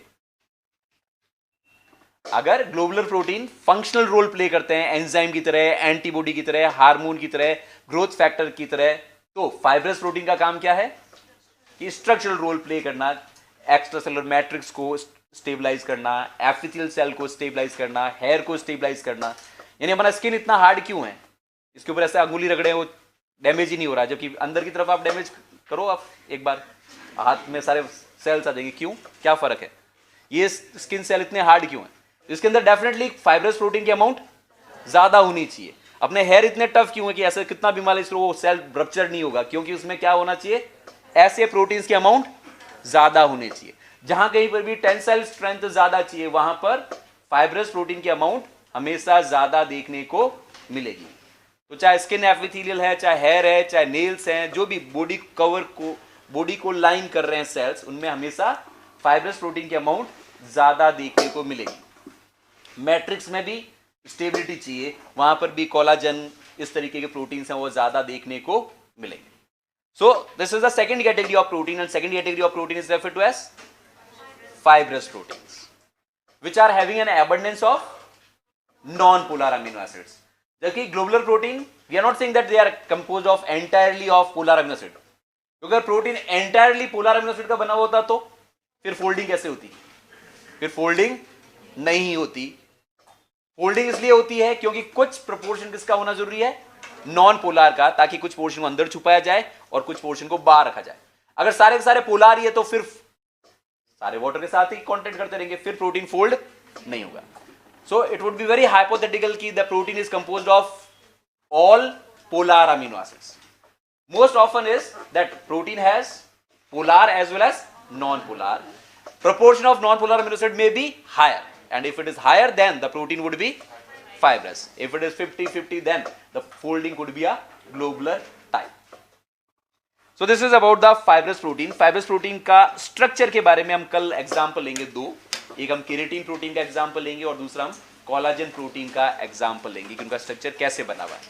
A: अगर globular protein functional role play करते हैं एंजाइम की तरह, एंटीबॉडी की तरह, हार्मोन की तरह, ग्रोथ फैक्टर की तरह, तो फाइब्रस प्रोटीन का काम क्या है कि स्ट्रक्चरल रोल प्ले करना, एक्स्ट्रा सेलुलर मैट्रिक्स को स्टेबलाइज करना, एपिथेलियल सेल को स्टेबलाइज करना, हेयर को स्टेबलाइज करना। यानी हमारा स्किन इतना हार्ड क्यों है, इसके ऊपर ऐसे अंगुली रगड़े वो डैमेज ही नहीं हो रहा, जबकि अंदर की तरफ आप डैमेज करो, आप एक बार हाथ में सारे सेल्स आ जाएंगे, क्यों, क्या फर्क है, ये स्किन सेल इतने हार्ड क्यों है, इसके अंदर डेफिनेटली फाइब्रस प्रोटीन की अमाउंट ज्यादा होनी चाहिए। अपने हेयर इतने टफ क्यों है कि ऐसे कितना भी मालिश करो वो सेल रप्चर नहीं होगा, क्योंकि उसमें क्या होना चाहिए, ऐसे प्रोटीन्स की अमाउंट ज्यादा होनी चाहिए। जहां कहीं पर भी टेंसाइल स्ट्रेंथ ज्यादा चाहिए वहां पर फाइब्रस प्रोटीन की अमाउंट हमेशा ज्यादा देखने को मिलेगी। तो चाहे स्किन एपिथेलियल है, चाहे हेयर है, चाहे नेल्स हैं, जो भी बॉडी कवर को, बॉडी को लाइन कर रहे हैं सेल्स, उनमें हमेशा फाइब्रस प्रोटीन की अमाउंट ज्यादा देखने को मिलेगी। मैट्रिक्स में भी स्टेबिलिटी चाहिए, वहां पर भी कोलाजन, इस तरीके के प्रोटीन्स हैं वो ज्यादा देखने को मिलेंगे। So this is the second category of protein, and second category of protein is referred to as fibrous proteins which are having an abundance of non-polar amino acids. जबकि globular protein we are not saying that they are composed of entirely of polar amino acid, क्योंकि अगर protein entirely polar amino acid का बना हुआ होता तो फिर folding कैसे होती, फिर फोल्डिंग नहीं होती। फोल्डिंग इसलिए होती है क्योंकि कुछ प्रोपोर्शन किसका होना जरूरी है, नॉन पोलर का, ताकि कुछ पोर्शन को अंदर छुपाया जाए और कुछ पोर्शन को बाहर रखा जाए। अगर सारे के सारे पोलर ही है तो फिर सारे वाटर के साथ ही कांटेक्ट करते रहेंगे, फिर प्रोटीन फोल्ड नहीं होगा। So it would be very hypothetical कि the protein is composed of all polar amino acids. Most often is that protein has polar as well as non polar. Proportion of non-polar amino acid may be higher, and if it is higher, then the protein would be fibrous. If it is 50-50, then the folding could be a globular type. So this is about the fibrous protein. Fibrous protein का structure के बारे में हम कल example लेंगे दो, एक हम केराटिन प्रोटीन का example लेंगे और दूसरा हम कोलाजन प्रोटीन का example लेंगे कि उनका structure कैसे बना हुआ है।